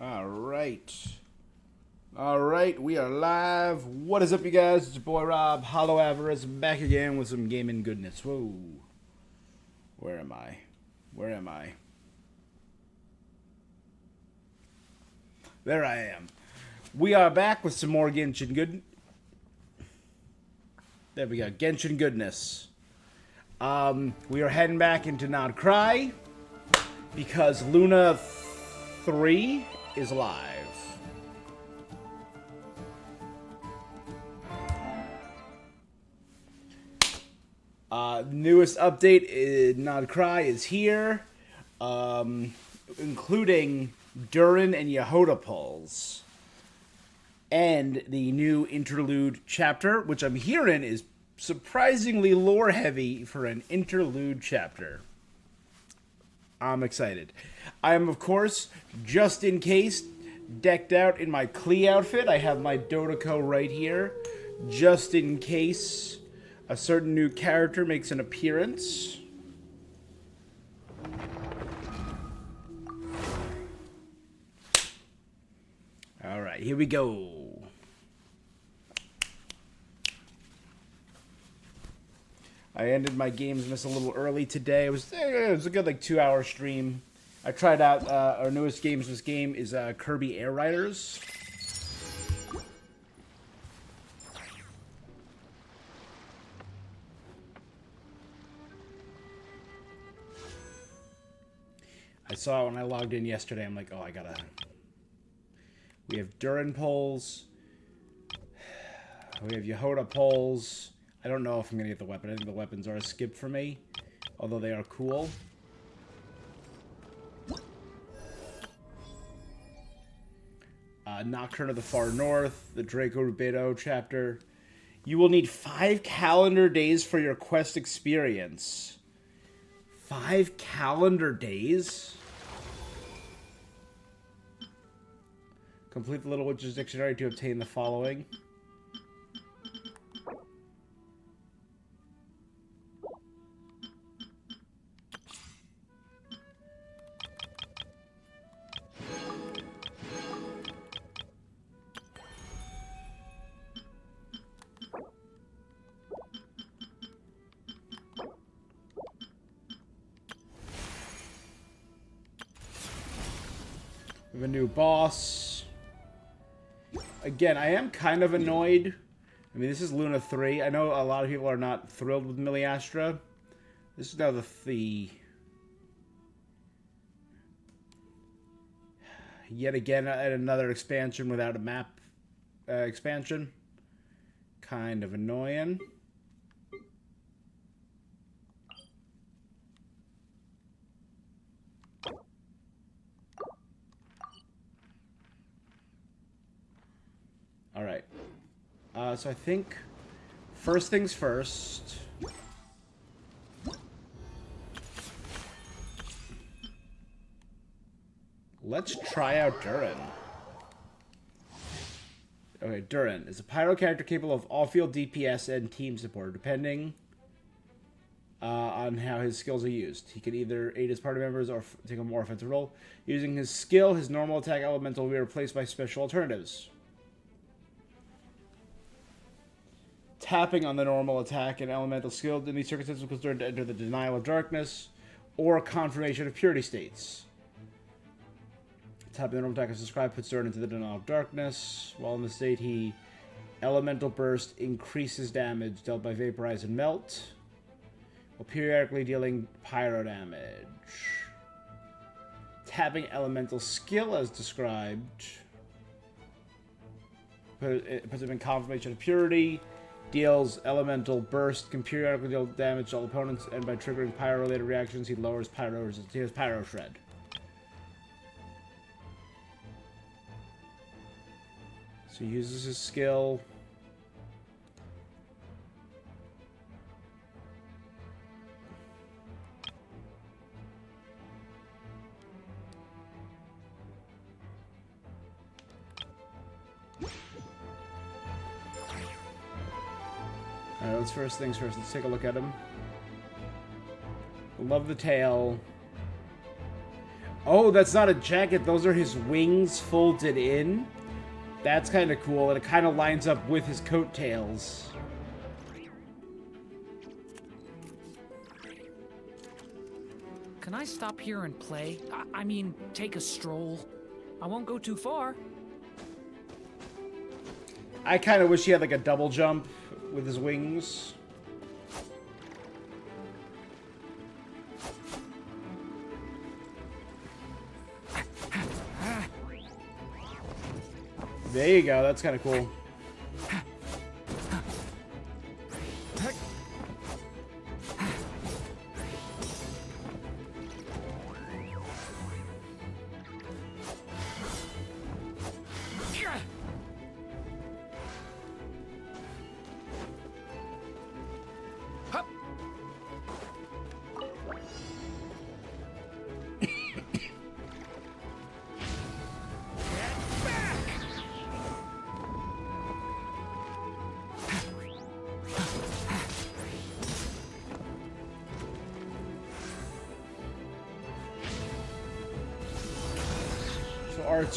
All right. All right, we are live. What is up, you guys? It's your boy Rob, Hollow Avarice, back again with some gaming goodness. Whoa. Where am I? Where am I? There I am. We are back with some more Genshin good. There we go. Genshin goodness. We are heading back into Not Cry because Luna 3 is live. Newest update in Not Cry is here, including Durin and Yehoda pulls, and the new interlude chapter, which I'm hearing is surprisingly lore heavy for an interlude chapter. I'm excited. I am, of course, just in case, decked out in my Klee outfit. I have my Dodoko right here, just in case a certain new character makes an appearance. All right, here we go. I ended my games miss a little early today. It was a good 2-hour stream. I tried out our newest games. This game is Kirby Air Riders. I saw it when I logged in yesterday. I'm like, oh, I gotta. We have Durin poles. We have Yehoda poles. I don't know if I'm gonna get the weapon. I think the weapons are a skip for me, although they are cool. Nocturne of the Far North, the Draco Rubedo chapter. You will need 5 calendar days for your quest experience. 5 calendar days? Complete the Little Witch's Dictionary to obtain the following. We have a new boss. Again, I am kind of annoyed. I mean, this is Luna 3. I know a lot of people are not thrilled with Miliastra. This is now the yet again another expansion without a map expansion. Kind of annoying. All right. So I think first things first. Let's try out Durin. Okay, Durin is a pyro character capable of all-field DPS and team support, depending on how his skills are used. He can either aid his party members or take a more offensive role. Using his skill, his normal attack elemental will be replaced by special alternatives. Tapping on the normal attack and elemental skill in these circumstances will turn to enter the Denial of Darkness or Confirmation of Purity states. Tapping the normal attack as described puts Durin into the Denial of Darkness. While in the state, he Elemental Burst increases damage dealt by Vaporize and Melt, while periodically dealing pyro damage. Tapping elemental skill as described puts him in Confirmation of Purity. Deals elemental burst, can periodically deal damage to all opponents, and by triggering pyro-related reactions, he lowers pyro resistance. He has pyro shred. So he uses his skill. Alright, let's first things first. Let's take a look at him. Love the tail. Oh, that's not a jacket. Those are his wings folded in. That's kind of cool, and it kind of lines up with his coattails. Can I stop here and play? I mean, take a stroll. I won't go too far. I kind of wish he had like a double jump with his wings. There you go, that's kind of cool.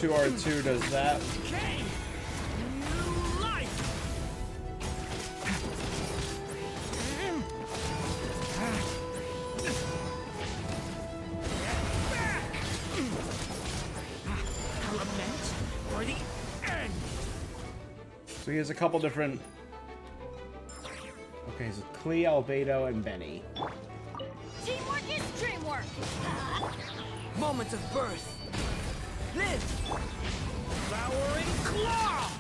R2 does that. So he has a couple different... Okay, so Klee, Albedo, and Benny. Teamwork is dreamwork! Moments of birth. Live! Devouring claw!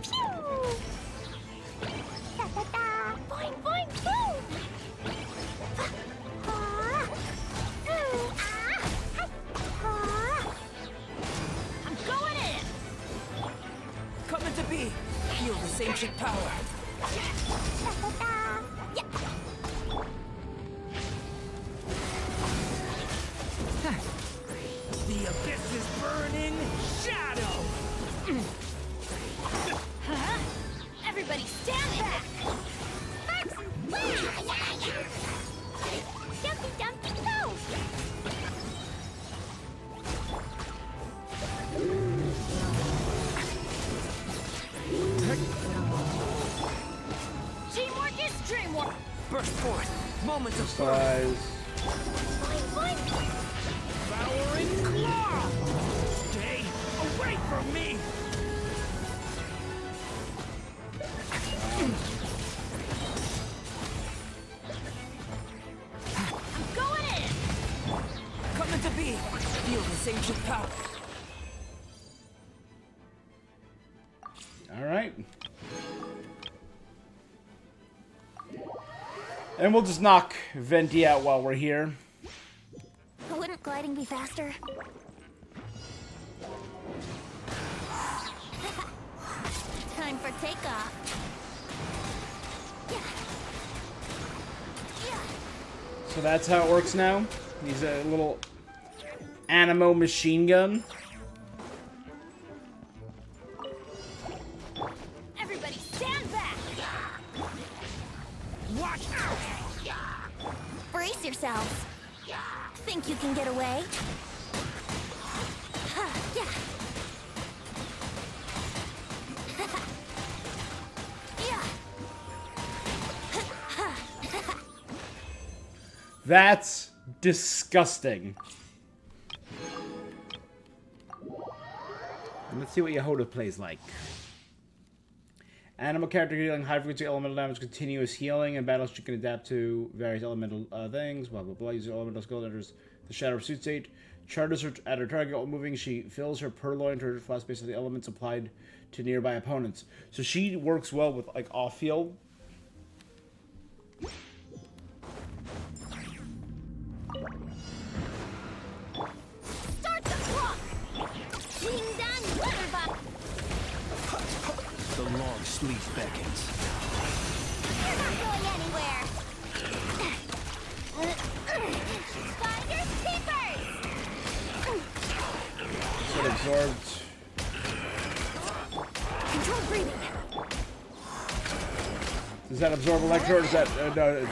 Pew! Da-da-da! Boing, boing, boom! I'm going in! Coming to be! Feel this ancient power! Da-da-da! Yeah. The abyss is burning shadow! Huh? Everybody stand back! Dumpy, dumpy, go! Teamwork is dreamwork! Burst forth! Moments of birth! Size. Boing, boing! Devouring claw! Stay away from me! I'm going in! Coming to be! Feel this ancient power! Alright. And we'll just knock Venti out while we're here. Wouldn't gliding be faster? Time for takeoff. So that's how it works now. He's a little Animo machine gun. Everybody stand back! Watch out! Brace yourselves. Think you can get away? Yeah. That's disgusting. And let's see what Yehoda plays like. Animal character dealing high frequency elemental damage, continuous healing, and battles she can adapt to various elemental things. Blah blah blah. Using elemental skill enters the shadow pursuit state. Charges her at her target while moving. She fills her purloin to her flask based on the elements applied to nearby opponents. So she works well with like off field. Start the clock! Ding dong, Weatherbot! The long sleep beckons. You're not going anywhere! Finders keepers! Get absorbed. Control breathing! Does that absorb electro or does that... no,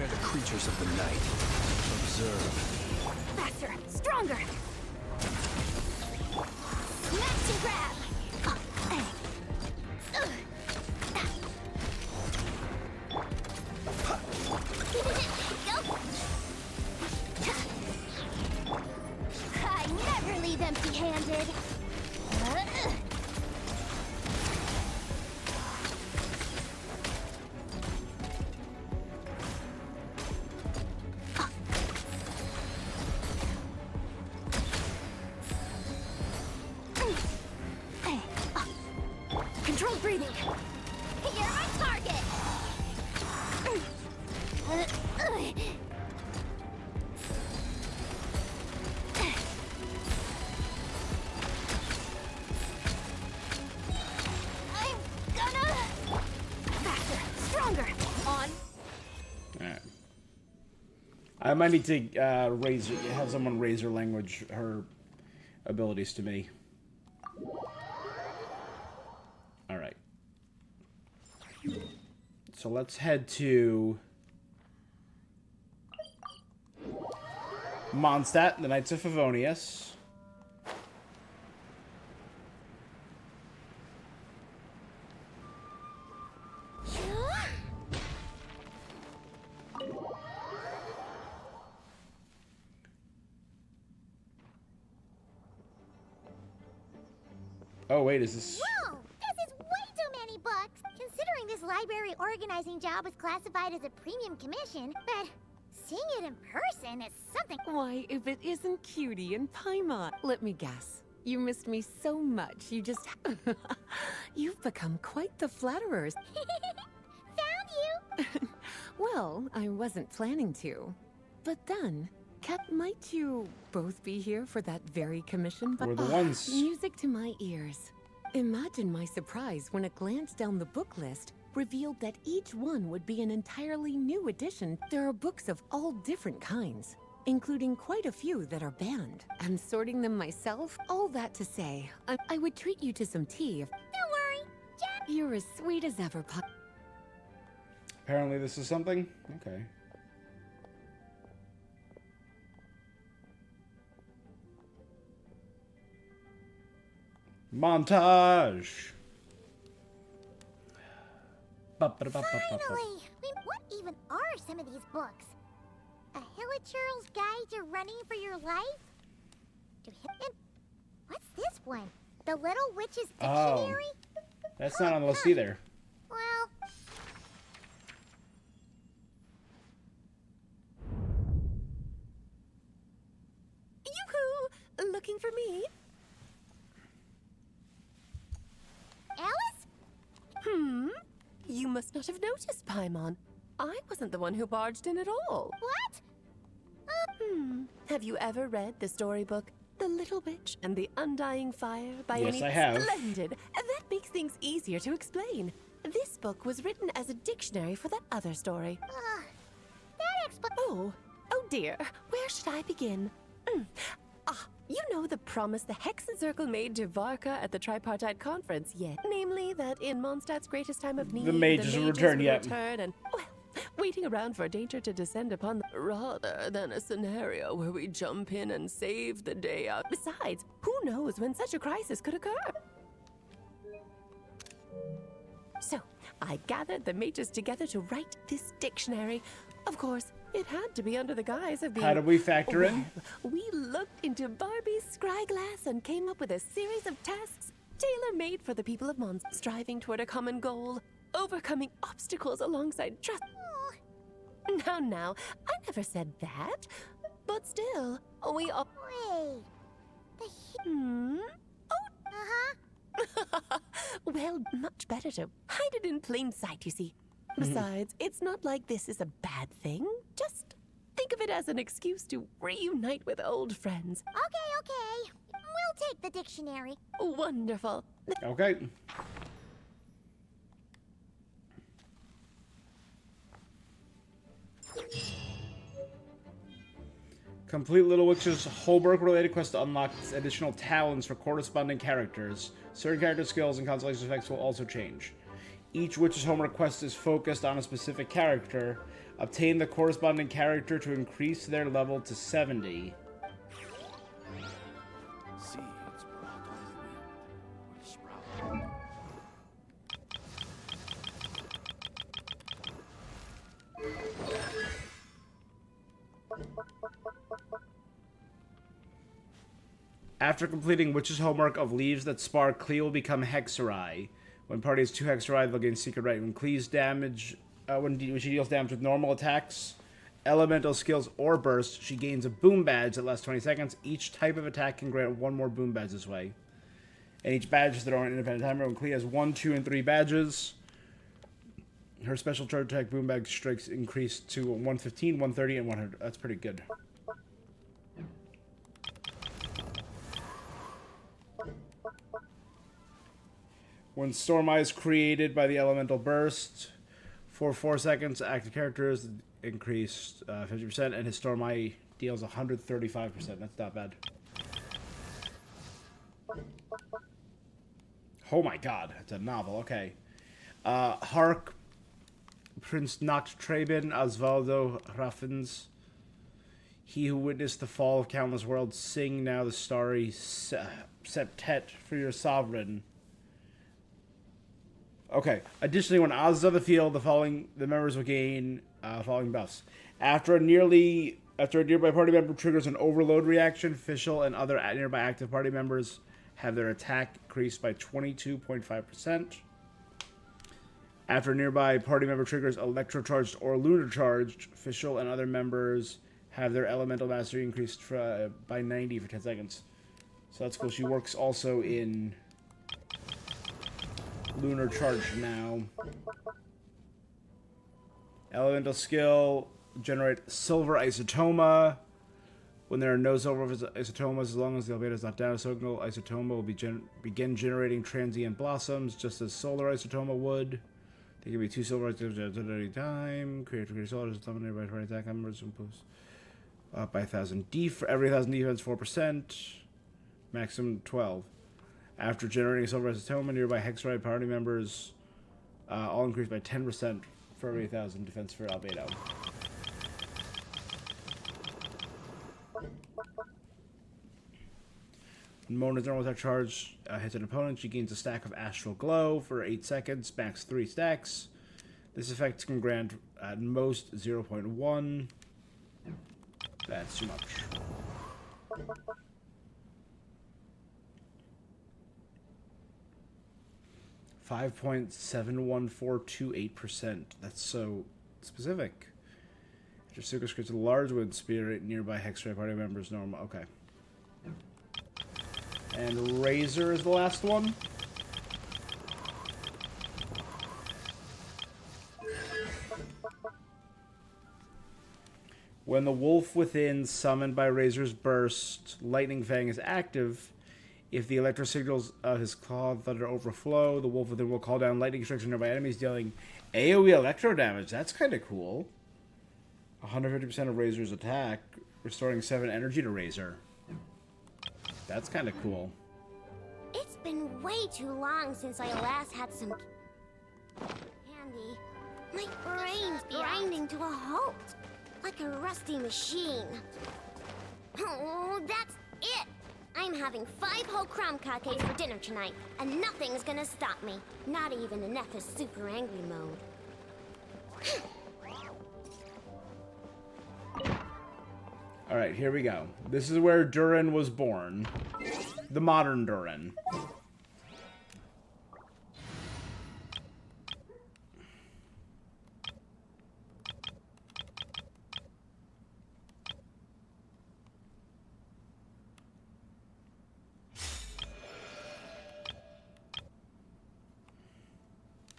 They're the creatures of the night. Observe. Faster, stronger. Smash and grab. Go. I never leave empty-handed. Controlled breathing. You're my target. I'm gonna faster, stronger. On. Alright. I might need to have someone raise her language, her abilities to me. Alright. So let's head to Mondstadt, the Knights of Favonius. Oh wait, is this... Whoa! This is way too many books! Considering this library organizing job is classified as a premium commission, but seeing it in person is something... Why, if it isn't Cutie and Paimon. Let me guess. You missed me so much, you just... You've become quite the flatterers. Found you! Well, I wasn't planning to. But then, Kat, might you both be here for that very commission? But We're the ones. music to my ears. Imagine my surprise when a glance down the book list revealed that each one would be an entirely new edition. There are books of all different kinds, including quite a few that are banned. And sorting them myself, all that to say, I would treat you to some tea if... Don't worry, Jack. You're as sweet as ever, Puck. Apparently this is something? Okay. Montage! Finally! What even are some of these books? A Hilichurl's Guide to Running for Your Life? And what's this one? The Little Witch's Dictionary? That's not on the list either. Well... Yoo-hoo! Looking for me? Alice? You must not have noticed, Paimon. I wasn't the one who barged in at all. What? Have you ever read the storybook, The Little Witch and the Undying Fire by Yes, any... I have. Splendid! That makes things easier to explain. This book was written as a dictionary for that other story. That explains... Oh dear. Where should I begin? You know the promise the Hexen Circle made to Varka at the Tripartite Conference, yet. Namely, that in Mondstadt's greatest time of need, The mages will return, yep. return and, well, waiting around for danger to descend upon them, rather than a scenario where we jump in and save the day out. Besides, who knows when such a crisis could occur? So, I gathered the mages together to write this dictionary. Of course, it had to be under the guise of being... How do we factor in? We looked into Barbie's scryglass and came up with a series of tasks tailor-made for the people of Mons, striving toward a common goal, overcoming obstacles alongside trust. Now, I never said that, but still, we all... Wait. Uh-huh. Well, much better to hide it in plain sight, you see. Besides, it's not like this is a bad thing. Just think of it as an excuse to reunite with old friends. Okay. We'll take the dictionary. Wonderful. Okay. Complete Little Witch's Holberg-related quest to unlock additional talents for corresponding characters. Certain character skills and constellation effects will also change. Each Witch's homework quest is focused on a specific character. Obtain the corresponding character to increase their level to 70. Seeds brought on the wind will sprout. After completing Witch's homework of leaves that spark, Klee will become Hexerai. When party has 2 Hexerai, they'll gain Secret Right. When Klee's damage, when she deals damage with normal attacks, elemental skills, or bursts, she gains a boom badge that lasts 20 seconds. Each type of attack can grant 1 more boom badge this way. And each badge has their own independent timer. When Klee has 1, 2, and 3 badges, her special charge attack boom badge strikes increase to 115, 130, and 100. That's pretty good. When Storm Eye is created by the elemental burst, for 4 seconds, active characters increased 50%, and his Storm Eye deals 135%. That's not bad. Oh my god, it's a novel. Okay. Hark, Prince Noct Traben, Osvaldo Raffens. He who witnessed the fall of countless worlds, sing now the starry septet for your sovereign. Okay. Additionally, when Oz is on the field, the members will gain following buffs. After a nearby party member triggers an overload reaction, official and other nearby active party members have their attack increased by 22.5%. After a nearby party member triggers electrocharged or lunar charged, official and other members have their elemental mastery increased by 90 for 10 seconds. So that's cool. She works also in lunar charge now. Elemental skill, generate silver isotoma. When there are no silver isotomas, as long as the albedo is not down a signal, isotoma will begin generating transient blossoms, just as solar isotoma would. There can be 2 silver isotomas at any time. Create solar isotoma nearby for attack members and boost up by 1,000 for every 1,000 defense, 4%. Maximum 12. After generating a silver isotoma, nearby Hexeride party members all increase by 10% for every 1,000 defense for albedo. When Mona's normal attack charge hits an opponent, she gains a stack of Astral Glow for 8 seconds, max 3 stacks. This effect can grant at most 0.1. That's too much. .71428%. That's so specific. After Sucus creates a large wind spirit nearby Hexray party members normal. Okay. And Razor is the last one. When the wolf within, summoned by Razor's burst, Lightning Fang is active. If the electro signals of his claw and thunder overflow, the wolf within will call down lightning strikes on nearby enemies, dealing AoE electro damage. That's kind of cool. 150% of Razor's attack, restoring 7 energy to Razor. That's kind of cool. It's been way too long since I last had some candy. My brain's grinding to a halt, like a rusty machine. Oh, that's it! I'm having 5 whole crumb cupcakes for dinner tonight, and nothing's gonna stop me. Not even Anetha's super angry mode. Alright, here we go. This is where Durin was born. The modern Durin.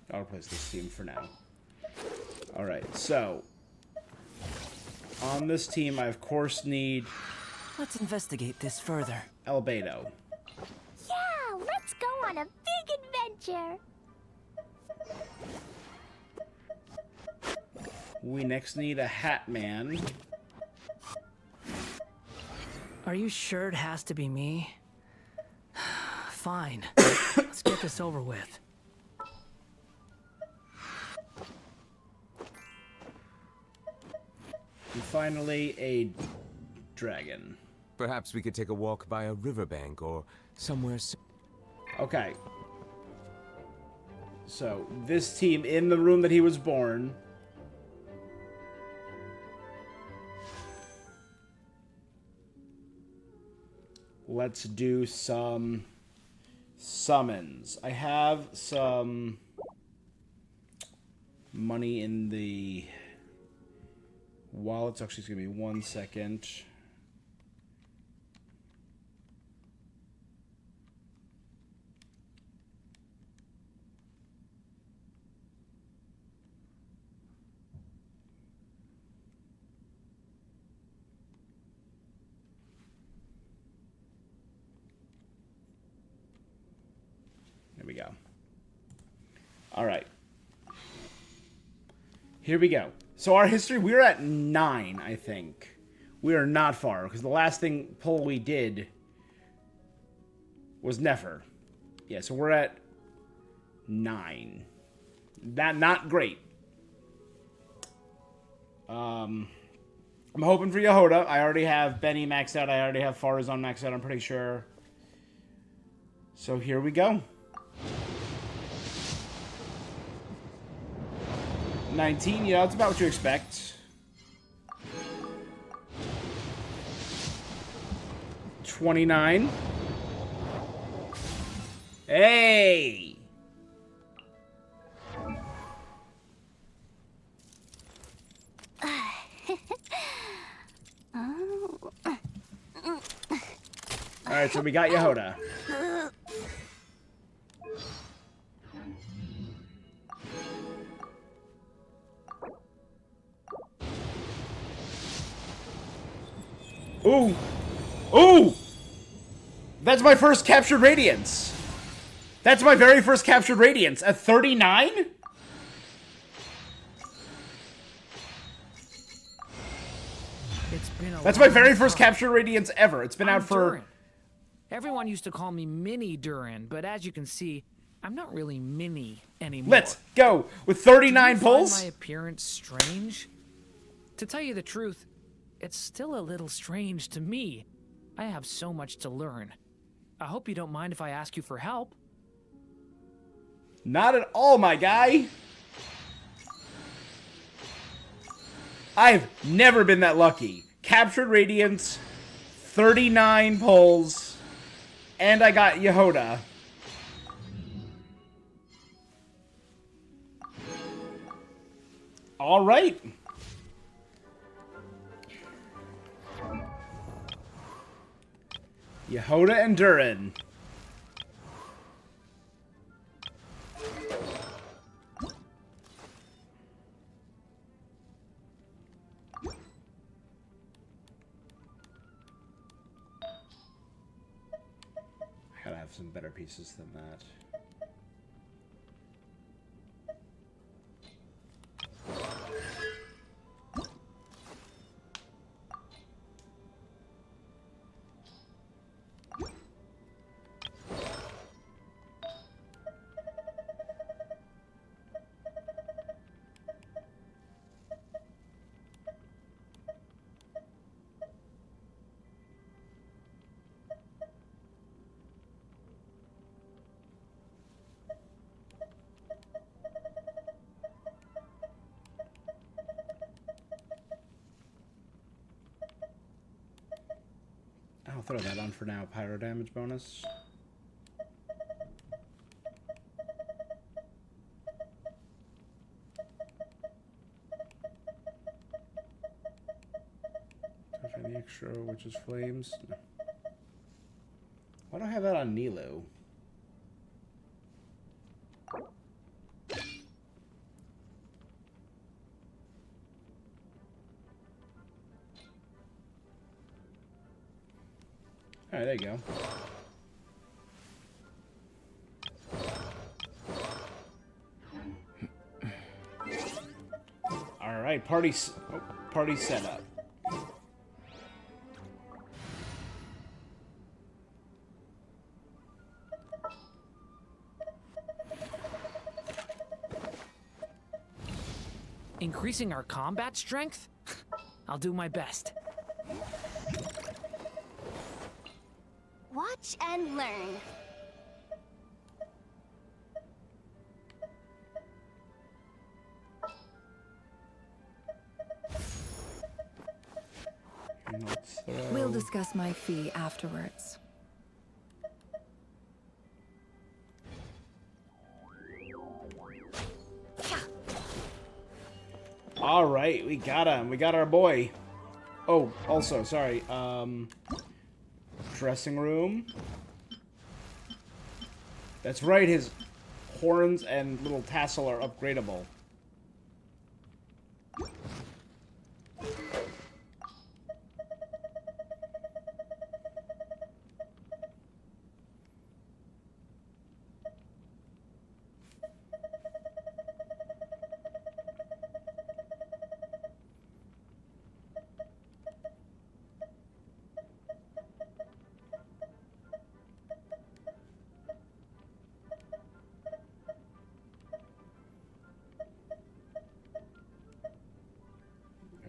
I'll replace this team for now. Alright, so on this team, I of course need Let's investigate this further. albedo. Yeah, let's go on a big adventure. We next need a hat man. Are you sure it has to be me? Fine. Let's get this over with. And finally, a dragon. Perhaps we could take a walk by a riverbank or somewhere. Okay. So, this team in the room that he was born. Let's do some summons. I have some money in the wallet. Actually, it's going to be 1 second. There we go. All right. Here we go. So our history, we're at 9, I think. We are not far, because the last pull we did was Nefer. Yeah, so we're at 9. Not great. I'm hoping for Yehoda. I already have Benny maxed out. I already have Farazan maxed out, I'm pretty sure. So here we go. 19, yeah, that's about what you expect. 29. Hey! Alright, so we got Yehoda. Ooh! Ooh! That's my first captured radiance! That's my very first captured radiance! At 39? It's been a That's my long very first time. captured radiance ever. It's been I'm out for... Durin. Everyone used to call me Mini Durin, but as you can see, I'm not really mini anymore. Let's go! With Do you 39 find pulls? my appearance strange? To tell you the truth, it's still a little strange to me. I have so much to learn. I hope you don't mind if I ask you for help. Not at all, my guy! I've never been that lucky. Captured radiance, 39 pulls, and I got Yehoda. All right. Yehoda and Durin. I gotta have some better pieces than that. I'll throw that on for now. Pyro damage bonus. Touch any extra, which is flames. No. Why do I have that on Nilo? Alright, there you go. Alright, party set up. Increasing our combat strength? I'll do my best. Watch and learn. Let's We'll discuss my fee afterwards. All right, we got him. We got our boy. Oh, also, sorry. Dressing room. That's right, his horns and little tassel are upgradable.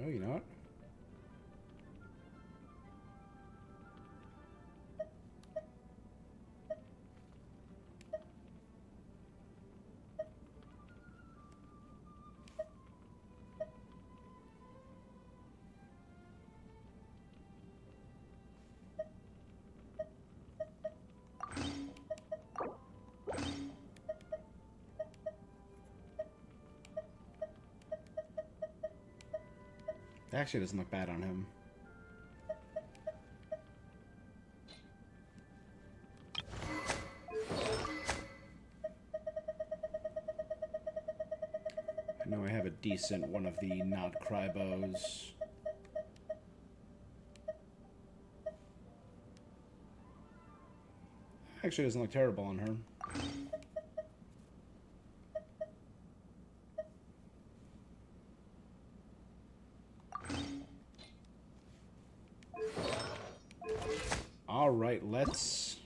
Oh, you know what? Actually, doesn't look bad on him. I know I have a decent one of the not cry bows. Actually, doesn't look terrible on her. All right, let's...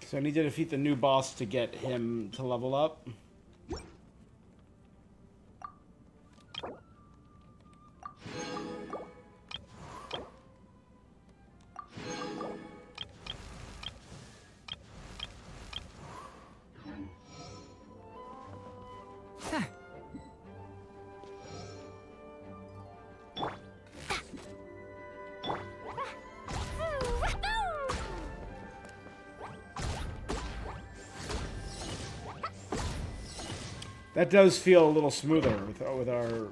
So I need to defeat the new boss to get him to level up. That does feel a little smoother with our...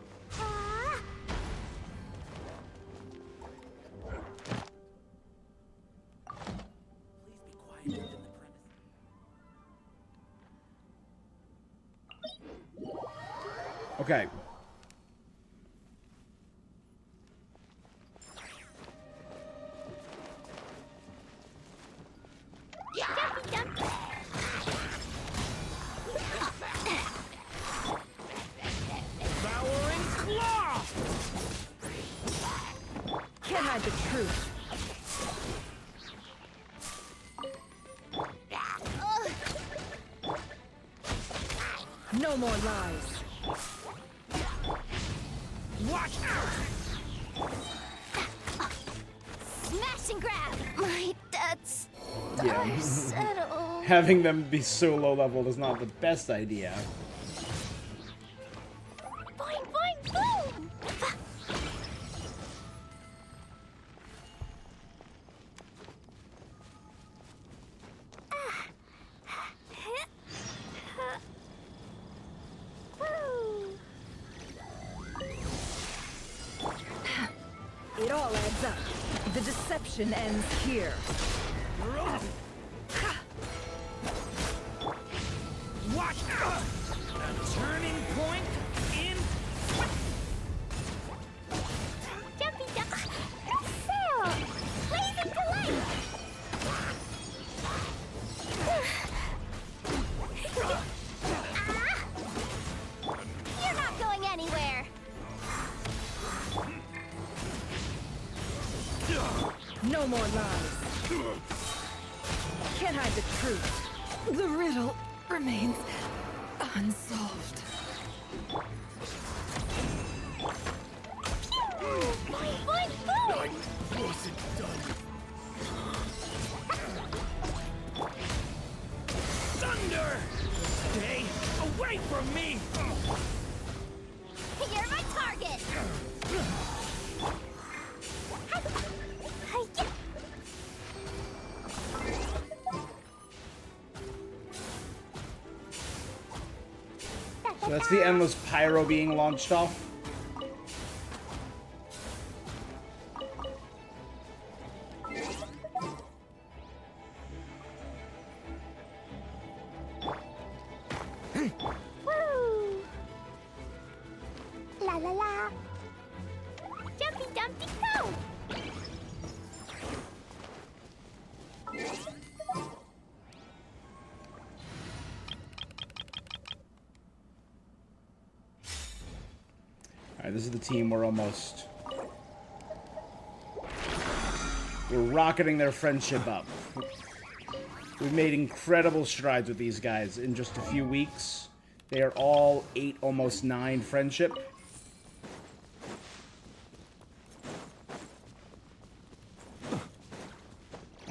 Okay. Can't hide the truth. No more lies. Watch out! Smash and grab! My dad's Yeah. settle. Having them be so low level is not the best idea. Boing, boing, boom! It all adds up. The deception ends here. Watch out! A turning point in... No more lies. Can't hide the truth. The riddle remains unsolved. I wasn't done. Thunder! Stay away from me! You're my target! So that's the endless pyro being launched off. Woo! La la la! Jumpy Dumpty go! Alright, this is the team we're rocketing their friendship up. We've made incredible strides with these guys in just a few weeks. They are all 8, almost 9 friendship.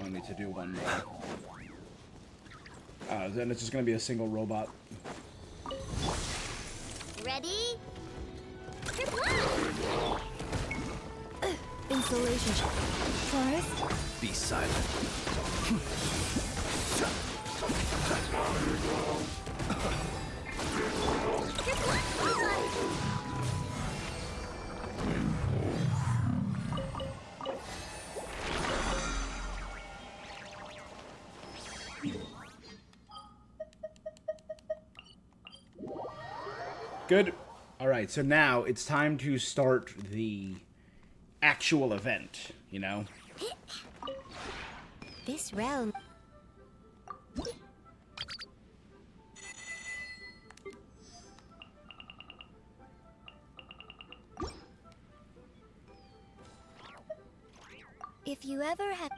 I need to do one more. Then it's just going to be a single robot. Ready? Triple! Installation. Forest? Be silent. Good. Alright, so now it's time to start the actual event, you know? This realm. If you ever have...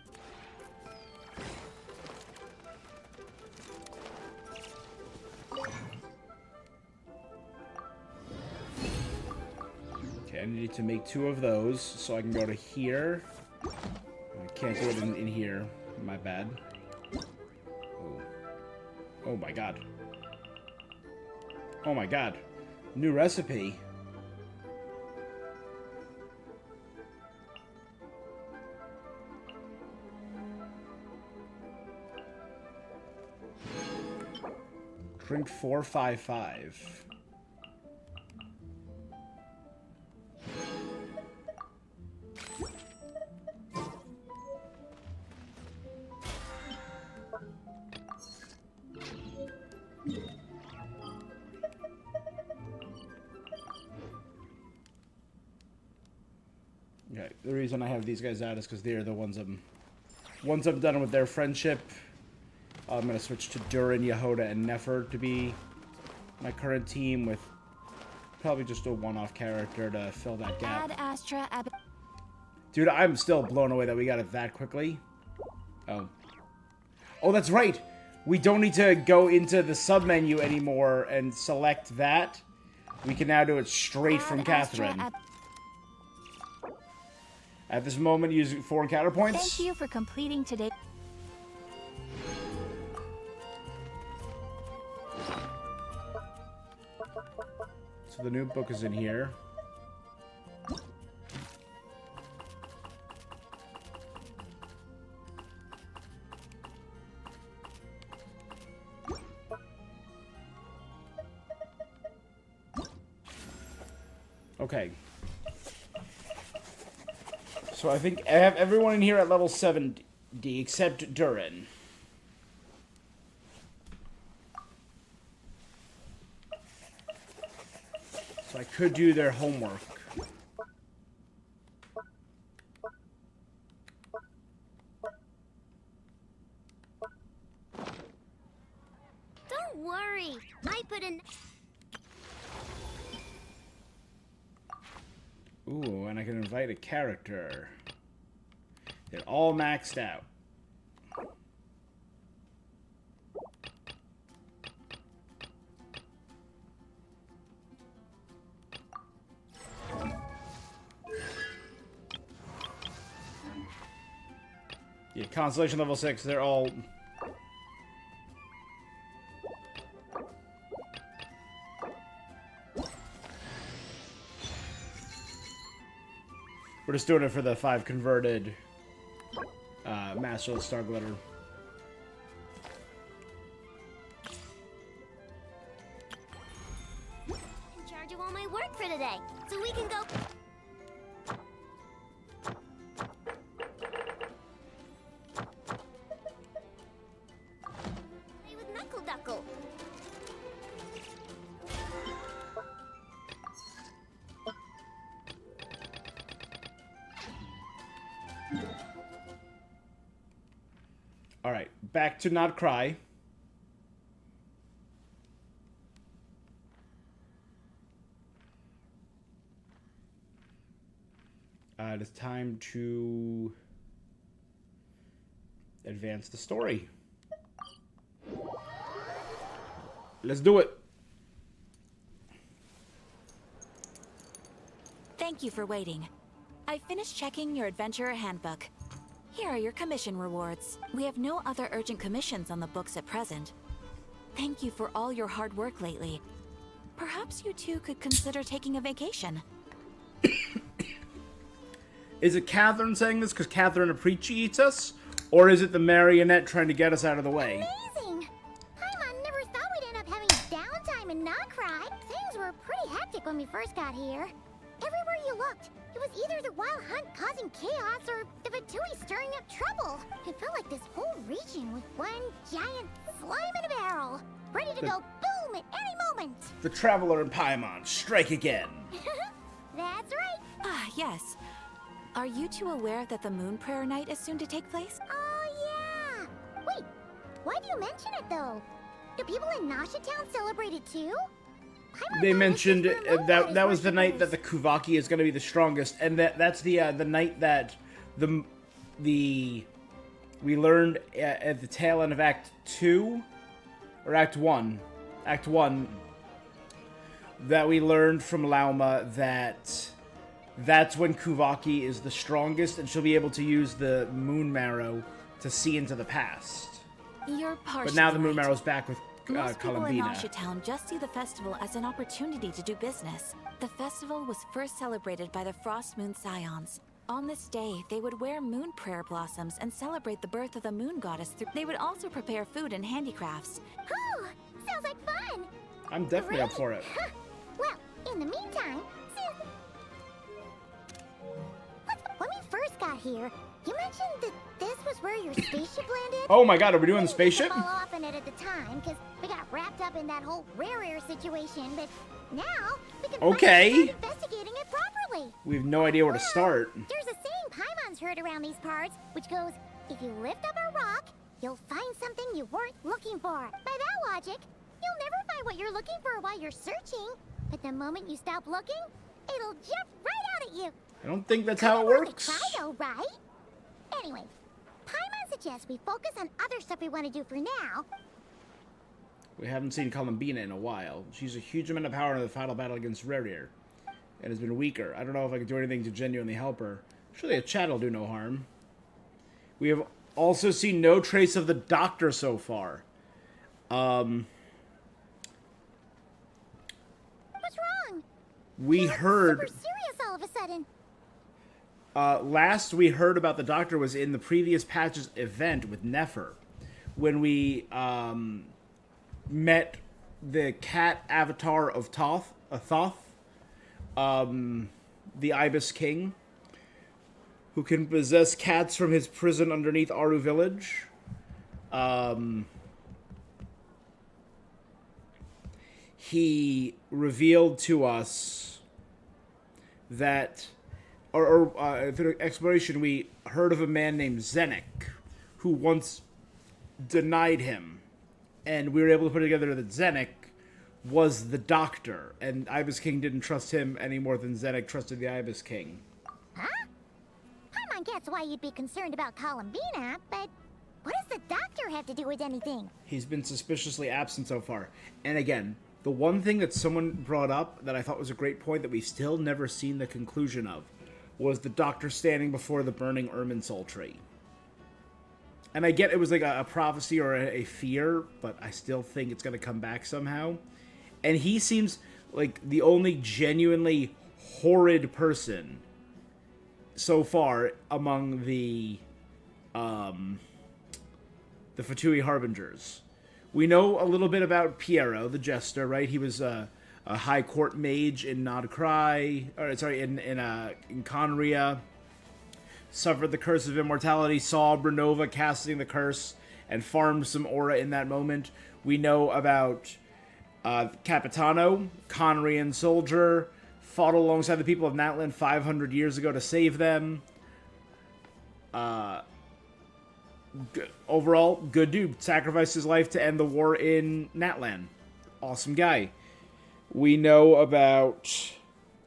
Okay, I need to make 2 of those so I can go to here. I can't do it in here. My bad. Oh. Oh my god. Oh my god. New recipe. Drink 455. Okay, the reason I have these guys out is because they're the ones once I'm done with their friendship, I'm going to switch to Durin, Yehoda, and Nefer to be my current team with probably just a one-off character to fill that gap. Ad Astra Ab... Dude, I'm still blown away that we got it that quickly. Oh. Oh, that's right! We don't need to go into the sub-menu anymore and select that. We can now do it straight from Catherine. At this moment, using 4 encounter points. Thank you for completing today. So the new book is in here. Okay. So I think I have everyone in here at level 70 except Durin. So I could do their homework. Don't worry. I put in... Ooh, and I can invite a character. Get all maxed out. Yeah, Constellation level 6, they're all... We're just doing it for the 5 converted Master of the Star Glitter. In charge of all my work for today, so we can go. Play with Knuckle Duckle. All right, back to not cry. It is time to advance the story. Let's do it. Thank you for waiting. I finished checking your adventurer handbook. Here are your commission rewards. We have no other urgent commissions on the books at present. Thank you for all your hard work lately. Perhaps you two could consider taking a vacation. Is it Catherine saying this because Catherine appreciates us? Or is it the marionette trying to get us out of the way? Amazing! Paimon never thought we'd end up having downtime and not cry. Things were pretty hectic when we first got here. Everywhere you looked, it was either the wild hunt causing chaos or the Fatui stirring up trouble. It felt like this whole region was one giant slime in a barrel, ready to go boom at any moment. The Traveler and Paimon strike again. That's right. Ah, yes. Are you two aware that the Moon Prayer Night is soon to take place? Oh, yeah. Wait, why do you mention it, though? Do people in Nasha Town celebrate it, too? They mentioned that was the night that the Kuvaki is going to be the strongest, and that's the night that we learned at the tail end of Act 2 or Act 1, that we learned from Lauma that that's when Kuvaki is the strongest, and she'll be able to use the Moon Marrow to see into the past. You're partially But now the Moon right. Marrow's back with Most people in Columbina. Nasha Town just see the festival as an opportunity to do business. The festival was first celebrated by the Frost Moon Scions. On this day, they would wear moon prayer blossoms and celebrate the birth of the moon goddess. They would also prepare food and handicrafts. Oh, sounds like fun. I'm definitely up for it. Well, in the meantime, when we first got here, you mentioned that this was where your spaceship landed? Oh my god, are we doing the spaceship? Follow up on it at the time, because we got wrapped up in that whole rare situation, but now we can Okay. finally start investigating it properly. We have no idea where to start. There's a saying Paimon's heard around these parts, which goes, if you lift up a rock, you'll find something you weren't looking for. By that logic, you'll never find what you're looking for while you're searching, but the moment you stop looking, it'll jump right out at you. I don't think that's how it Worth a works. try though, right? Anyway, Paimon suggests we focus on other stuff we want to do for now. We haven't seen Columbina in a while. She's a huge amount of power in the final battle against Rerir, and has been weaker. I don't know if I can do anything to genuinely help her. Surely a chat will do no harm. We have also seen no trace of the Doctor so far. What's wrong? We heard... Super serious all of a sudden. Last we heard about the Doctor was in the previous patch's event with Nefer, when we met the cat avatar of Thoth, the Ibis King, who can possess cats from his prison underneath Aru Village. He revealed to us that, through exploration, we heard of a man named Zenek, who once denied him, and we were able to put together that Zenek was the Doctor, and Ibis King didn't trust him any more than Zenek trusted the Ibis King. Huh? I guess why you'd be concerned about Columbina, but what does the doctor have to do with anything? He's been suspiciously absent so far. And again, the one thing that someone brought up that I thought was a great point that we've still never seen the conclusion of was the doctor standing before the burning Irminsul tree. And I get it was like a prophecy or a fear, but I still think it's going to come back somehow. And he seems like the only genuinely horrid person so far among the Fatui Harbingers. We know a little bit about Piero, the jester, right? He was a high court mage in Nodcry, or sorry, in Conria. Suffered the curse of immortality, saw Brenova casting the curse, and farmed some aura in that moment. We know about Capitano, Conrian soldier, fought alongside the people of Natlan 500 years ago to save them. Overall, good dude. Sacrificed his life to end the war in Natlan. Awesome guy. We know about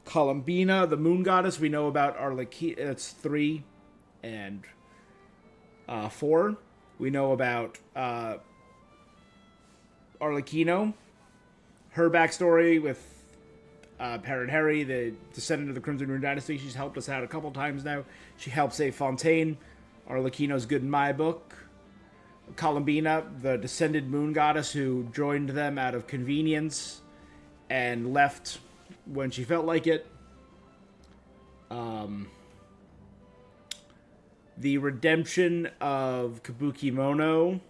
Columbina, the moon goddess. We know about Arlecchino. That's 3 and 4. We know about Arlecchino. Her backstory with Parent Harry, the descendant of the Crimson Rune Dynasty. She's helped us out a couple times now. She helped save Fontaine. Arlecchino's good in my book. Columbina, the descended moon goddess who joined them out of convenience and left when she felt like it. The redemption of Kabuki Mono,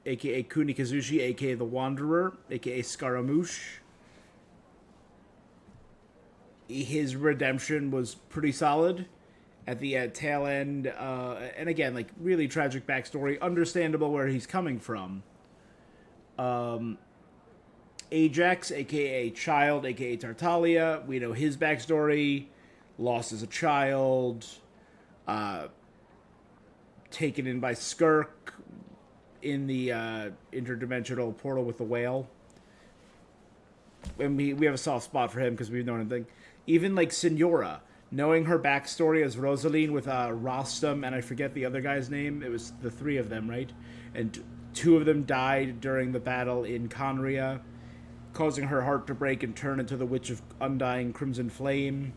aka Kunikazushi, aka the Wanderer, aka Scaramouche. His redemption was pretty solid at the tail end, and again, like, really tragic backstory, understandable where he's coming from. Ajax, aka Child, aka Tartaglia, we know his backstory, lost as a child, taken in by Skirk in the interdimensional portal with the whale. And we have a soft spot for him because we've known him. Even like Signora, knowing her backstory as Rosaline with Rostam, and I forget the other guy's name. It was the 3 of them, right? And 2 of them died during the battle in Conria, causing her heart to break and turn into the Witch of Undying Crimson Flame.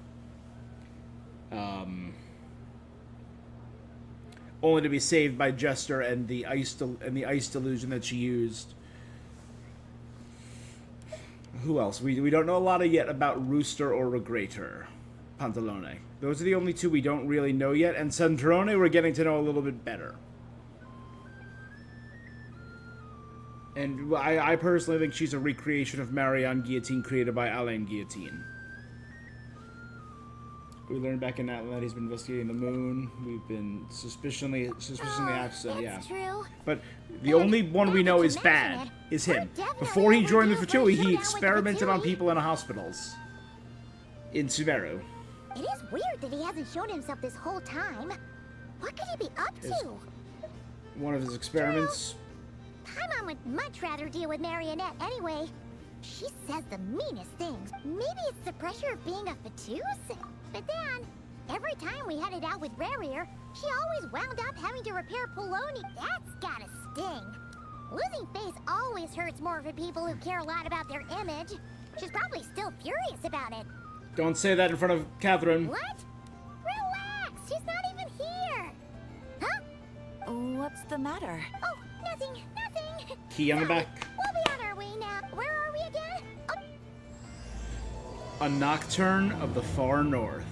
Only to be saved by Jester and the ice delusion that she used. Who else? We don't know a lot yet about Rooster or Regrator. Pantalone. Those are the only 2 we don't really know yet, and Sandrone we're getting to know a little bit better. And I personally think she's a recreation of Marianne Guillotine created by Alain Guillotine. We learned back in that he's been investigating the moon. We've been suspiciously absent, yeah. True. But the only one we know is bad is him. Before he joined the Fatui, he experimented on people in hospitals in Sumeru. It is weird that he hasn't shown himself this whole time. What could he be up to? One of his experiments. My mom would much rather deal with Marionette anyway. She says the meanest things. Maybe it's the pressure of being a Fatuse? But then, every time we headed out with Rarier, she always wound up having to repair Poloni. That's gotta sting. Losing face always hurts more for people who care a lot about their image. She's probably still furious about it. Don't say that in front of Catherine. What? Relax, she's not even here. Huh? What's the matter? Oh, nothing. Key on the back. We'll be on our way now. Where are we again? Oh. A Nocturne of the Far North.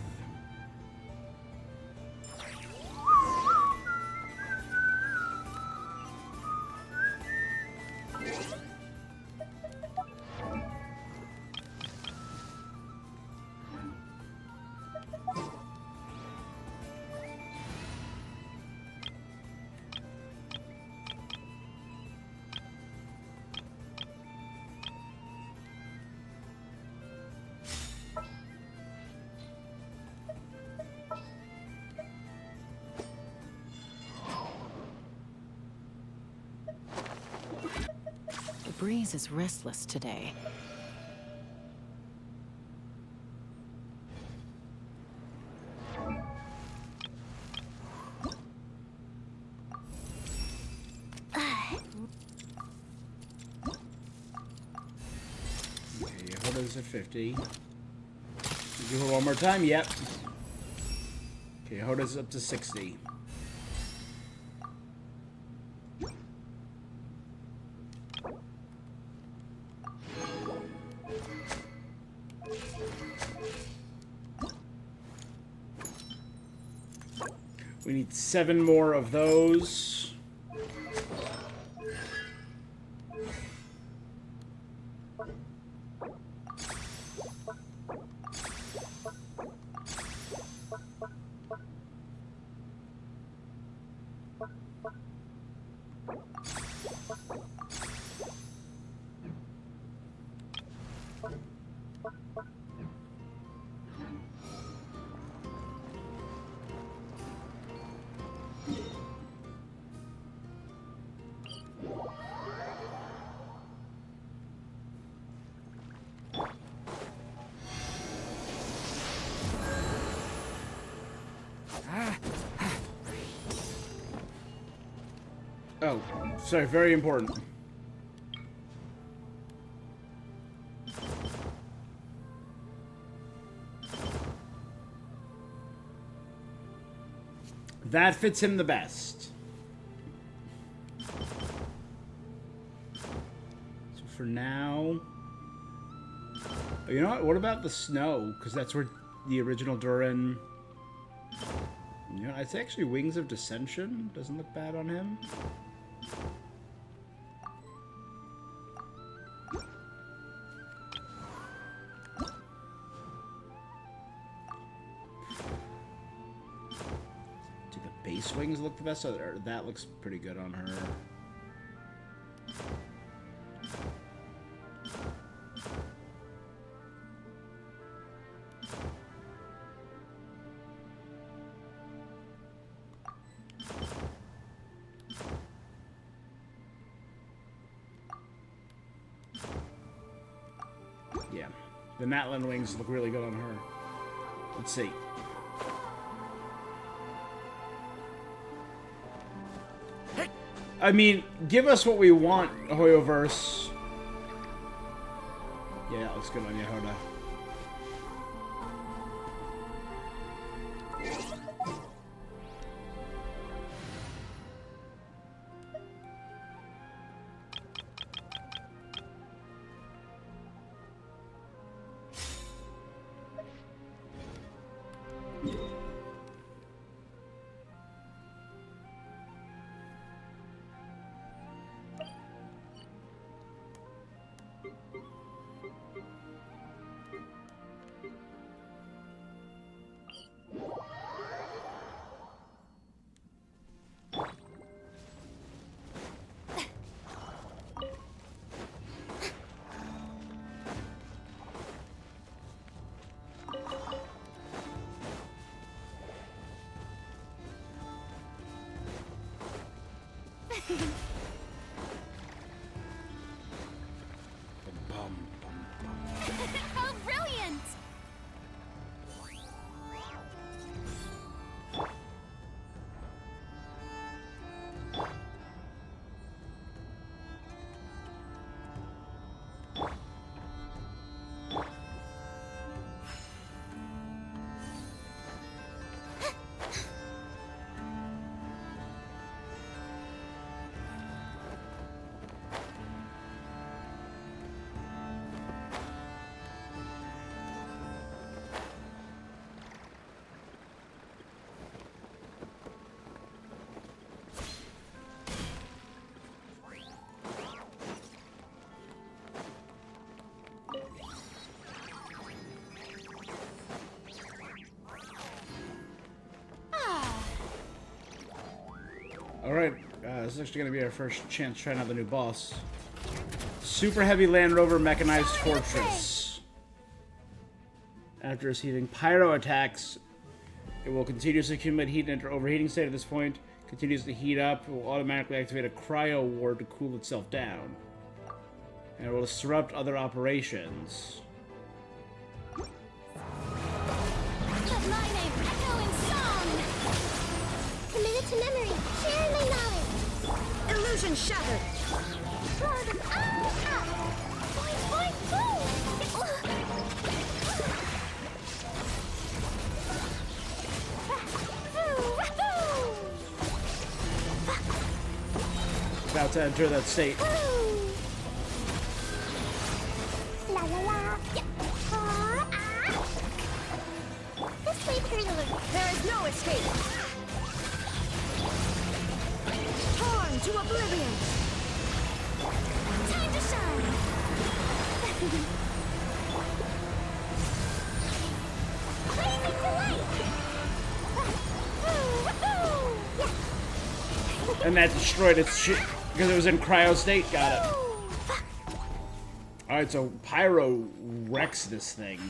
The breeze is restless today. Hoda's at 50. Do her one more time? Yep. Okay, Hoda's up to 60. We need 7 more of those. Oh, sorry, very important. That fits him the best. So for now... Oh, you know what? What about the snow? Because that's where the original Durin... You know, I'd say actually Wings of Dissension doesn't look bad on him. Do the base wings look the best? Or that looks pretty good on her. Yeah, the Natlan wings look really good on her. Let's see. I mean, give us what we want, Hoyoverse. Yeah, that looks good on you, Hoda. How brilliant! Alright, this is actually going to be our first chance trying out the new boss. Super Heavy Land Rover Mechanized Fortress. After receiving pyro attacks, it will continuously accumulate heat and enter overheating state. At this point, continues to heat up. It will automatically activate a cryo ward to cool itself down. And it will disrupt other operations. Let my name echo in song! Committed to memory, sharing my knowledge! Illusion shattered! Boing, boing, boom! to enter that state. Woo! La la la. Yeah. This way, Turtle. There is no escape. Torn to oblivion. Time to shine. Blazing delight. Yeah. And that destroyed its shit because it was in cryo state. Got it. Alright, so Pyro wrecks this thing.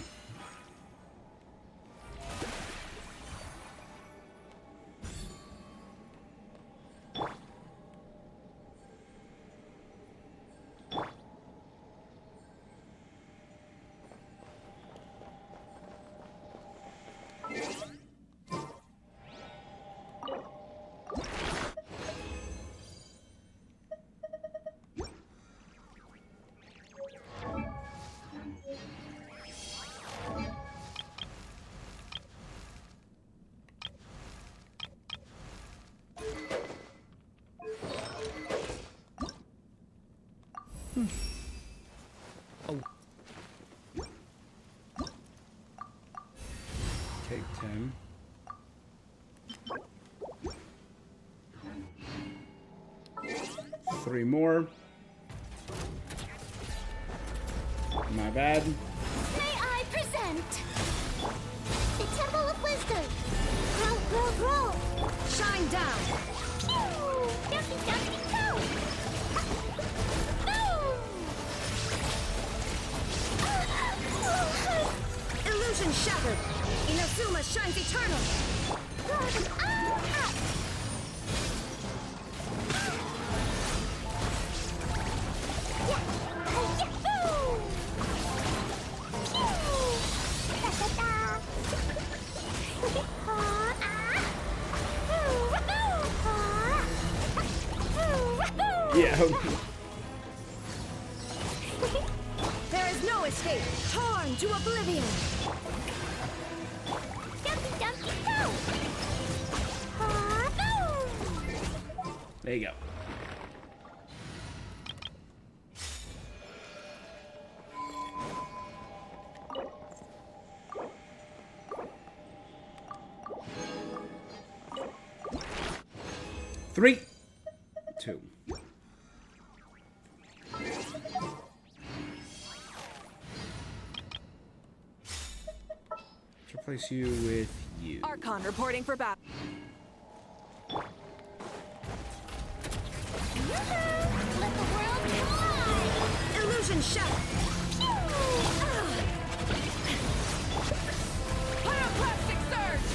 Take 10. Three more. My bad. May I present the Temple of Wisdom. Grow, grow, grow. Shine down. Pew! Dumpy, dumpy, go! Boom! Illusion shattered. Inazuma shines eternal. Yeah. There is no escape. Torn to oblivion. Dumpy, dumpy, go! Boom! There you go. Three, two. Let's replace you with you. Archon reporting for battle. Let the world collide! Illusion shattered. Pyroclastic surge.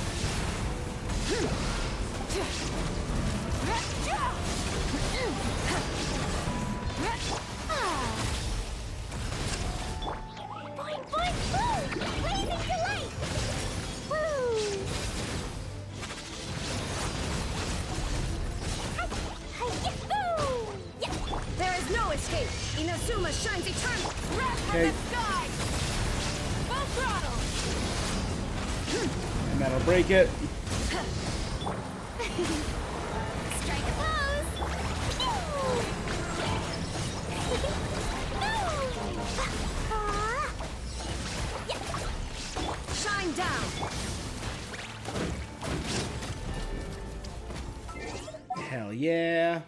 Boing, boing, boom! Blazing delight! Woo! There is no escape. Inazuma shines eternal. Wrath from Okay. the sky. Full throttle. And that'll break it. Strike a pose! Shine down. Hell yeah.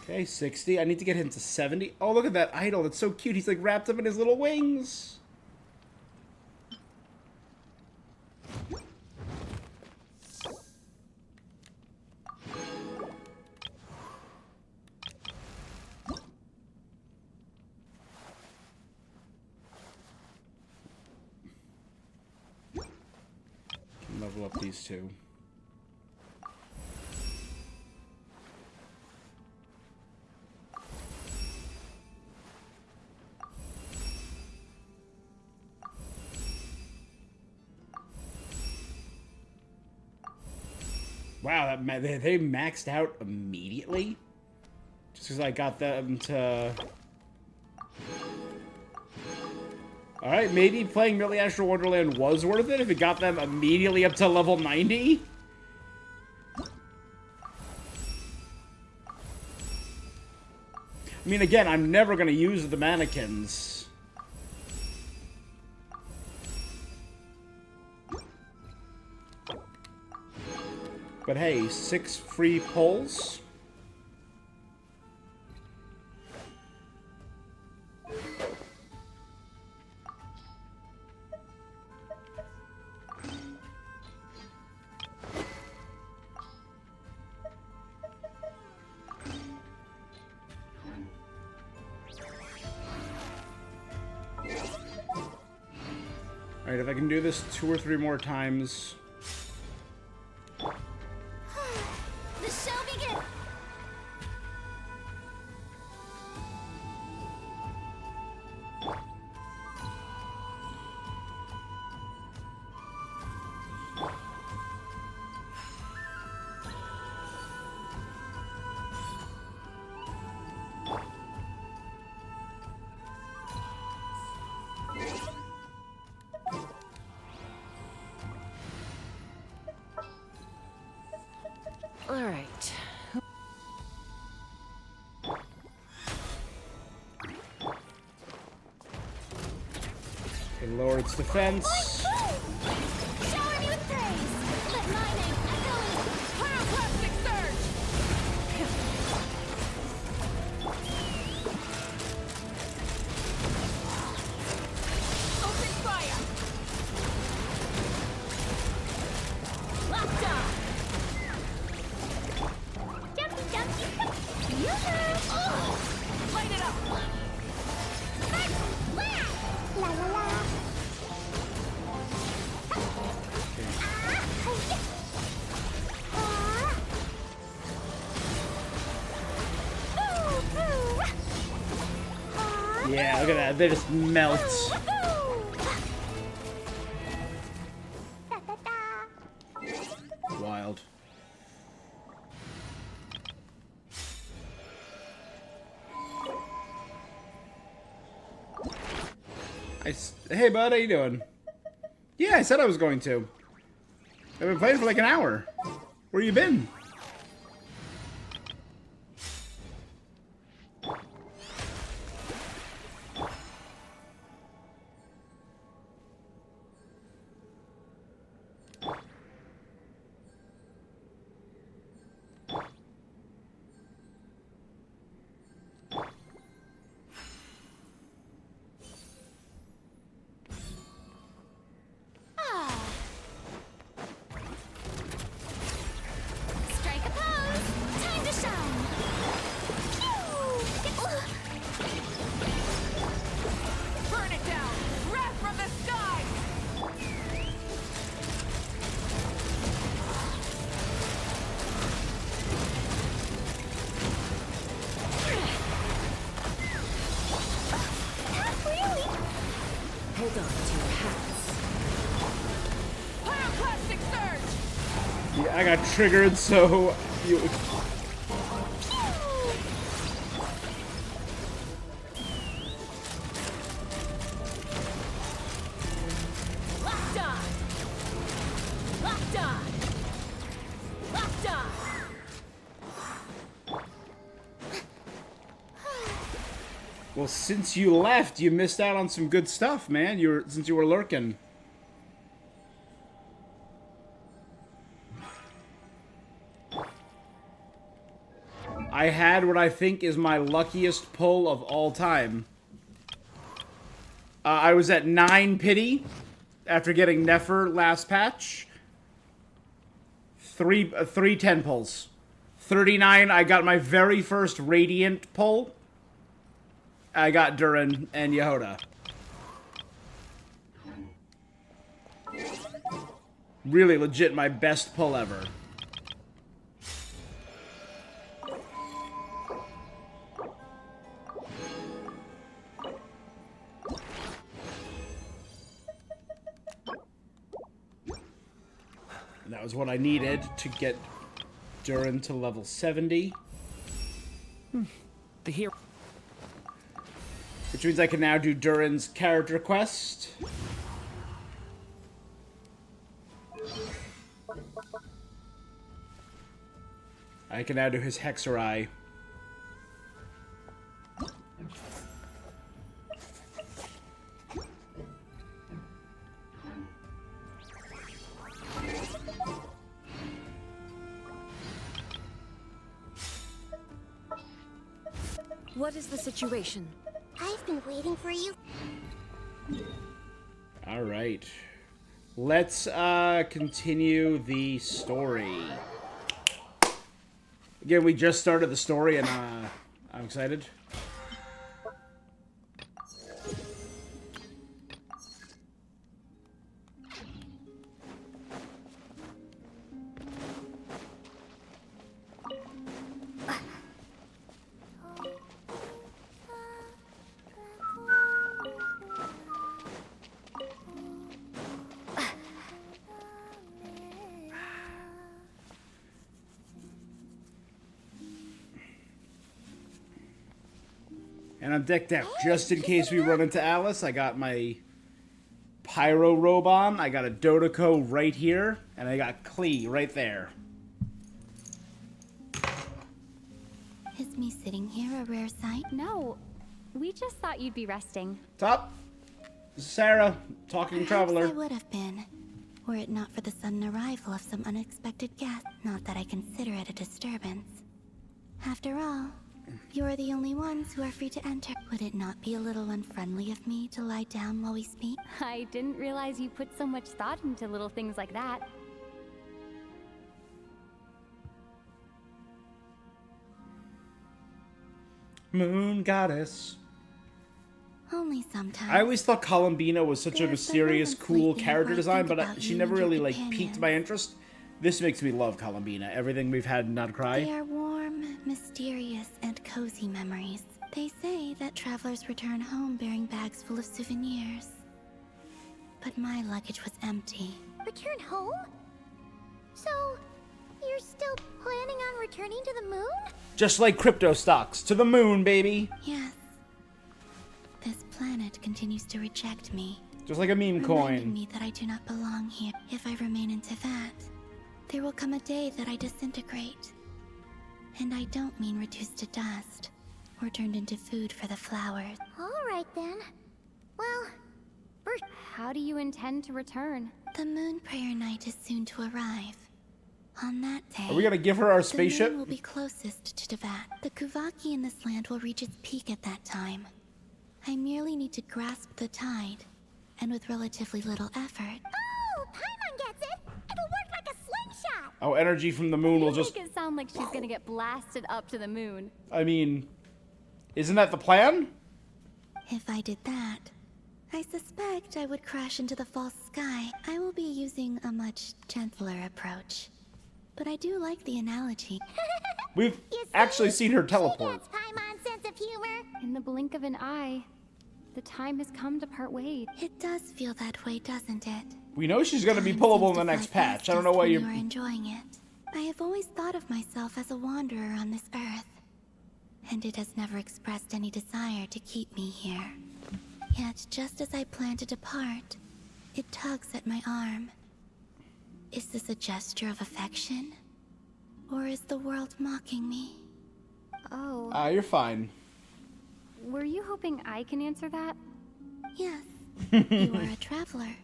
Okay, 60. I need to get him to 70. Oh, look at that idol. That's so cute. He's like wrapped up in his little wings. Can level up these two. Wow, they maxed out immediately? Just because I got them to... Alright, maybe playing Merely Astral Wonderland was worth it if it got them immediately up to level 90? I mean, again, I'm never going to use the mannequins. But hey, 6 free pulls. Alright, if I can do this 2 or 3 more times. The show begins! All right. It lowered its defense. Shower me with praise! Let my name echo in pyroclastic surge! Open fire! Locked on! Jumpy, jumpy! Yoo-hoo! Oh! Light it up! La la la! Yeah, look at that. They just melt. Wild. Hey, bud, how you doing? Yeah, I said I was going to. I've been playing for like an hour. Where you been? Strike a pose! Time to shine! Burn it down! Wrath from the sky! Really? Hold on to your hats. Pyroclastic surge! Yeah, I got triggered, so you. Locked on! Locked on! Locked on! Well, since you left, you missed out on some good stuff, man. Since you were lurking. I had what I think is my luckiest pull of all time. I was at 9 pity after getting Nefer last patch. 3 10 pulls. 39, I got my very first Radiant pull. I got Durin and Yehoda. Really legit my best pull ever. And that was what I needed to get Durin to level 70. The hero. Which means I can now do Durin's character quest. I can now do his Hexerai. What is the situation? I've been waiting for you. All right. Let's continue the story. Again, we just started the story and I'm excited. And I'm decked out. Just in case we run into Alice, I got my Pyro robe on. I got a Dodoko right here. And I got Klee right there. Is me sitting here a rare sight? No, we just thought you'd be resting. Top. This is Sarah, talking traveler. I would have been, were it not for the sudden arrival of some unexpected guest. Not that I consider it a disturbance. After all, you are the only ones who are free to enter. Would it not be a little unfriendly of me to lie down while we speak? I didn't realize you put so much thought into little things like that. Moon goddess. Only sometimes. I always thought Columbina was such a There's mysterious, been cool moments lately character where I design, think but about she you never and your really, like, companions. piqued my interest. This makes me love Columbina. Everything we've had in Not They Cry. are warm, mysterious, and cozy memories. They say that travelers return home bearing bags full of souvenirs. But my luggage was empty. Return home? So, you're still planning on returning to the moon? Just like crypto stocks. To the moon, baby. Yes. This planet continues to reject me. Just like a meme reminding coin. me that I do not belong here. If I remain in Teyvat, there will come a day that I disintegrate. And I don't mean reduced to dust, or turned into food for the flowers. Alright then. Well, how do you intend to return? The Moon Prayer Night is soon to arrive. On that day, Are we gonna give her our the spaceship? moon will be closest to Teyvat. The Kuvaki in this land will reach its peak at that time. I merely need to grasp the tide, and with relatively little effort. Oh, Paimon gets it! It'll work like a slingshot! Oh, energy from the moon will just... Make it sound like she's gonna get blasted up to the moon. I mean... Isn't that the plan? If I did that, I suspect I would crash into the false sky. I will be using a much gentler approach. But I do like the analogy. We've actually seen her teleport. Paimon's sense of humor. In the blink of an eye, the time has come to part ways. It does feel that way, doesn't it? We know she's gonna be Time pullable in seems the to next fly patch. I don't know fastest why when you're... you are enjoying it. I have always thought of myself as a wanderer on this earth, and it has never expressed any desire to keep me here. Yet, just as I plan to depart, it tugs at my arm. Is this a gesture of affection? Or is the world mocking me? Oh. You're fine. Were you hoping I can answer that? Yes. You are a traveler,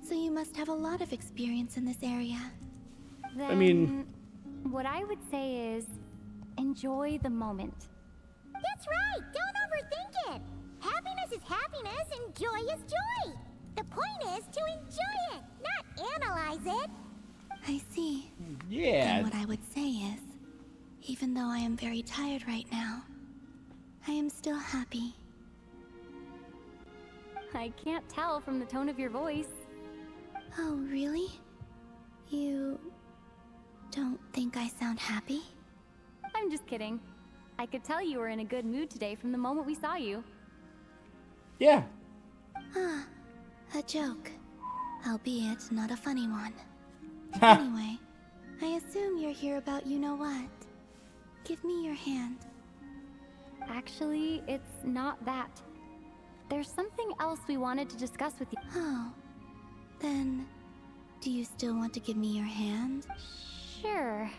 so you must have a lot of experience in this area. Then, I mean... what I would say is, enjoy the moment. That's right! Don't overthink it! Happiness is happiness and joy is joy! The point is to enjoy it, not analyze it! I see. Yeah. And what I would say is, even though I am very tired right now, I am still happy. I can't tell from the tone of your voice. Oh, really? You don't think I sound happy? I'm just kidding. I could tell you were in a good mood today from the moment we saw you. Yeah. Ah, a joke. Albeit not a funny one. Anyway, I assume you're here about you-know-what. Give me your hand. Actually, it's not that. There's something else we wanted to discuss with you. Oh. Then, do you still want to give me your hand? Sure.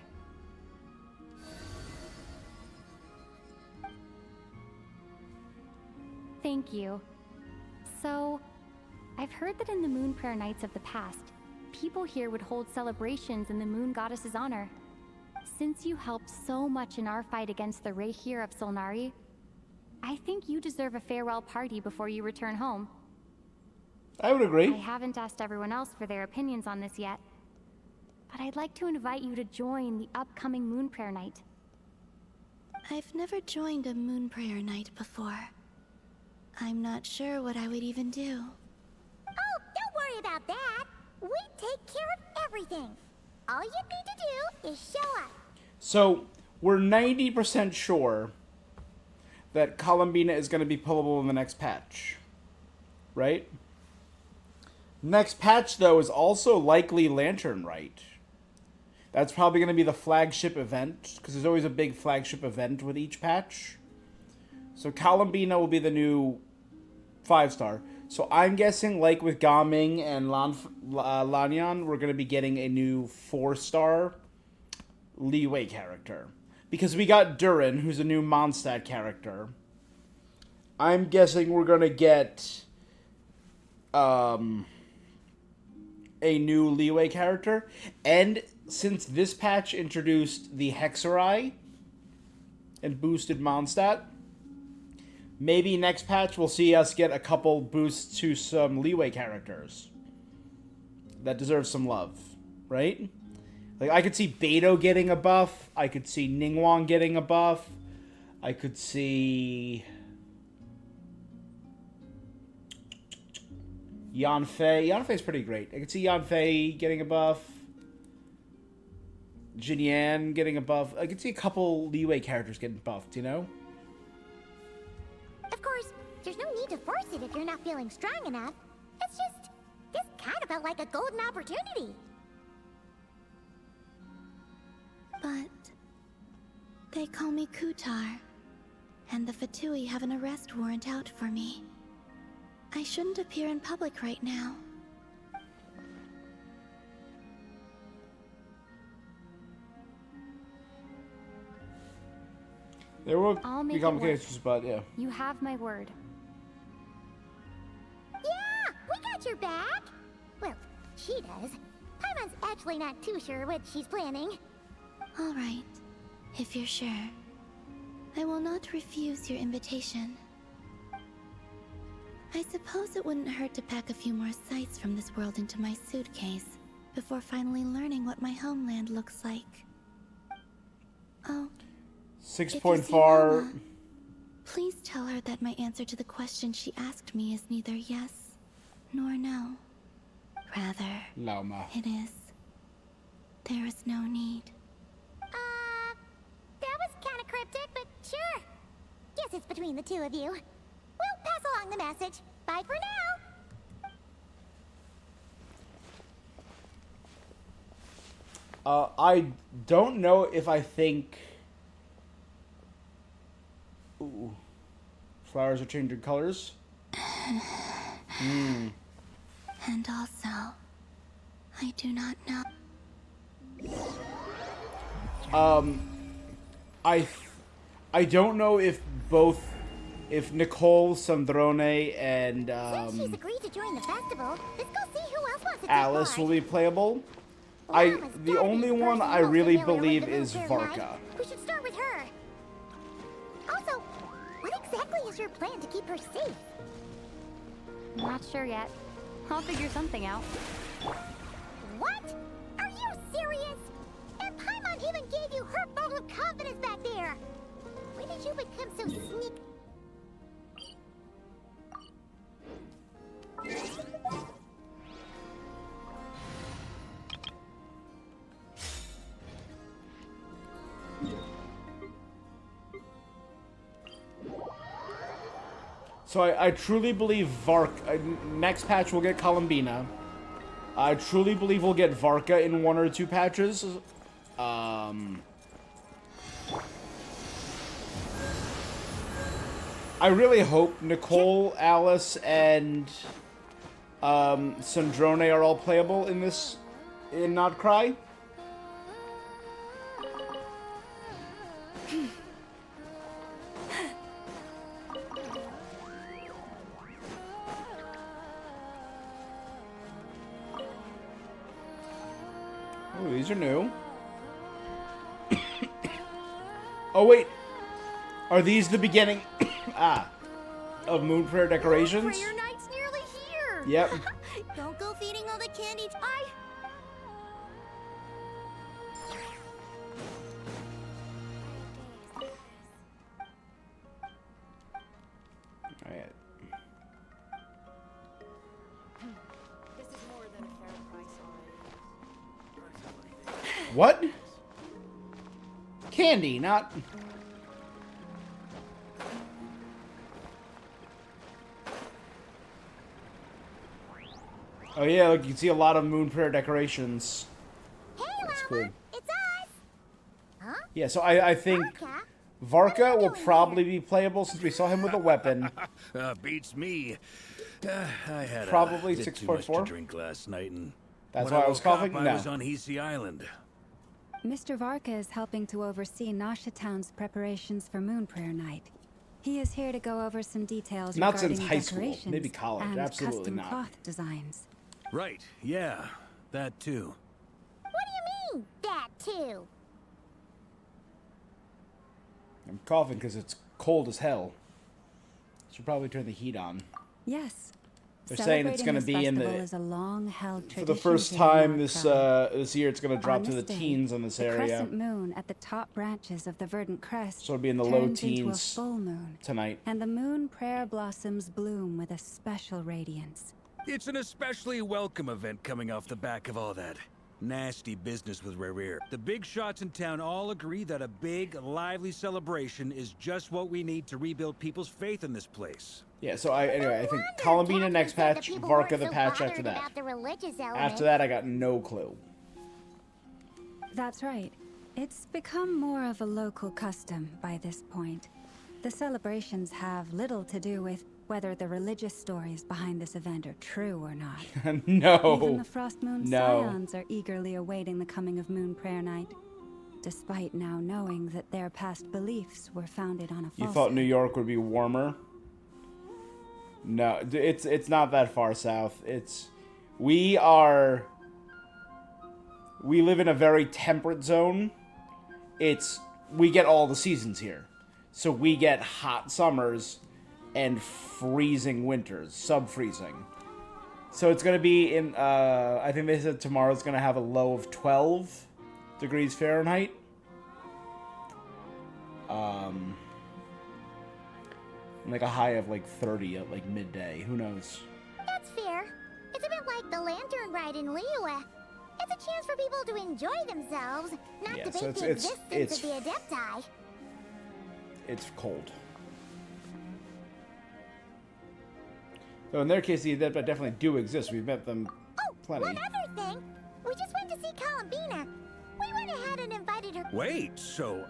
Thank you. So, I've heard that in the Moon Prayer Nights of the past, people here would hold celebrations in the Moon Goddess's honor. Since you helped so much in our fight against the Rehir of Solnari, I think you deserve a farewell party before you return home. I would agree. I haven't asked everyone else for their opinions on this yet, but I'd like to invite you to join the upcoming Moon Prayer Night. I've never joined a Moon Prayer Night before. I'm not sure what I would even do. Oh, don't worry about that. We take care of everything. All you need to do is show up. So, we're 90% sure that Columbina is going to be pullable in the next patch. Right? Next patch, though, is also likely Lantern Rite. That's probably going to be the flagship event, because there's always a big flagship event with each patch. So Columbina will be the new 5-star. So I'm guessing, like with Gaming and Lanyan, we're going to be getting a new 4-star Leeway character. Because we got Durin, who's a new Mondstadt character. I'm guessing we're going to get a new Leeway character. And since this patch introduced the Hexerai and boosted Mondstadt, maybe next patch we'll see us get a couple boosts to some Leeway characters that deserve some love, right? Like, I could see Beto getting a buff. I could see Ningguang getting a buff. I could see Yanfei. Yanfei's pretty great. I could see Yanfei getting a buff. Jinyan getting a buff. I could see a couple Leeway characters getting buffed, you know? Of course, there's no need to force it if you're not feeling strong enough. It's just, this kind of felt like a golden opportunity. But they call me Kutar, and the Fatui have an arrest warrant out for me. I shouldn't appear in public right now. There will I'll make be it complications, but yeah. You have my word. Yeah, we got your back. Well, she does. Paimon's actually not too sure what she's planning. All right, if you're sure. I will not refuse your invitation. I suppose it wouldn't hurt to pack a few more sights from this world into my suitcase before finally learning what my homeland looks like. Oh. 6.4. Please tell her that my answer to the question she asked me is neither yes nor no. Rather, Lauma. it is. There is no need. That was kind of cryptic, but sure. Guess it's between the two of you. We'll pass along the message. Bye for now. I don't know if I think... Ooh. Flowers are changing colors. And also, I do not know. I don't know if Nicole, Sandrone, and Since she's agreed to join the festival, let's go see who else wants to take Alice part. will be playable. The only one I really believe is Varka. We should start with her. Also, what exactly is your plan to keep her safe? Not sure yet. I'll figure something out. What? Are you serious? And Paimon even gave you her vote of confidence back there. When did you become so sneaky? So I truly believe next patch we'll get Columbina. I truly believe we'll get Varka in 1 or 2 patches. I really hope Nicole, Alice, and Sandrone are all playable in this, in Not Cry. Oh, these are new. Oh, wait. Are these the beginning of Moon Prayer decorations? Prayer night's nearly here. Yep. Don't go feeding all the candy. Alright. This is more than a fair price already. What? Candy, not... Oh yeah, look, you can see a lot of Moon Prayer decorations. Hey, That's Llama, cool. it's us. Huh? Yeah, so I think Varka will probably be playable since we saw him with a weapon. Beats me. I had Probably a bit too much to 6.4. drink last night, and That's when why I was woke up, coughing? I No. was on Easy Island. Mr. Varka is helping to oversee Nasha Town's preparations for Moon Prayer Night. He is here to go over some details Not regarding since high school, decorations maybe college, and absolutely custom not. cloth designs. Right, yeah, that too. What do you mean, that too? I'm coughing because it's cold as hell. Should probably turn the heat on. Yes. They're saying it's going to be in the... Is a long-held For tradition the first here in time Mount this Crown. this year, it's going to drop On to the this day, teens in this the area. crescent moon at the top branches of the verdant crest So it'll be in the low turns into a teens full moon, tonight. and the moon prayer blossoms bloom with a special radiance. It's an especially welcome event coming off the back of all that nasty business with Rare. The big shots in town all agree that a big, lively celebration is just what we need to rebuild people's faith in this place. Yeah, so anyway, I think Columbina next patch, Varka the patch after that. After that, I got no clue. That's right. It's become more of a local custom by this point. The celebrations have little to do with whether the religious stories behind this event are true or not. No. Even the Frost Moon No. Scions are eagerly awaiting the coming of Moon Prayer Night, despite now knowing that their past beliefs were founded on a falsehood. You thought New York would be warmer? No, it's not that far south. We live in a very temperate zone. We get all the seasons here. So we get hot summers and freezing winters, sub-freezing. So it's going to be in, I think they said tomorrow's going to have a low of 12 degrees Fahrenheit. And like a high of like 30 at like midday. Who knows? That's fair. It's a bit like the lantern ride in Liyue. It's a chance for people to enjoy themselves, not Yeah, debate so the existence of the Adepti. It's cold. So in their case, the Adepti definitely do exist. We've met them plenty. One other thing. We just went to see Columbina. We went ahead and invited her. Wait, so...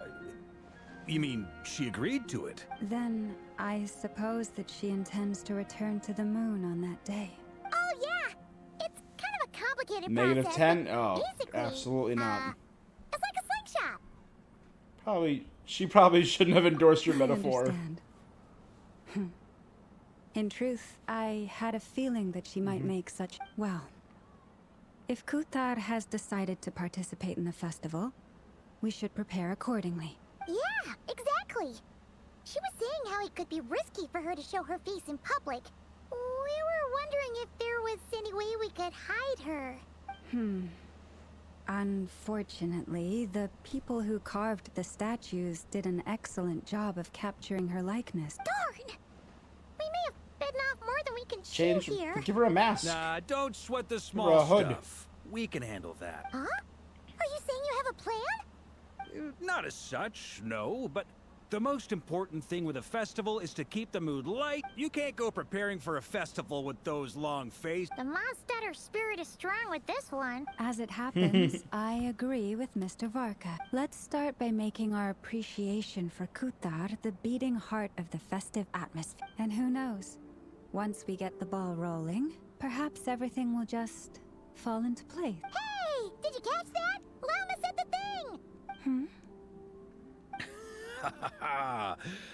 You mean she agreed to it? Then I suppose that she intends to return to the moon on that day. Oh, yeah. It's kind of a complicated Negative process. 10? but Oh, basically, absolutely not. It's like a slingshot. She probably shouldn't have endorsed your metaphor. I understand. In truth, I had a feeling that she might make such... Well, if Kuthar has decided to participate in the festival, we should prepare accordingly. Yeah, exactly. She was saying how it could be risky for her to show her face in public. We were wondering if there was any way we could hide her. Unfortunately, the people who carved the statues did an excellent job of capturing her likeness. Darn! We may have bitten off more than we can chew here. Give her a mask. Nah, don't sweat the Give her a small hood. stuff. We can handle that. Huh? Are you saying you have a plan? Not as such, no, but The most important thing with a festival is to keep the mood light. You can't go preparing for a festival with those long faces. The Mondstatter spirit is strong with this one. As it happens, I agree with Mr. Varka. Let's start by making our appreciation for Kutar the beating heart of the festive atmosphere. And who knows, once we get the ball rolling, perhaps everything will just fall into place. Hey! Did you catch that? Llama said the thing! Hmm?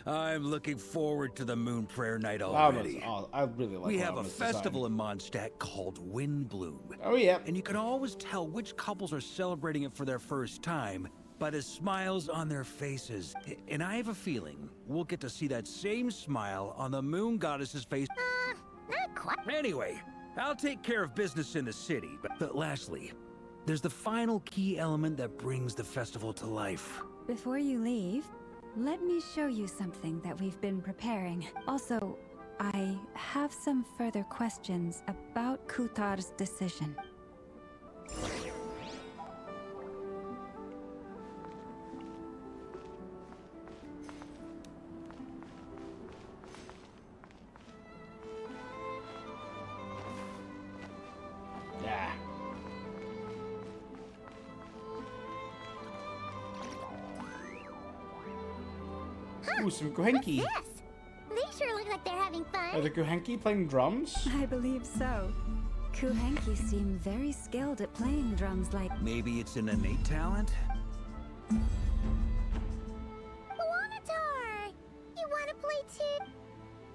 I'm looking forward to the Moon Prayer Night already. I really like We have a Llama's festival design. in Mondstadt called Windbloom. Oh, yeah. And you can always tell which couples are celebrating it for their first time by the smiles on their faces. And I have a feeling we'll get to see that same smile on the Moon Goddess's face. Not quite. Anyway, I'll take care of business in the city. But lastly, there's the final key element that brings the festival to life. Before you leave, let me show you something that we've been preparing. Also, I have some further questions about Kutar's decision. Yeah. Ooh, some Guhenki. Yes! They sure look like they're having fun. Are the Guhenki playing drums? I believe so. Kuhenki seem very skilled at playing drums like... Maybe it's an innate talent? Wanatar! You want to play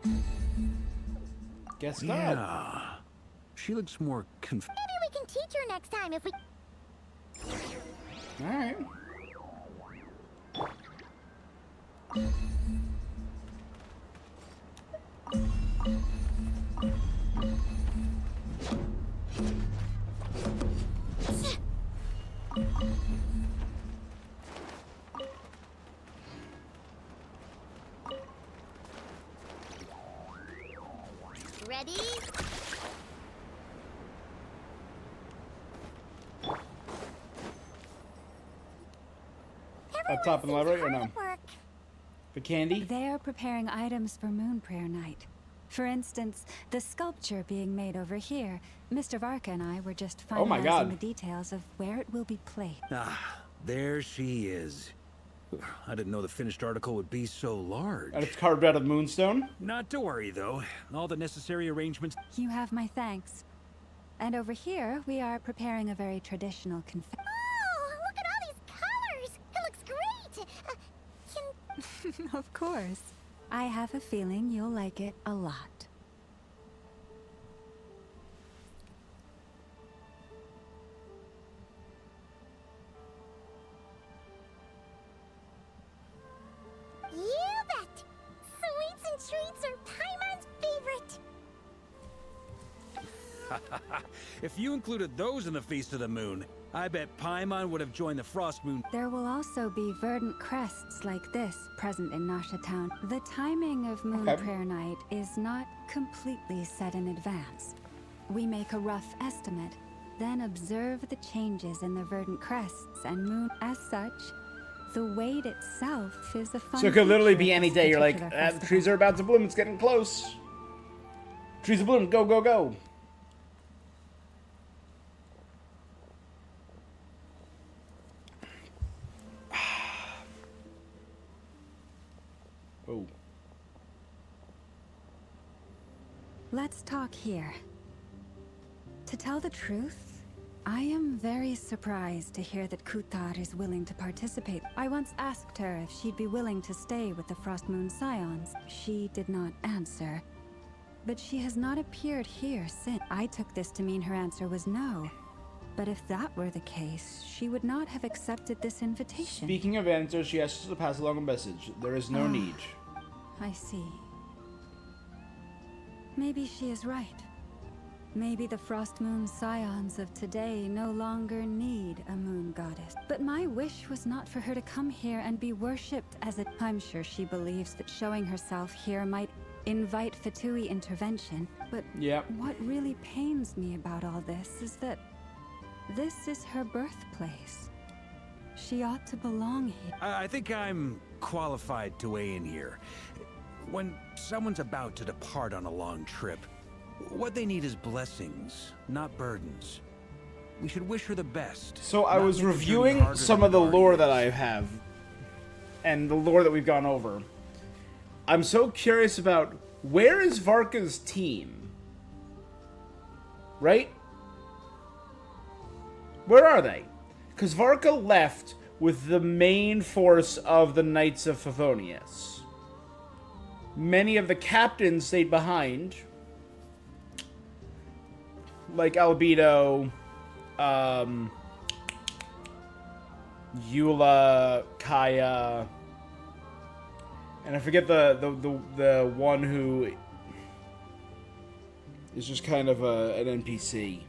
too? Guess not. Yeah. She looks more Maybe we can teach her next time if we... Alright. Ready? Up top in the library or no? The candy? They are preparing items for Moon Prayer Night. For instance, the sculpture being made over here. Mr. Varka and I were just Oh my finalizing God. the details of where it will be placed. Ah, there she is. I didn't know the finished article would be so large. And it's carved out of moonstone? Not to worry, though. All the necessary arrangements... You have my thanks. And over here, we are preparing a very traditional Oh, look at all these colors! It looks great! Of course. I have a feeling you'll like it a lot. You bet! Sweets and treats are Paimon's favorite! If you included those in the Feast of the Moon, I bet Paimon would have joined the Frost Moon. There will also be verdant crests like this present in Nasha Town. The timing of Moon Okay. Prayer Night is not completely set in advance. We make a rough estimate, then observe the changes in the verdant crests and moon. As such, the weight itself is a fun So it could literally be feature of any this day. You're like, particular the festival. trees are about to bloom. It's getting close. Trees are blooming. Go, go, go. Oh. Let's talk here. To tell the truth, I am very surprised to hear that Kutar is willing to participate. I once asked her if she'd be willing to stay with the Frost Moon Scions. She did not answer. But she has not appeared here since. I took this to mean her answer was no. But if that were the case, she would not have accepted this invitation. Speaking of answers, she asks us to pass along a message. There is no need. I see. Maybe she is right. Maybe the Frost Moon Scions of today no longer need a moon goddess. But my wish was not for her to come here and be worshipped as a... I'm sure she believes that showing herself here might invite Fatui intervention. But Yep. what really pains me about all this is that this is her birthplace. She ought to belong here. I think I'm qualified to weigh in here. When someone's about to depart on a long trip, what they need is blessings, not burdens. We should wish her the best. So I was reviewing some of the lore that I have, and the lore that we've gone over. I'm so curious about, where is Varka's team? Right? Where are they? Because Varka left with the main force of the Knights of Favonius. Many of the captains stayed behind, like Albedo, Eula, Kaya, and I forget the one who is just kind of an NPC.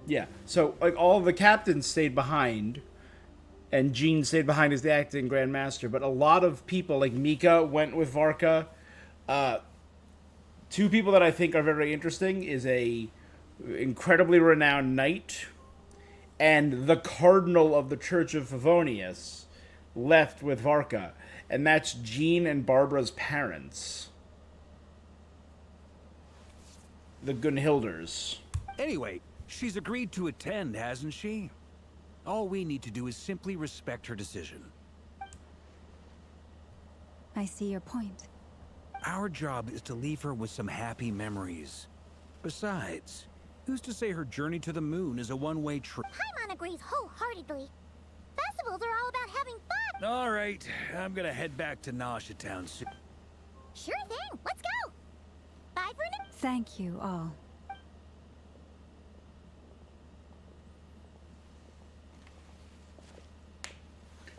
Yeah, so like all the captains stayed behind, and Jean stayed behind as the acting Grandmaster, but a lot of people, like Mika, went with Varka. Two people that I think are very interesting is a incredibly renowned knight, and the Cardinal of the Church of Favonius left with Varka, and that's Jean and Barbara's parents, the Gunhilders. Anyway, she's agreed to attend, hasn't she? All we need to do is simply respect her decision. I see your point. Our job is to leave her with some happy memories. Besides, who's to say her journey to the moon is a one-way trip? Paimon agrees wholeheartedly. Festivals are all about having fun. All right, I'm gonna head back to Nasha Town soon. Sure thing. Let's go. Bye for now. Thank you all.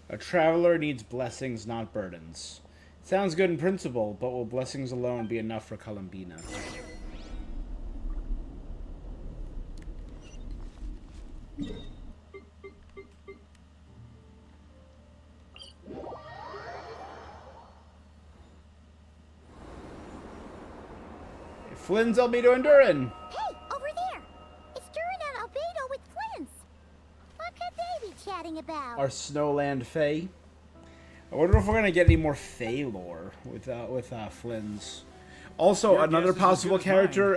A traveler needs blessings, not burdens. Sounds good in principle, but will blessings alone be enough for Columbina? Flynn's Albedo and Durin. Hey, over there. It's Durin and Albedo with Flynn's. What could they be chatting about? Our Snowland Fae. I wonder if we're gonna get any more Fae lore with Flynn's. Also, Your another guess is as possible good as character.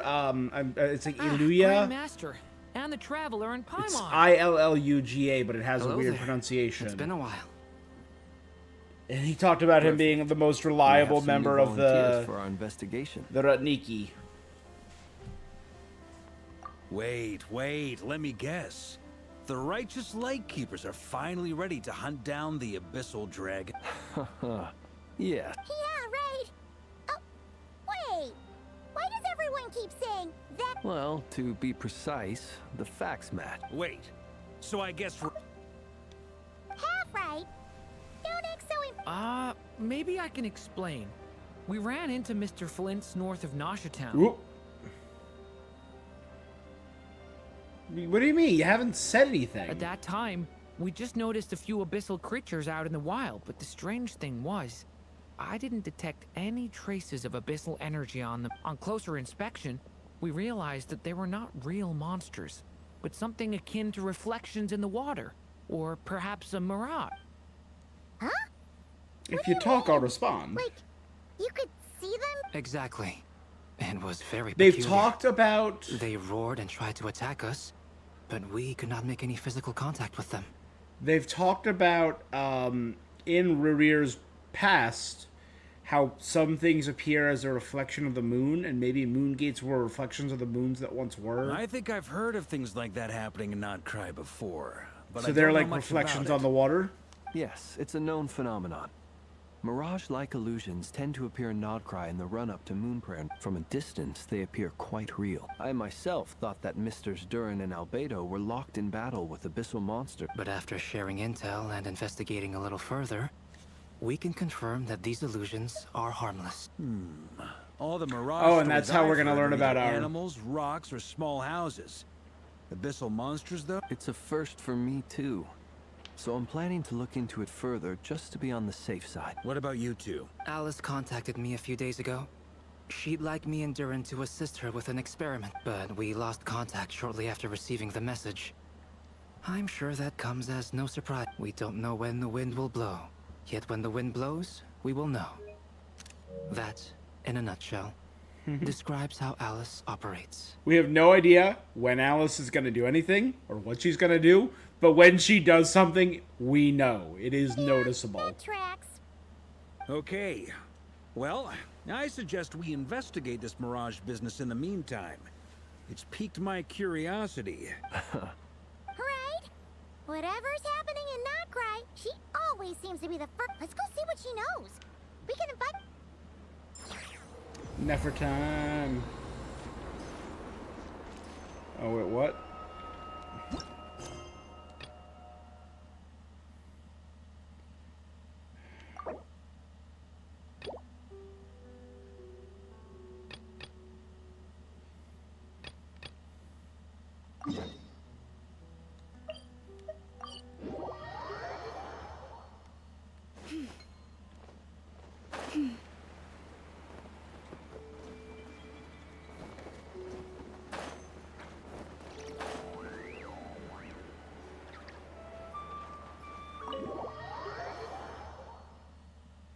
It's like Illuya. Grandmaster and the Traveler and Paimon. It's Illuga, but it has Hello a weird there. pronunciation. It's been a while. And he talked about him being the most reliable member of for our investigation. the Ratniki. Wait, let me guess. The righteous Lightkeepers are finally ready to hunt down the Abyssal Dragon. Yeah. Yeah, right. Oh, wait. Why does everyone keep saying that? Well, to be precise, the facts match. Wait, so I guess we're... Half right. Don't act so Maybe I can explain. We ran into Mr. Flint's north of Nasha Town. Ooh. What do you mean? You haven't said anything. At that time, we just noticed a few abyssal creatures out in the wild, but the strange thing was, I didn't detect any traces of abyssal energy on them. On closer inspection, we realized that they were not real monsters, but something akin to reflections in the water, or perhaps a mirage. Huh? If you talk, I'll respond. Like, you could see them? Exactly. It was very They've peculiar. talked about... They roared and tried to attack us, but we could not make any physical contact with them. They've talked about, in Rerear's past, how some things appear as a reflection of the moon, and maybe moon gates were reflections of the moons that once were. I think I've heard of things like that happening in Not Cry before, but So I they're don't know like much reflections about on the water? Yes, it's a known phenomenon. Mirage-like illusions tend to appear in Nodcry in the run-up to Moonprayer. From a distance, they appear quite real. I myself thought that Misters Durin and Albedo were locked in battle with abyssal monster. But after sharing intel and investigating a little further, we can confirm that these illusions are harmless. All the Mirage Oh, and that's stories how we're I've gonna heard learn are about either our... animals, rocks, or small houses. Abyssal monsters, though? It's a first for me, too. So I'm planning to look into it further just to be on the safe side. What about you two? Alice contacted me a few days ago. She'd like me and Durin to assist her with an experiment, but we lost contact shortly after receiving the message. I'm sure that comes as no surprise. We don't know when the wind will blow. Yet when the wind blows, we will know. That, in a nutshell, describes how Alice operates. We have no idea when Alice is going to do anything or what she's going to do, but when she does something, we know. It is noticeable. That tracks. Okay. Well, I suggest we investigate this Mirage business in the meantime. It's piqued my curiosity. Right? Whatever's happening in Notcry, she always seems to be the first. Let's go see what she knows. We can invite. Nefertime. Oh, wait, what?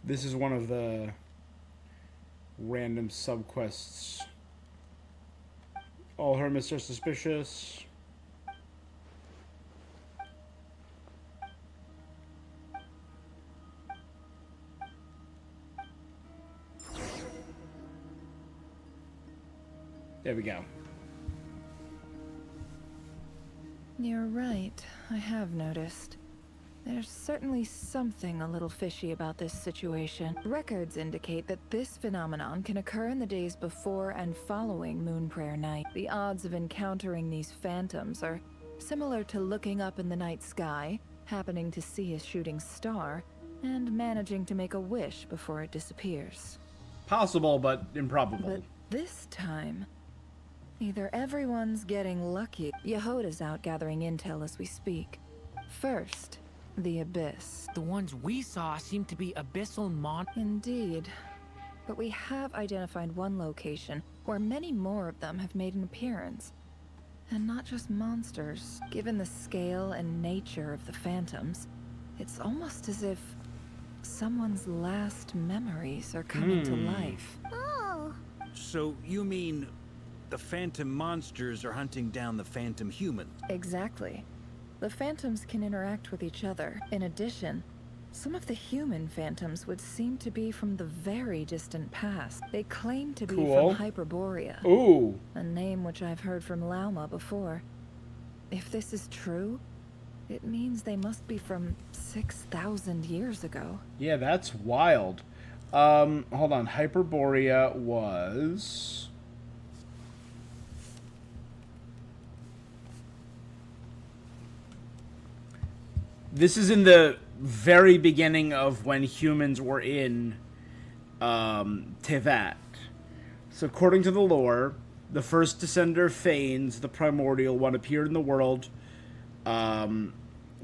This is one of the random subquests. All hermits are suspicious. There we go. You're right. I have noticed. There's certainly something a little fishy about this situation. Records indicate that this phenomenon can occur in the days before and following Moon Prayer Night. The odds of encountering these phantoms are similar to looking up in the night sky, happening to see a shooting star, and managing to make a wish before it disappears. Possible, but improbable. But this time, either everyone's getting lucky. Yehoda's out gathering intel as we speak. First, the Abyss. The ones we saw seem to be abyssal Indeed. But we have identified one location where many more of them have made an appearance. And not just monsters. Given the scale and nature of the phantoms, it's almost as if someone's last memories are coming to life. Oh. So you mean the phantom monsters are hunting down the phantom human? Exactly. The phantoms can interact with each other. In addition, some of the human phantoms would seem to be from the very distant past. They claim to be from Hyperborea. Ooh. A name which I've heard from Lauma before. If this is true, it means they must be from 6,000 years ago. Yeah, that's wild. Hold on. Hyperborea was... This is in the very beginning of when humans were in Tevat. So according to the lore, the first descender, Phanes, the primordial one, appeared in the world,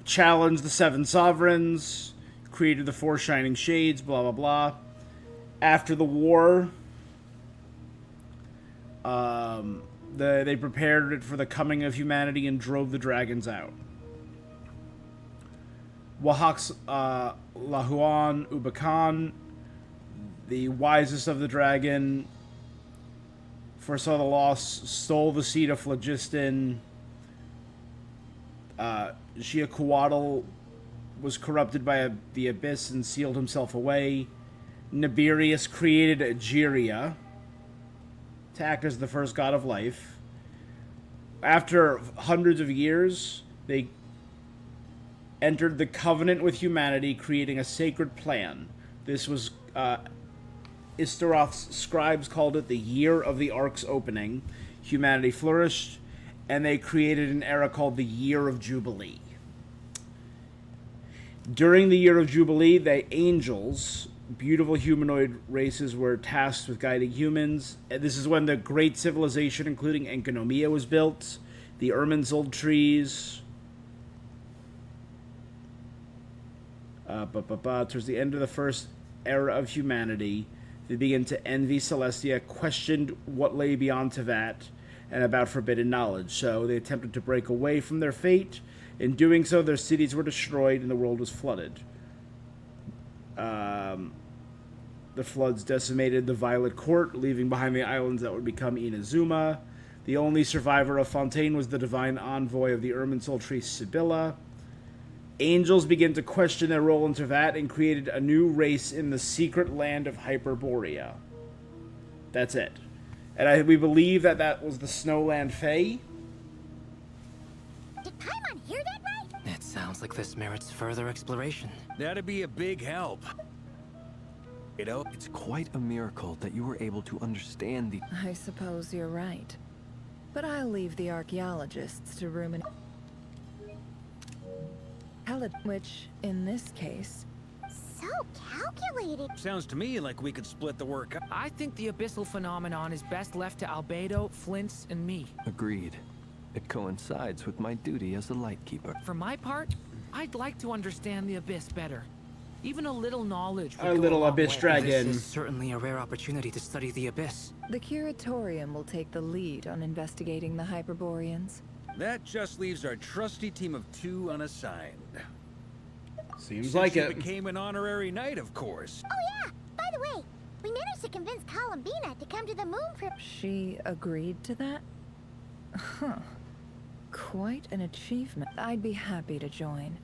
challenged the seven sovereigns, created the four shining shades, blah, blah, blah. After the war, they prepared it for the coming of humanity and drove the dragons out. Wahax Lahuan Ubakan, the wisest of the dragon, foresaw the loss, stole the seed of phlogiston. Xiaquatl was corrupted by the abyss and sealed himself away. Nibirius created Egeria to act as the first god of life. After hundreds of years, they entered the covenant with humanity, creating a sacred plan. This was, Istaroth's scribes called it the year of the Ark's opening. Humanity flourished, and they created an era called the Year of Jubilee. During the Year of Jubilee, the angels, beautiful humanoid races, were tasked with guiding humans. This is when the great civilization, including Enkonomia, was built. The Irminsul trees. Towards the end of the first era of humanity, they began to envy Celestia, questioned what lay beyond Tevat, and about forbidden knowledge. So they attempted to break away from their fate In doing so, their cities were destroyed and the world was flooded. The floods decimated the Violet Court, leaving behind the islands that would become Inazuma. The only survivor of Fontaine was the divine envoy of the Irminsul tree, Sibylla. Angels began to question their role in Teyvat and created a new race in the secret land of Hyperborea. That's it. And we believe that was the Snowland Fae. Did Paimon hear that right? It sounds like this merits further exploration. That'd be a big help. You know, it's quite a miracle that you were able to understand the... I suppose you're right. But I'll leave the archaeologists to ruminate. Which, in this case... So calculated. Sounds to me like we could split the work up. I think the abyssal phenomenon is best left to Albedo, Flints, and me. Agreed. It coincides with my duty as a lightkeeper. For my part, I'd like to understand the abyss better. Even a little knowledge would Our go little a long abyss way. dragon. This is certainly a rare opportunity to study the abyss. The Curatorium will take the lead on investigating the Hyperboreans. That just leaves our trusty team of 2 unassigned. Seems Since like you it. became an honorary knight, of course. Oh yeah, by the way, we managed to convince Columbina to come to the moon for... She agreed to that? Huh. Quite an achievement. I'd be happy to join.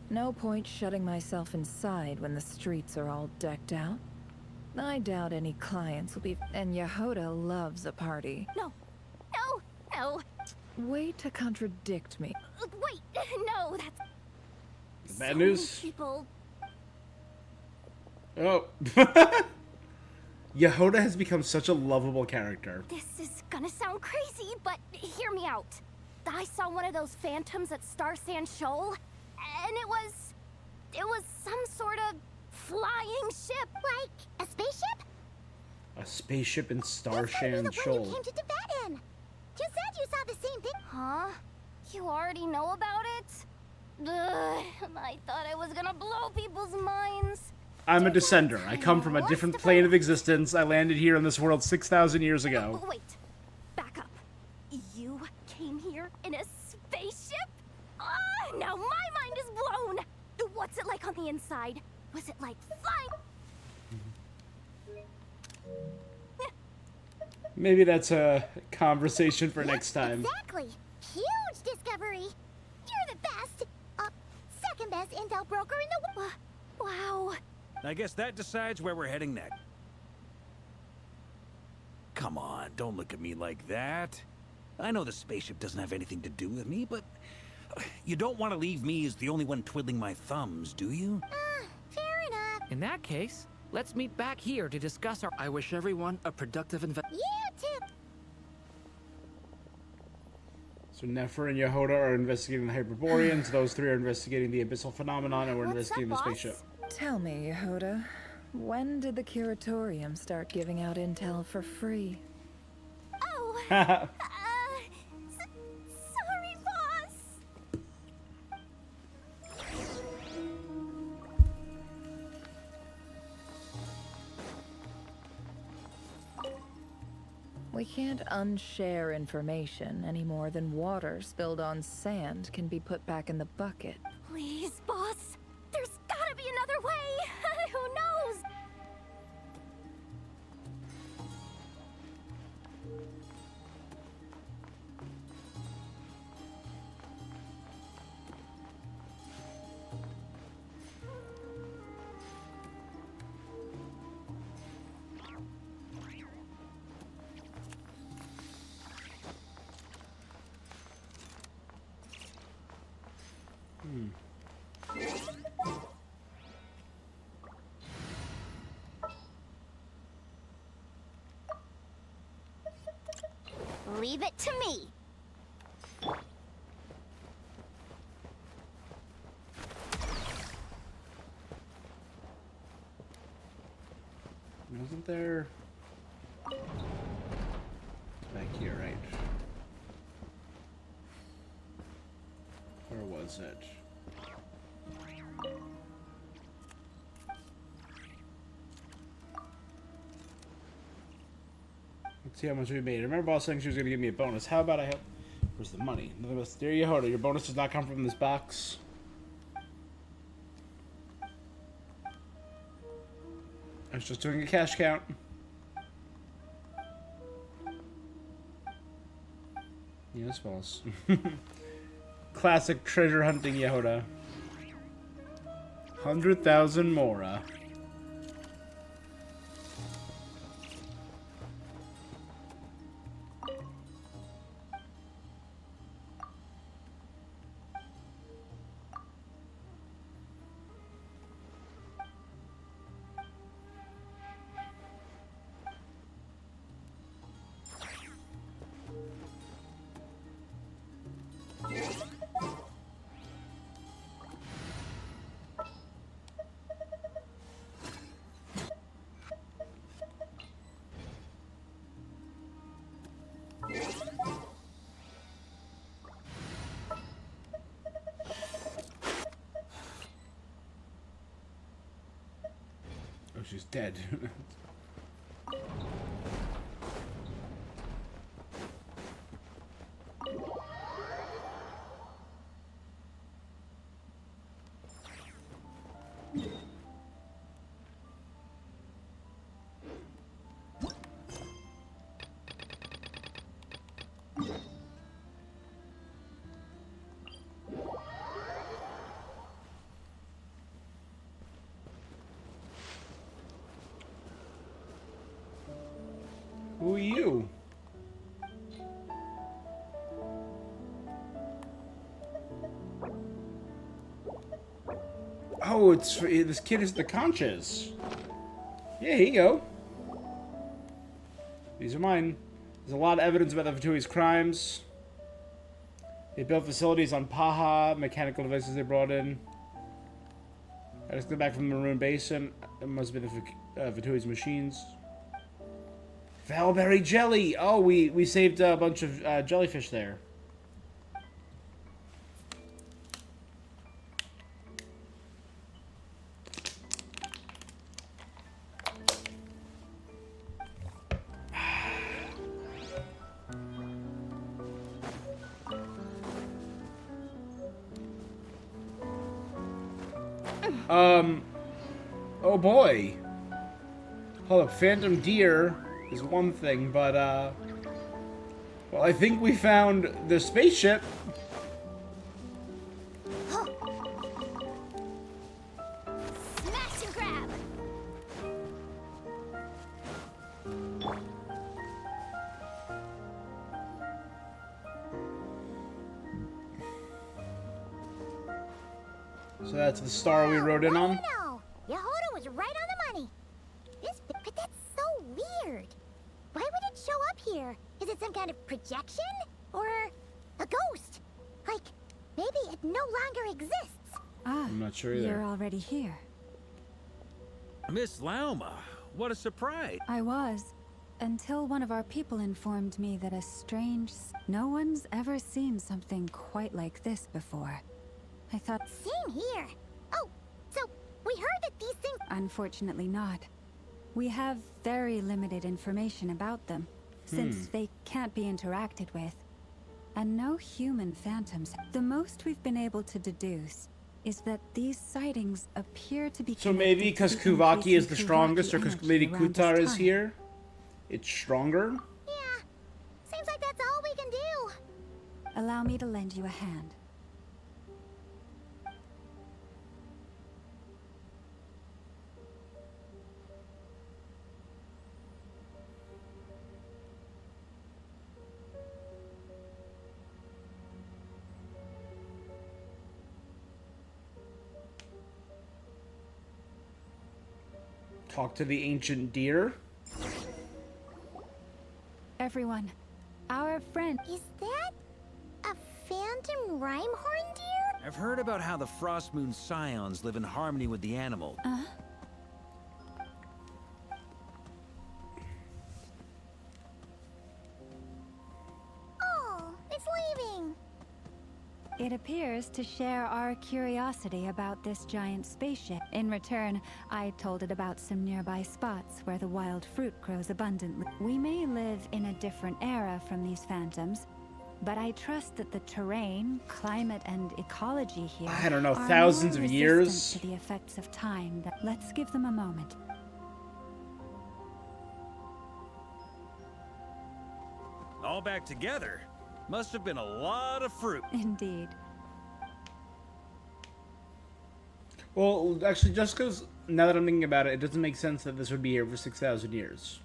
No point shutting myself inside when the streets are all decked out. I doubt any clients will be... And Yehoda loves a party. No. Way to contradict me. Wait, no, that's... Bad news? People... Oh. Yehoda has become such a lovable character. This is gonna sound crazy, but hear me out. I saw one of those phantoms at Star Sand Shoal, and it was some sort of flying ship. Like a spaceship? A spaceship in That's gotta be Starshan the Shoal. one you came to Teyvat in. You said you saw the same thing. Huh? You already know about it? Ugh, I thought I was gonna blow people's minds. I'm a descender. I come from a different plane of existence. I landed here in this world 6,000 years ago. Wait, back up. You came here in a spaceship? Ah, now my mind is blown. What's it like on the inside? Was it like flying? Maybe that's a conversation for next time. Exactly. Huge discovery. You're the best. Second best intel broker in the world. Wow. I guess that decides where we're heading next. Come on, don't look at me like that. I know the spaceship doesn't have anything to do with me, but you don't want to leave me as the only one twiddling my thumbs, do you? Fair enough. In that case, let's meet back here to discuss our... I wish everyone a productive You too. So Nefer and Yehoda are investigating the Hyperboreans. Those 3 are investigating the abyssal phenomenon, and we're investigating the spaceship. Tell me, Yehoda, when did the Curatorium start giving out intel for free? Oh. Sorry, boss. We can't unshare information any more than water spilled on sand can be put back in the bucket. Please, boss. There's gotta be another way. Who knows? Leave it to me. Wasn't there... It's back here, right? Where was it? Let's see how much we made. Remember boss saying she was going to give me a bonus. How about I help Where's the money? There you hold it. Your bonus does not come from this box. I was just doing a cash count. Yes, boss. Classic treasure hunting Yehoda. 100,000 Mora. Oh, she's dead. Who are you? Oh, it's this kid is the Conchas. Yeah, here you go. These are mine. There's a lot of evidence about the Vitui's crimes. They built facilities on Paha, mechanical devices they brought in. I just got back from the Maroon Basin. It must have been the Vitui's machines. Valberry jelly! Oh, we saved a bunch of jellyfish there. Oh boy. Hold up, phantom deer is one thing, but, well, I think we found the spaceship. Smash and grab! So that's the star we rode in on? No, Yehoda was right on the money. But that's so weird. Why would it show up here? Is it some kind of projection? Or a ghost? Like, maybe it no longer exists. Ah, I'm not sure either. You're already here. Miss Lauma, what a surprise. I was. Until one of our people informed me that a strange... No one's ever seen something quite like this before. I thought... Same here. Oh, so we heard that these things... Unfortunately not. We have very limited information about them, since they can't be interacted with. And no human phantoms. The most we've been able to deduce is that these sightings appear to be... So maybe because Kuvaki is the strongest, or because Lady Kutar is here, it's stronger? Yeah, seems like that's all we can do. Allow me to lend you a hand. Talk to the ancient deer? Everyone, our friend... Is that a phantom Rhymehorn deer? I've heard about how the Frostmoon Scions live in harmony with the animal. Oh, it's leaving. It appears to share our curiosity about this giant spaceship. In return, I told it about some nearby spots where the wild fruit grows abundantly. We may live in a different era from these phantoms, but I trust that the terrain, climate, and ecology here I don't know, are thousands more of resistant years. to the effects of time. Let's give them a moment. All back together? Must have been a lot of fruit. Indeed. Well, actually, just because now that I'm thinking about it, it doesn't make sense that this would be here for 6,000 years.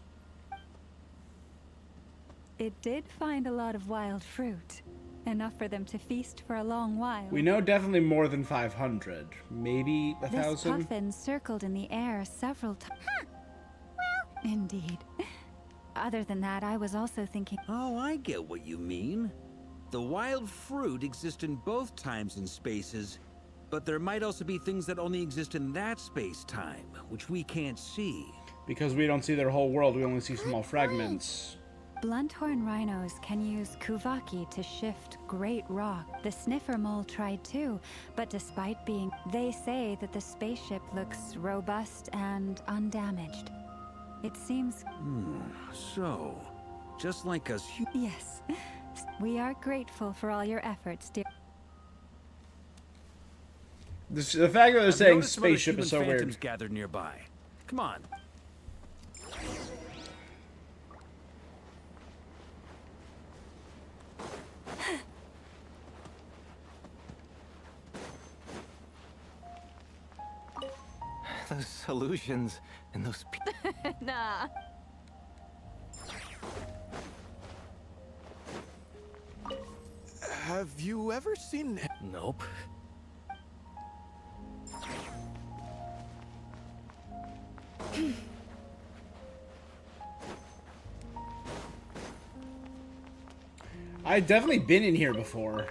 It did find a lot of wild fruit. Enough for them to feast for a long while. We know definitely more than 500. Maybe 1,000? This puffin circled in the air several times. Huh. Well... Indeed. Other than that, I was also thinking... Oh, I get what you mean. The wild fruit exist in both times and spaces, but there might also be things that only exist in that space-time, which we can't see. Because we don't see their whole world, we only see small fragments. Blunthorn rhinos can use kuvaki to shift great rock. The sniffer mole tried too, but despite being... They say that the spaceship looks robust and undamaged. It seems... So, just like us Yes. We are grateful for all your efforts, dear. The fact that they're I've saying noticed some other spaceship is so human weird. phantoms gathered nearby. Come on. Those illusions and those Nah. Have you ever seen... Nope. I've definitely been in here before.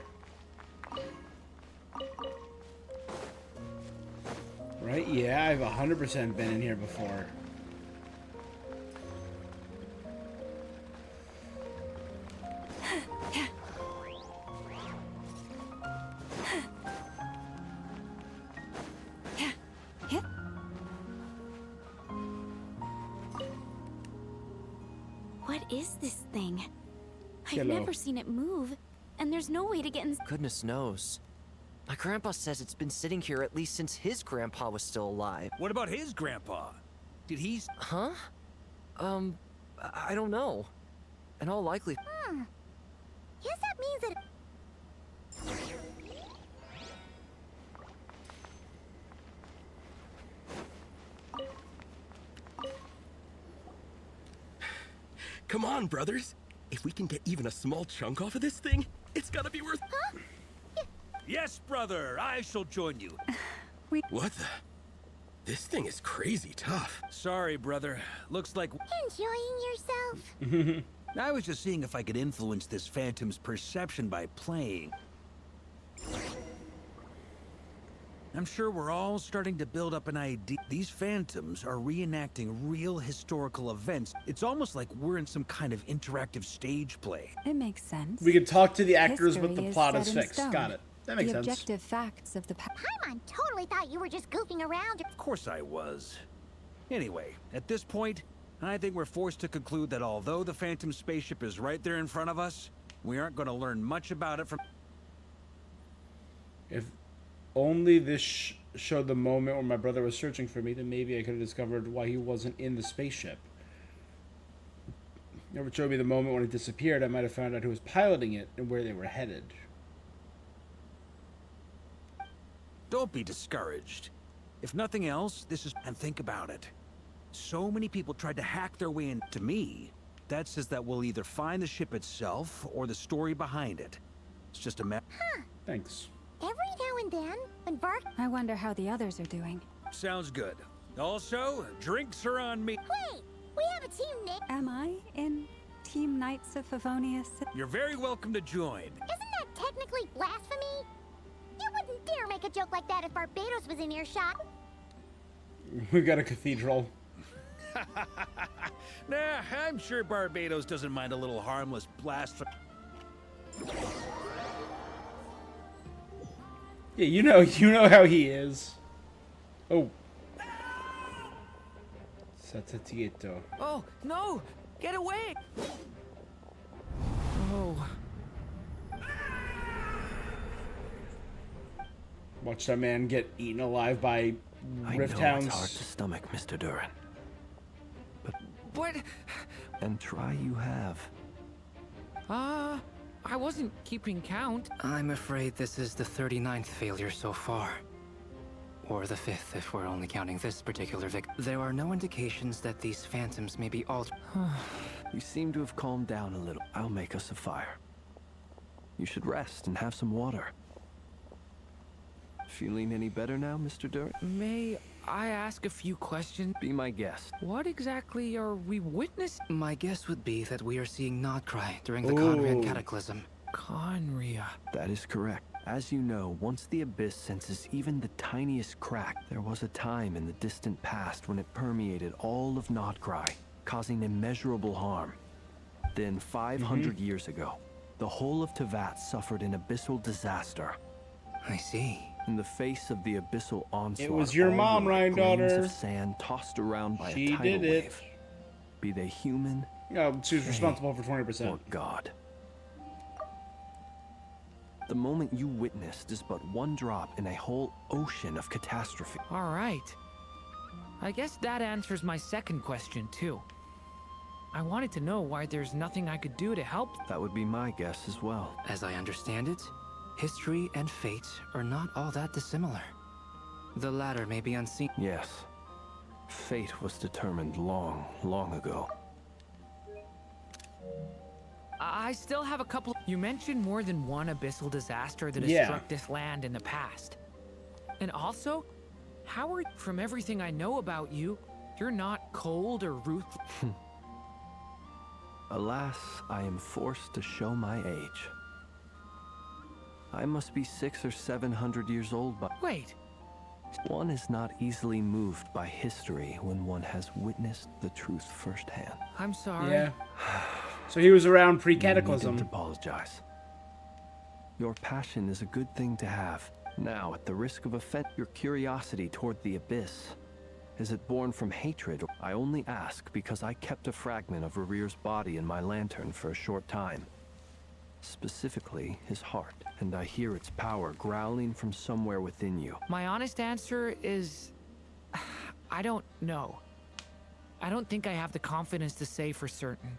Right? Yeah, I've 100% been in here before. What is this thing? I've Hello. never seen it move, and there's no way to get in. Goodness knows. My grandpa says it's been sitting here at least since his grandpa was still alive. What about his grandpa? Did he... Huh? I don't know. In all likelihood... Guess that means that... Come on, brothers. If we can get even a small chunk off of this thing, it's gotta be worth... Huh? Yes, brother, I shall join you. What the... This thing is crazy tough. Sorry, brother. Looks like... Enjoying yourself? I was just seeing if I could influence this phantom's perception by playing. I'm sure we're all starting to build up an idea. These phantoms are reenacting real historical events. It's almost like we're in some kind of interactive stage play. It makes sense. We could talk to the actors, but History the is plot set is in fixed. stone. Got it. That makes The sense. objective facts of the past. Paimon totally thought you were just goofing around. Of course I was. Anyway, at this point, I think we're forced to conclude that although the Phantom spaceship is right there in front of us, we aren't going to learn much about it from... If only this showed the moment where my brother was searching for me, then maybe I could have discovered why he wasn't in the spaceship. If it showed me the moment when it disappeared, I might have found out who was piloting it and where they were headed. Don't be discouraged. If nothing else, this is... And think about it. So many people tried to hack their way into me. That says that we'll either find the ship itself or the story behind it. It's just a matter... Huh. Thanks. Every now and then, when Vark... I wonder how the others are doing. Sounds good. Also, drinks are on me. Wait! We have a team, Nick! Am I in Team Knights of Favonius? You're very welcome to join. Isn't that technically blasphemy? You wouldn't dare make a joke like that if Barbados was in earshot. We've got a cathedral. Nah, I'm sure Barbados doesn't mind a little harmless blasphemy. Yeah, you know how he is. Oh. Satatieto. Oh, no! Get away! Oh. Watch that man get eaten alive by I Rift know Hounds. it's hard to stomach, Mr. Durin. What? And try you have. I wasn't keeping count. I'm afraid this is the 39th failure so far. Or the 5th, if we're only counting this particular There are no indications that these phantoms may be altered. You seem to have calmed down a little. I'll make us a fire. You should rest and have some water. Feeling any better now, Mr. Durin? May I ask a few questions? Be my guest. What exactly are we witnessing? My guess would be that we are seeing Nodcry during the Conrian Cataclysm. Conria. That is correct. As you know, once the Abyss senses even the tiniest crack, there was a time in the distant past when it permeated all of Nodcry, causing immeasurable harm. Then 500 years ago, the whole of Teyvat suffered an abyssal disaster. I see. In the face of the abyssal onslaught, It was your mom, were Ryan grains daughter. of sand tossed around by She a tidal did it. wave. Be they human, No, she was responsible for 20%. or God. The moment you witnessed is but one drop in a whole ocean of catastrophe. All right. I guess that answers my second question, too. I wanted to know why there's nothing I could do to help. That would be my guess as well. As I understand it, history and fate are not all that dissimilar. The latter may be unseen. Yes. Fate was determined long, long ago. I still have a couple. You mentioned more than one abyssal disaster that has struck this land in the past. And also, Howard, from everything I know about you, you're not cold or ruthless. Alas, I am forced to show my age. I must be 600 or 700 years old, but wait. One is not easily moved by history when one has witnessed the truth firsthand. I'm sorry. Yeah. So he was around You pre-cataclysm. needn't apologize. Your passion is a good thing to have. Now, at the risk of offense, your curiosity toward the Abyss, is it born from hatred? I only ask because I kept a fragment of Rerir's body in my lantern for a short time. Specifically, his heart, and I hear its power growling from somewhere within you. My honest answer is, I don't know. I don't think I have the confidence to say for certain.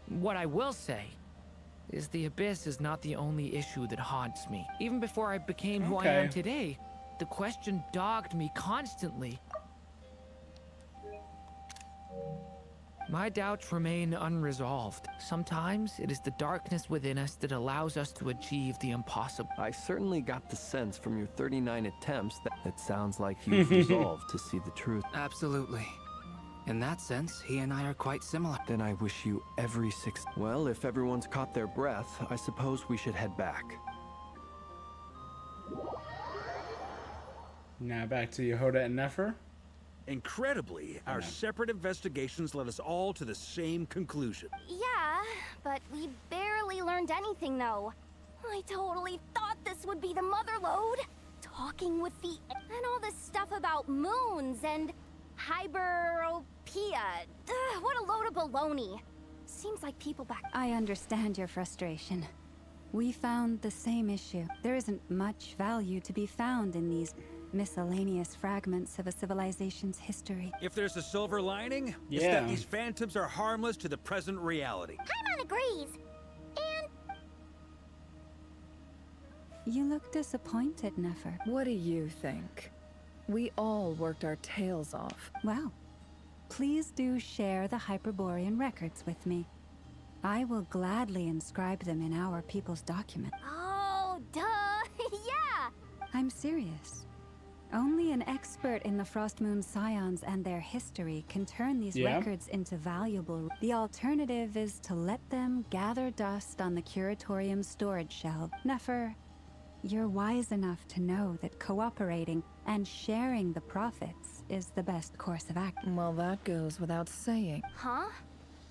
What I will say is the Abyss is not the only issue that haunts me. Even before I became who I am today, the question dogged me constantly. My doubts remain unresolved. Sometimes it is the darkness within us that allows us to achieve the impossible. I certainly got the sense from your 39 attempts that it sounds like you've resolved to see the truth. Absolutely. In that sense, he and I are quite similar. Then I wish you every success. Well, if everyone's caught their breath, I suppose we should head back. Now back to Yehoda and Nefer. Incredibly, our separate investigations led us all to the same conclusion. Yeah, but we barely learned anything, though. I totally thought this would be the mother lode. Talking with the... and all this stuff about moons and... hyperopia. What a load of baloney. Seems like people back... I understand your frustration. We found the same issue. There isn't much value to be found in these miscellaneous fragments of a civilization's history. If there's a silver lining, it's that these phantoms are harmless to the present reality. Paimon agrees. And... You look disappointed, Nefer. What do you think? We all worked our tails off. Well, please do share the Hyperborean records with me. I will gladly inscribe them in our people's document. Oh, duh. Yeah. I'm serious. Only an expert in the Frostmoon Scions and their history can turn these records into valuable. The alternative is to let them gather dust on the Curatorium's storage shelf. Nefer, you're wise enough to know that cooperating and sharing the profits is the best course of action. Well, that goes without saying. Huh?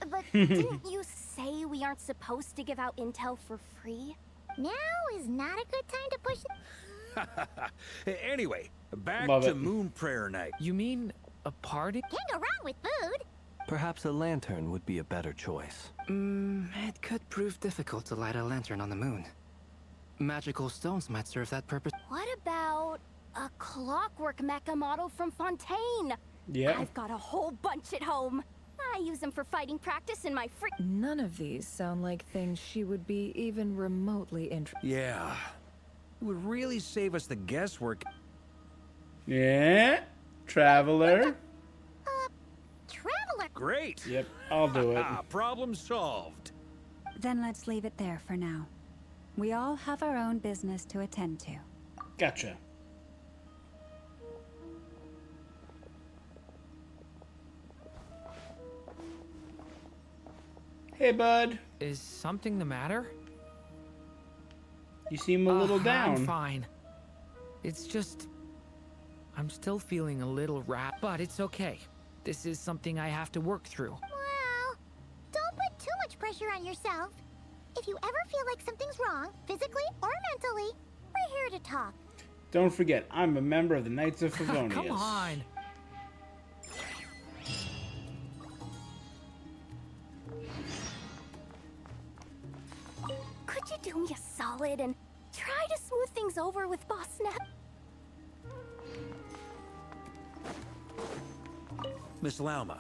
But didn't you say we aren't supposed to give out intel for free? Now is not a good time to push it. Anyway, back Love to it. Moon Prayer Night. You mean a party? Can't go wrong with food. Perhaps a lantern would be a better choice. It could prove difficult to light a lantern on the moon. Magical stones might serve that purpose. What about clockwork mecha model from Fontaine. Yeah. I've got a whole bunch at home. I use them for fighting practice in my free. None of these sound like things she would be even remotely interested. Yeah. It would really save us the guesswork. Yeah. Traveler. Traveler. Great. Yep, I'll do it. Problem solved. Then let's leave it there for now. We all have our own business to attend to. Gotcha. Hey, bud. Is something the matter? You seem a little down. I'm fine. It's just... I'm still feeling a little but it's okay. This is something I have to work through. Well, don't put too much pressure on yourself. If you ever feel like something's wrong, physically or mentally, we're here to talk. Don't forget, I'm a member of the Knights of Favonius. Come on. Could you do me a solid and try to smooth things over with Boss Snap? Miss Lauma,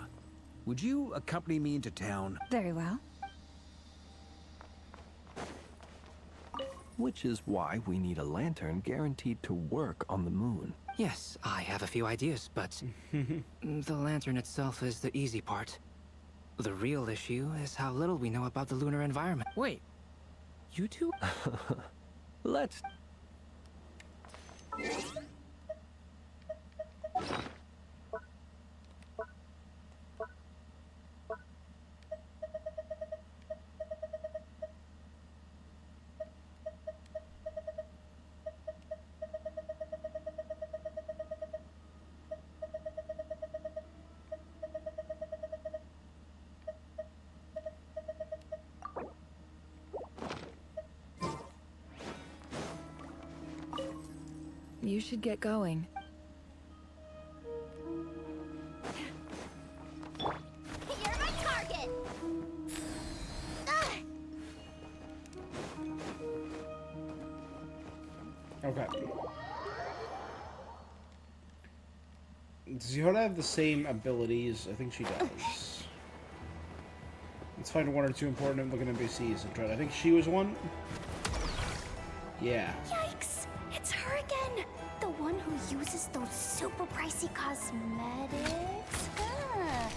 would you accompany me into town? Very well. Which is why we need a lantern guaranteed to work on the moon. Yes, I have a few ideas, but the lantern itself is the easy part. The real issue is how little we know about the lunar environment. Wait, you two? Let's... You should get going. You're my target! Okay. Does Yoda have the same abilities? I think she does. Let's find one or two important looking NPCs and try. I think she was one. Yeah. Yikes! It's her again! The one who uses those super pricey cosmetics? Huh.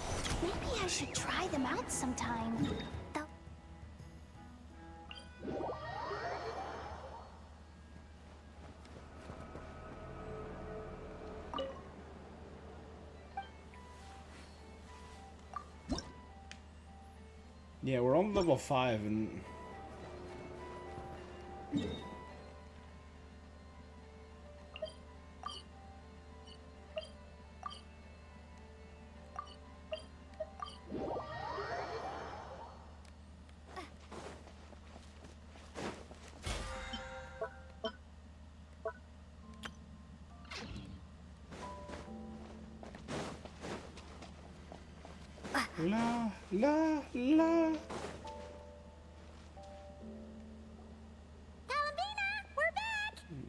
Maybe I should try them out sometime. Yeah, we're on level 5 and... La, la, la.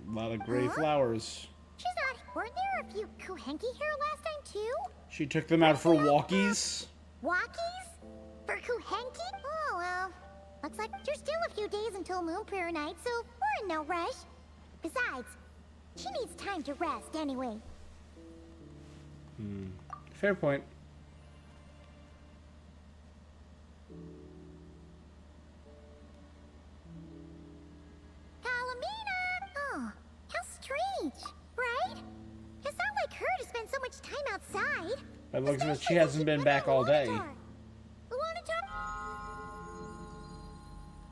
A lot of gray flowers. She's not. Weren't there a few Kuhenki here last time too? She took them out for walkies. Walkies? For Kuhenki? Oh well. Looks like there's still a few days until Moon Prayer Night, so we're in no rush. Besides, she needs time to rest anyway. Fair point. Calamina! Oh, how strange, right? It's not like her to spend so much time outside. By the looks of it, she hasn't been back all day. Wanna talk?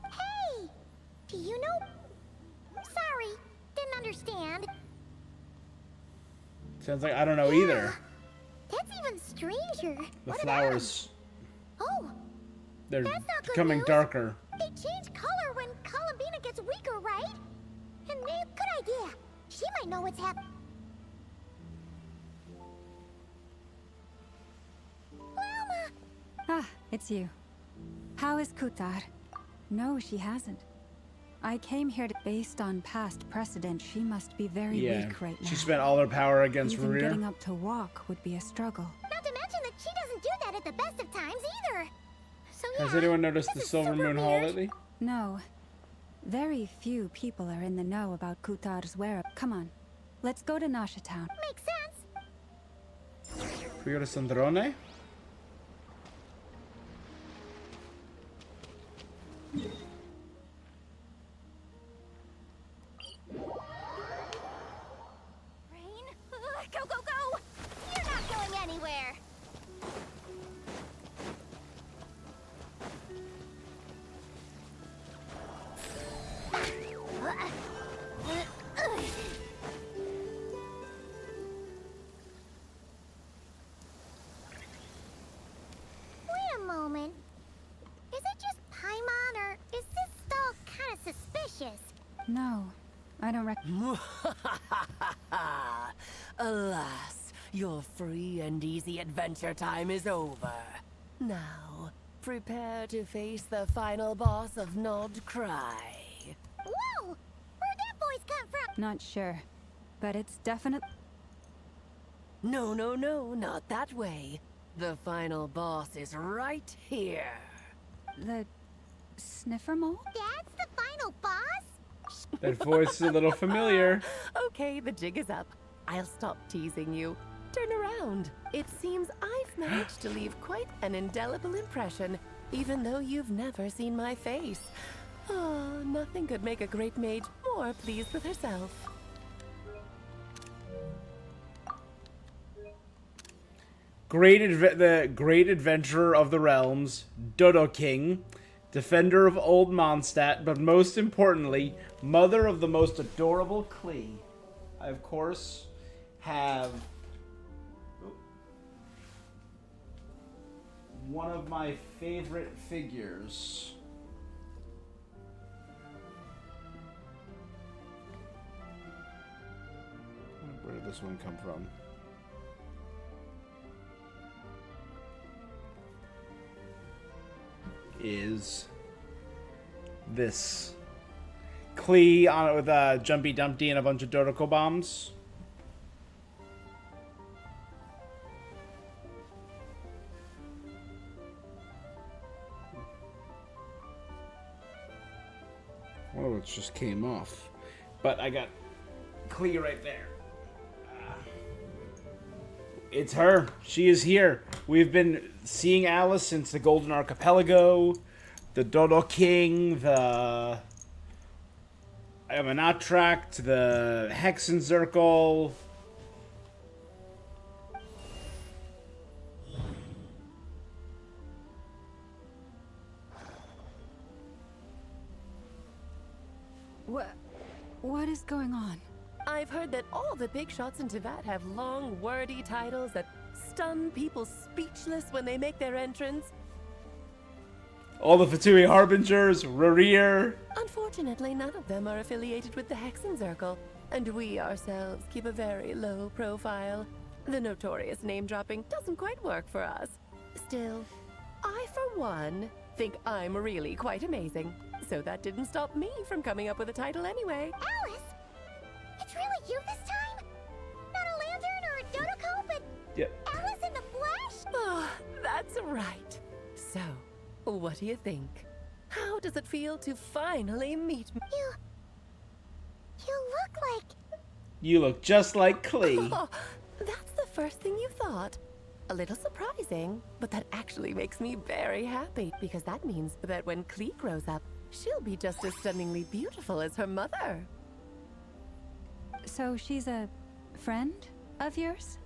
Hey! Do you know? Sorry, didn't understand. Sounds like I don't know either. That's even stranger. The What flowers, about 'em? Oh, they're that's not good becoming news. darker. They change color when Columbina gets weaker, right? And good idea. She might know what's happening. Ah, it's you. How is Kutar? No, she hasn't. I came here based on past precedent. She must be very weak right now. She spent all her power against Even Rerir. getting up to walk would be a struggle. Not to mention that she doesn't do that at the best of times either. So yeah, Has anyone noticed the Silver Moon Hall lately? No. Very few people are in the know about Kutar's whereabouts. Come on. Let's go to Nasha Town. Makes sense. Can we go to Sandrone? Rain, go, go, go! You're not going anywhere. Wait a moment. Is it just Paimon, or is this stall kind of suspicious? No, I don't Alas, your free and easy adventure time is over. Now, prepare to face the final boss of Nod Cry. Whoa! Where'd that voice come from? Not sure, but it's definite. No, not that way. The final boss is right here. The sniffer mole? That's the final boss? That voice is a little familiar. Okay, the jig is up. I'll stop teasing you. Turn around. It seems I've managed to leave quite an indelible impression, even though you've never seen my face. Oh, nothing could make a great mage more pleased with herself. The great adventurer of the realms, Dodo King, defender of old Mondstadt, but most importantly, mother of the most adorable Klee. I, of course, have one of my favorite figures. Where did this one come from? Is this Klee on it with a Jumpy Dumpty and a bunch of Dodoko bombs. One of which just came off, but I got Klee right there. It's her. She is here. We've been seeing Alice since the Golden Archipelago, the Dodo King, the Amanatract, the Hexenzirkel. What is going on? I've heard that all the big shots in Teyvat have long, wordy titles that stun people speechless when they make their entrance. All the Fatui Harbingers, Rerir. Unfortunately, none of them are affiliated with the Hexenzirkel, and we ourselves keep a very low profile. The notorious name-dropping doesn't quite work for us. Still, I, for one, think I'm really quite amazing, so that didn't stop me from coming up with a title anyway. Alice? It's really you this time? Not a lantern or a Dodoko, but Yep. Alice in the flesh? Oh, that's right. So, what do you think? How does it feel to finally meet me? You look like... You look just like Klee. Oh, that's the first thing you thought. A little surprising, but that actually makes me very happy, because that means that when Klee grows up, she'll be just as stunningly beautiful as her mother. So she's a friend of yours?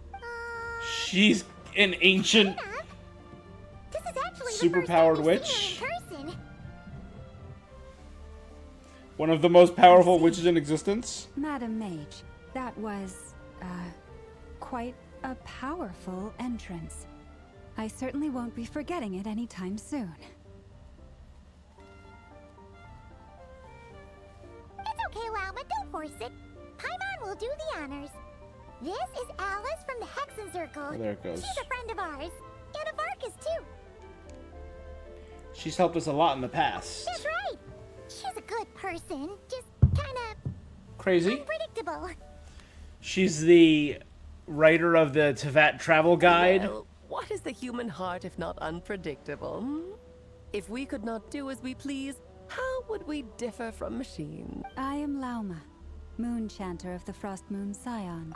She's an ancient, This is actually superpowered the first time we've seen witch. her in person. One of the most powerful witches in existence. Madam Mage, that was, quite a powerful entrance. I certainly won't be forgetting it anytime soon. It's okay, Lalma, don't force it. Paimon will do the honors. This is Alice from the Hexenzirkel. Oh, there it goes. She's a friend of ours. And of Arcus, too. She's helped us a lot in the past. That's right. She's a good person. person, just kinda Crazy. unpredictable. She's the writer of the Tevat travel guide. Well, what is the human heart if not unpredictable? Hmm? If we could not do as we please, how would we differ from machines? I am Lauma, moon chanter of the Frost Moon Scion.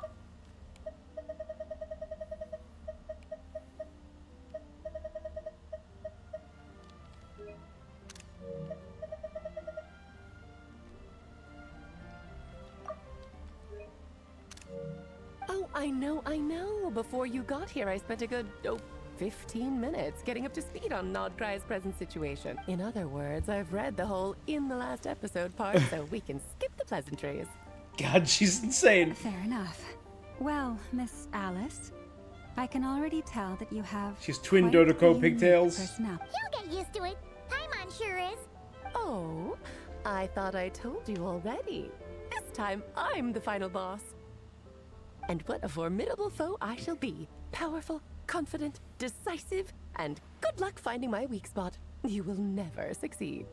Oh, I know. Before you got here, I spent a good, 15 minutes getting up to speed on Nodcry's present situation. In other words, I've read the whole in the last episode part, so we can skip the pleasantries. God, she's insane. Fair enough. Well, Miss Alice, I can already tell that you have She's twin quite Dodoko a unique pigtails. personality. He'll get used to it. Paimon sure is. Oh, I thought I told you already. This time, I'm the final boss. And what a formidable foe I shall be. Powerful, confident, decisive, and good luck finding my weak spot. You will never succeed.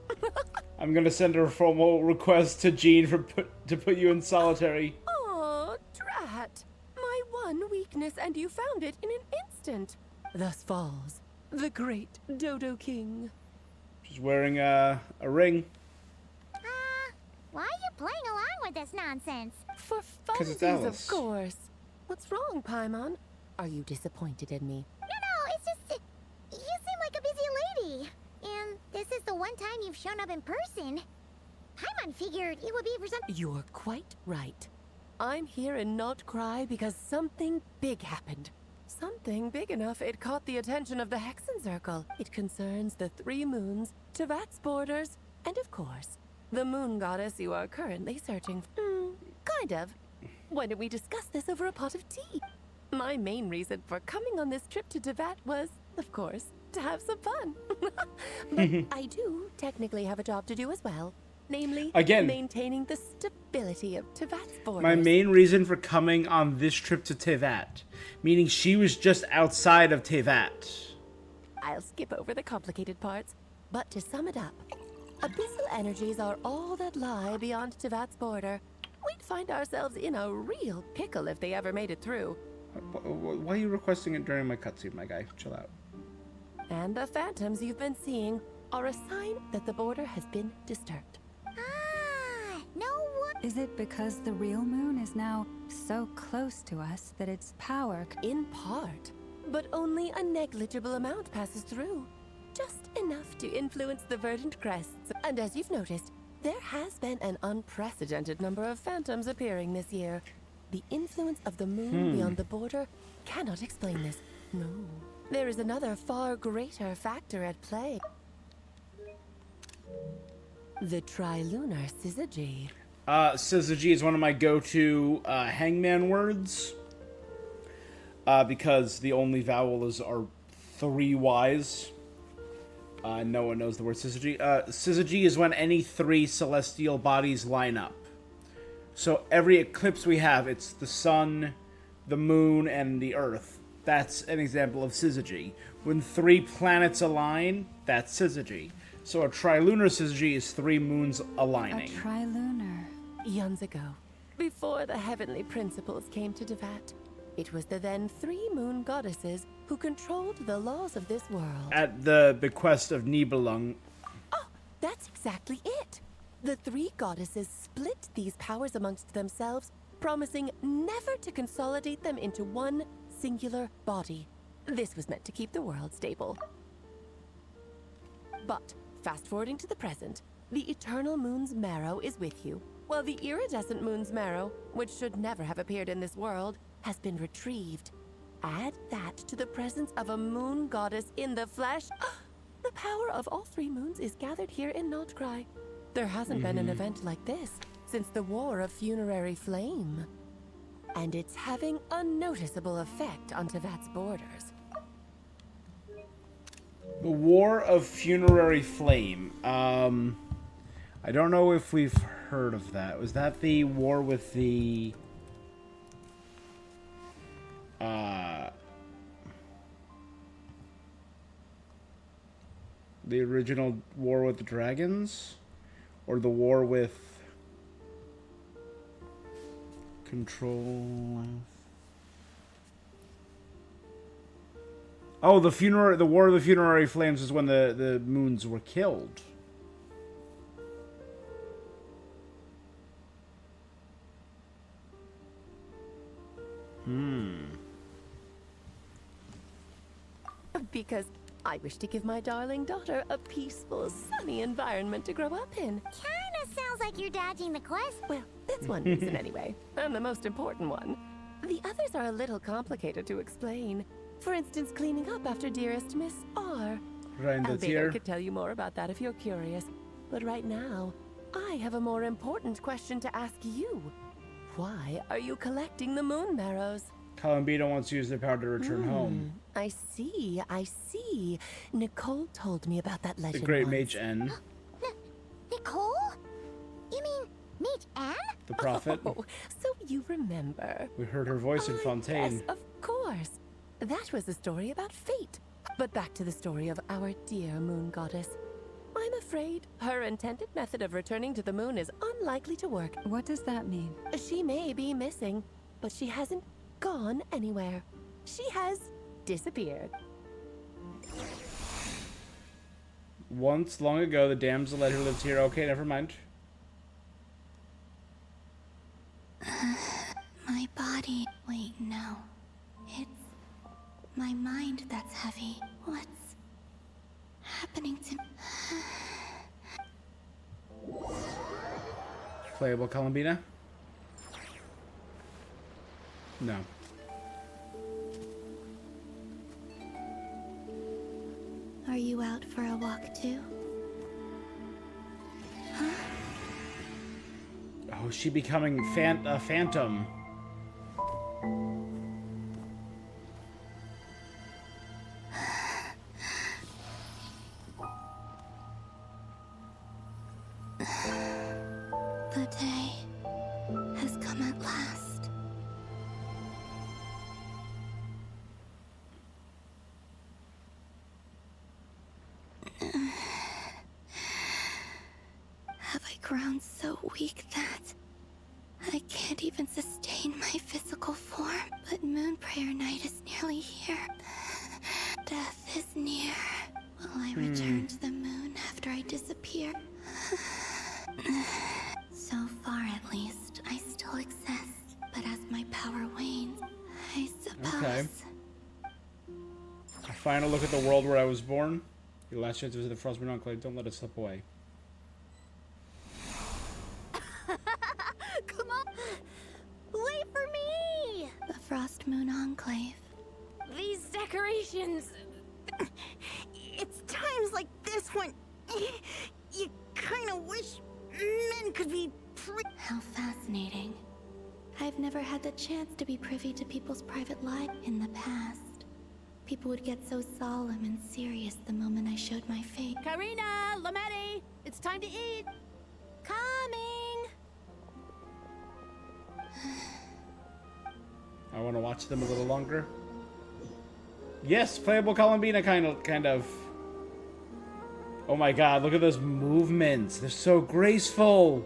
I'm gonna send a formal request to Jean to put you in solitary. Oh, drat. My one weakness, and you found it in an instant. Thus falls the great Dodo King. She's wearing a ring. Why are you playing along with this nonsense? For 'Cause it's funsies, Alice. of course. What's wrong, Paimon? Are you disappointed in me? No, it's just you seem like a busy lady. And this is the one time you've shown up in person. Paimon figured it would be for some... You're quite right. I'm here in Nodcry because something big happened. Something big enough it caught the attention of the Hexen Circle. It concerns the three moons, Tevat's borders, and of course, the moon goddess you are currently searching for. Kind of. Why don't we discuss this over a pot of tea? My main reason for coming on this trip to Tevat was, of course, to have some fun. But I do technically have a job to do as well. Namely, Again, maintaining the stability of Tevat's borders. My main reason for coming on this trip to Tevat, meaning she was just outside of Tevat. I'll skip over the complicated parts, but to sum it up, abyssal energies are all that lie beyond Tevat's border. We'd find ourselves in a real pickle if they ever made it through. Why are you requesting it during my cutscene, my guy? Chill out. And the phantoms you've been seeing are a sign that the border has been disturbed. No one... Is it because the real moon is now so close to us that its power... In part, but only a negligible amount passes through. Just enough to influence the verdant crests. And as you've noticed, there has been an unprecedented number of phantoms appearing this year. The influence of the moon beyond the border cannot explain this. No. There is another far greater factor at play. The trilunar syzygy. Syzygy is one of my go-to hangman words. Because the only vowels are 3 Ys. No one knows the word syzygy. Syzygy is when any 3 celestial bodies line up. So every eclipse we have, it's the sun, the moon, and the earth. That's an example of syzygy. When 3 planets align, that's syzygy. So a trilunar syzygy is 3 moons aligning. A trilunar. Eons ago, before the heavenly principles came to Tevat, it was the then 3 moon goddesses who controlled the laws of this world. At the bequest of Nibelung. Oh, that's exactly it. The 3 goddesses split these powers amongst themselves, promising never to consolidate them into one singular body. This was meant to keep the world stable. But, fast-forwarding to the present, the eternal moon's marrow is with you, while the iridescent moon's marrow, which should never have appeared in this world, has been retrieved. Add that to the presence of a moon goddess in the flesh. The power of all 3 moons is gathered here in Nodcry. There hasn't been an event like this since the War of Funerary Flame. And it's having a noticeable effect on Tevat's borders. The War of Funerary Flame. I don't know if we've heard of that. Was that the war with the... the original War with the Dragons? Or the war with control. Oh, the War of the Funerary Flames is when the moons were killed. Because I wish to give my darling daughter a peaceful, sunny environment to grow up in. Kinda sounds like you're dodging the quest. Well, that's one reason anyway, and the most important one. The others are a little complicated to explain. For instance, cleaning up after dearest Miss R. Right, that's Albedo here. could tell you more about that if you're curious. But right now, I have a more important question to ask you. Why are you collecting the moon marrows? Columbina wants to use their power to return home. I see, I see. Nicole told me about that The legend Great once. Mage N. Nicole? You mean Mage Anne? The Prophet. Oh, so you remember. We heard her voice in Fontaine. Yes, of course. That was the story about fate. But back to the story of our dear moon goddess. I'm afraid her intended method of returning to the moon is unlikely to work. What does that mean? She may be missing, but she hasn't gone anywhere. She has disappeared. Once, long ago, the damsel let her live here. Okay, never mind. My body. Wait, no. It's my mind that's heavy. What's happening to me? Playable Columbina? No. Are you out for a walk too? Huh? Oh, is she becoming a phantom? The day has come at last. Have I grown so weak that I can't even sustain my physical form? But Moon Prayer Night is nearly here. Death is near. Will I return to the moon after I disappear? So far, at least, I still exist. But as my power wanes, I suppose. Okay. A final look at the world where I was born. Your last chance to visit the Frostmoon Enclave. Don't let it slip away. Come on! Wait for me! The Frost Moon Enclave. These decorations. It's times like this when you kind of wish men could be How fascinating. I've never had the chance to be privy to people's private life in the past. People would get so solemn and serious the moment I showed my face. Karina, Lametti, it's time to eat. Coming! I want to watch them a little longer. Yes, playable Columbina, kind of. Oh my god, look at those movements. They're so graceful.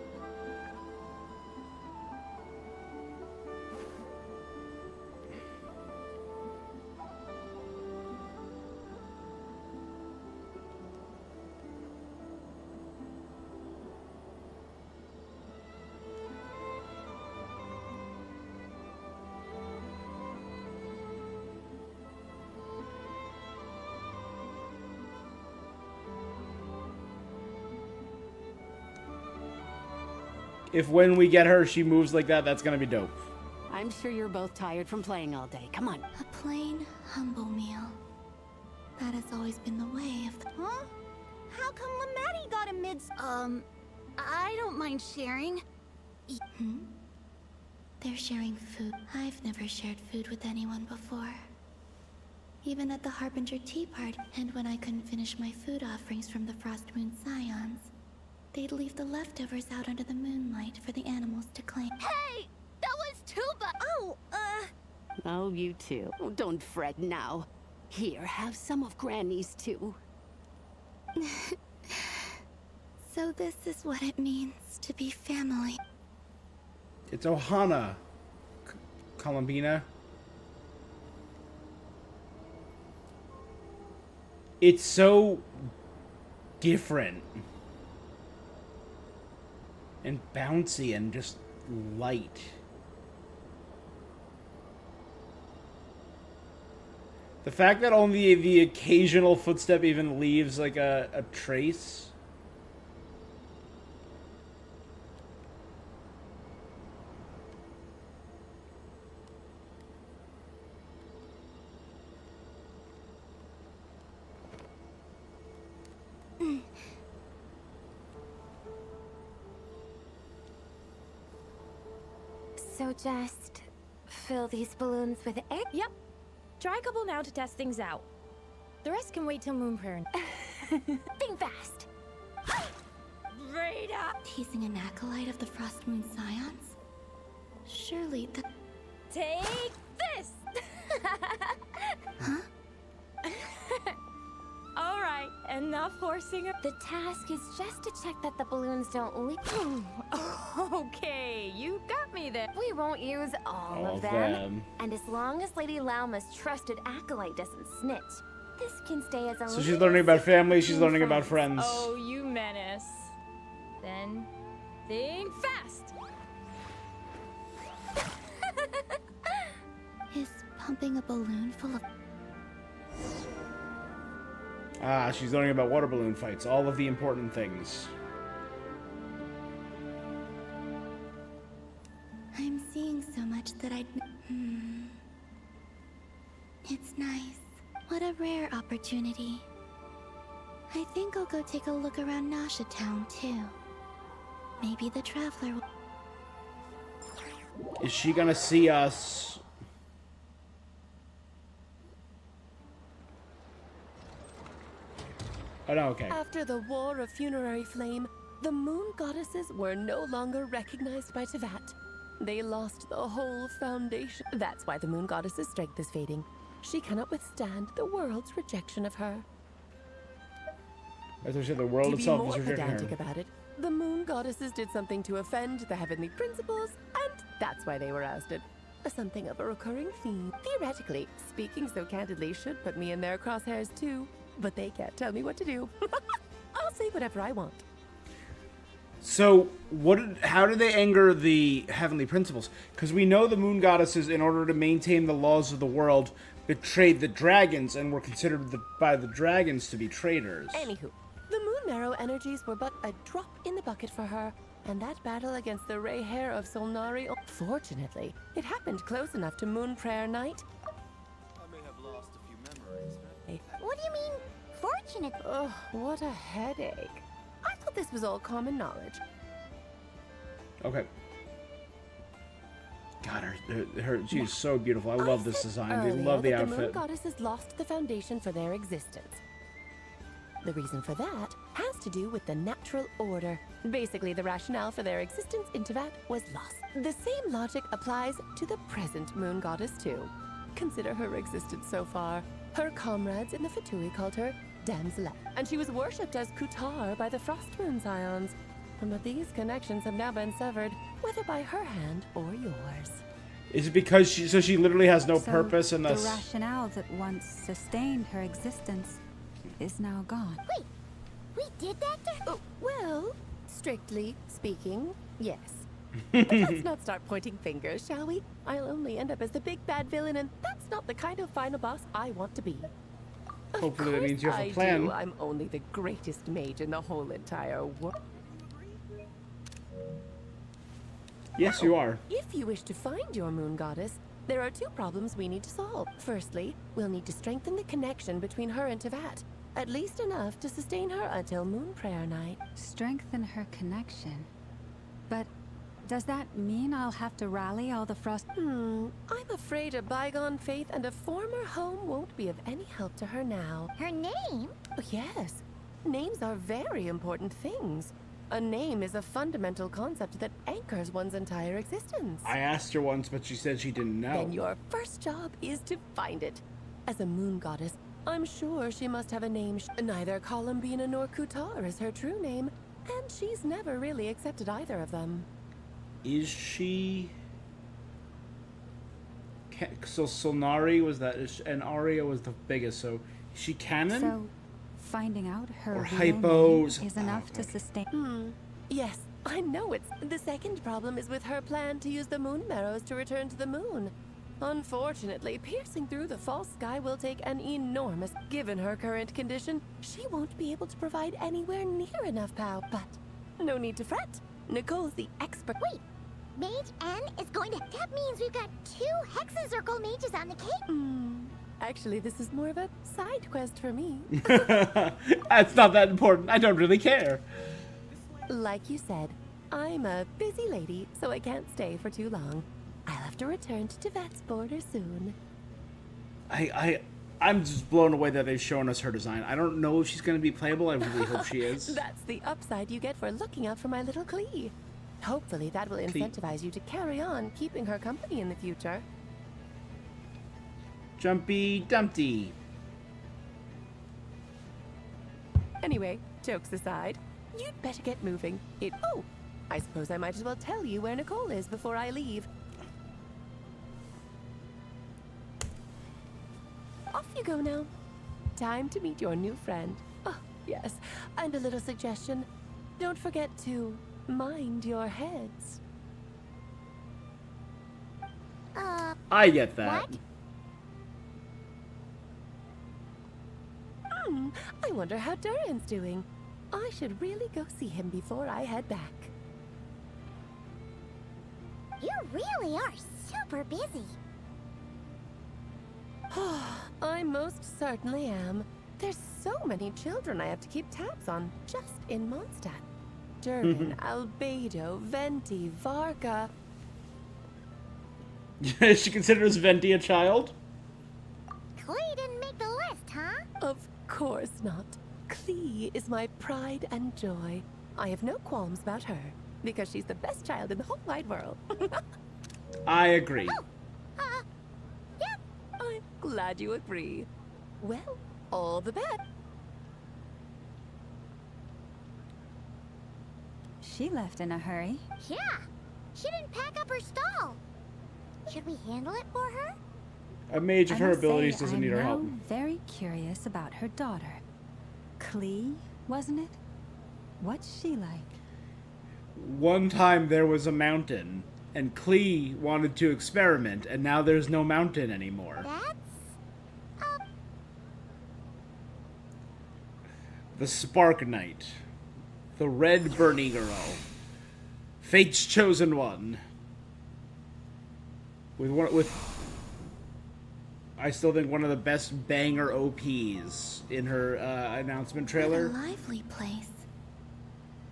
If when we get her, she moves like that, that's gonna be dope. I'm sure you're both tired from playing all day. Come on. A plain, humble meal. That has always been the way of the... Huh? How come Lametti got a mid... I don't mind sharing. Hmm? They're sharing food. I've never shared food with anyone before. Even at the Harbinger Tea Party, and when I couldn't finish my food offerings from the Frost Moon Scions, they'd leave the leftovers out under the moonlight for the animals to claim. Hey! That was Tuba! Oh, you too. Oh, don't fret now. Here, have some of Granny's too. So this is what it means to be family. It's Ohana. Columbina. It's so different. And bouncy and just light. The fact that only the occasional footstep even leaves like a trace. So just fill these balloons with air? Yep. Try a couple now to test things out. The rest can wait till Moon Prayer. Think fast. Right up. Teasing an acolyte of the Frost Moon Scions? Surely the... Take this! Huh? All right, enough horsing. The task is just to check that the balloons don't leak. Okay, you got me there. We won't use all of them. And as long as Lady Lauma's trusted acolyte doesn't snitch, this can stay as a So she's learning about family, she's learning about friends. Oh, you menace. Then think fast. Is pumping a balloon full of... Ah, she's learning about water balloon fights. All of the important things. I'm seeing so much that I'd... It's nice. What a rare opportunity. I think I'll go take a look around Nasha Town, too. Maybe the Traveler will... Is she gonna see us? Oh no, okay. After the War of Funerary Flame, the Moon Goddesses were no longer recognized by Tevat. They lost the whole foundation. That's why the Moon Goddess's strength is fading. She cannot withstand the world's rejection of her. As I said, the world To be itself more is rejecting pedantic her. about it, the Moon Goddesses did something to offend the heavenly principles, and that's why they were ousted. Something of a recurring theme. Theoretically, speaking so candidly should put me in their crosshairs too, but they can't tell me what to do. I'll say whatever I want. So, how did they anger the heavenly principles? Because we know the moon goddesses, in order to maintain the laws of the world, betrayed the dragons and were considered by the dragons to be traitors. Anywho, the Moon Marrow energies were but a drop in the bucket for her, and that battle against the Ray Hair of Solnari, fortunately, it happened close enough to Moon Prayer Night. I may have lost a few memories, but... What do you mean, fortunate? Oh, what a headache. I thought this was all common knowledge. Okay. God, she's so beautiful. I love this design. I love the The Moon outfit. Goddesses lost the foundation for their existence. The reason for that has to do with the natural order. Basically, the rationale for their existence in Tevat was lost. The same logic applies to the present Moon Goddess, too. Consider her existence so far. Her comrades in the Fatui called her Damselette, and she was worshipped as Kutar by the Frost Moon Scions. But these connections have now been severed, whether by her hand or yours. Is it because she literally has no So purpose and the thus... rationale that once sustained her existence is now gone. Wait, we did that to... Oh, well, strictly speaking, yes. But let's not start pointing fingers, shall we? I'll only end up as the big bad villain, and that's not the kind of final boss I want to be. Hopefully that means you have I a plan. do. I'm only the greatest mage in the whole entire world. Yes, you are. If you wish to find your moon goddess, there are two problems we need to solve. Firstly, we'll need to strengthen the connection between her and Tevat. At least enough to sustain her until Moon Prayer Night. Strengthen her connection. But does that mean I'll have to rally all the Frost... I'm afraid a bygone faith and a former home won't be of any help to her now. Her name? Oh, yes. Names are very important things. A name is a fundamental concept that anchors one's entire existence. I asked her once, but she said she didn't know. Then your first job is to find it. As a moon goddess, I'm sure she must have a name. Neither Columbina nor Kutar is her true name, and she's never really accepted either of them. Is she... So Solnari was that, and Arya was the biggest, so is she canon? So, finding out her or real hypos name is enough to sustain... Yes, I know it's... The second problem is with her plan to use the moon marrows to return to the moon. Unfortunately, piercing through the false sky will take an enormous... Given her current condition, she won't be able to provide anywhere near enough power. But no need to fret. Nicole's the expert. Wait, Mage N is going to... That means we've got 2 Hexacircle mages on the cake? Actually, this is more of a side quest for me. That's not that important. I don't really care. Like you said, I'm a busy lady, so I can't stay for too long. I'll have to return to Tibet's border soon. I'm just blown away that they've shown us her design. I don't know if she's going to be playable. I really hope she is. That's the upside you get for looking out for my little Klee. Hopefully that will incentivize you to carry on keeping her company in the future. Jumpy Dumpty. Anyway, jokes aside, you'd better get moving. Oh, I suppose I might as well tell you where Nicole is before I leave. Off you go now. Time to meet your new friend. Oh, yes, and a little suggestion. Don't forget to mind your heads. I get that. What? I wonder how Durin's doing. I should really go see him before I head back. You really are super busy. I most certainly am. There's so many children I have to keep tabs on just in Mondstadt. Durin, Albedo, Venti, Varga. She considers Venti a child? Klee didn't make the list, huh? Of course not. Klee is my pride and joy. I have no qualms about her, because she's the best child in the whole wide world. I agree. Yeah, I'm glad you agree. Well, all the best. She left in a hurry. Yeah, she didn't pack up her stall. Should we handle it for her? A mage of I her must abilities say, doesn't I'm need her now help. very curious about her daughter. Klee, wasn't it? What's she like? One time there was a mountain, and Klee wanted to experiment, and now there's no mountain anymore. That's... The Spark Knight. The Red Burning Girl. Fate's chosen one. With I still think one of the best banger OPs in her announcement trailer. What a lively place.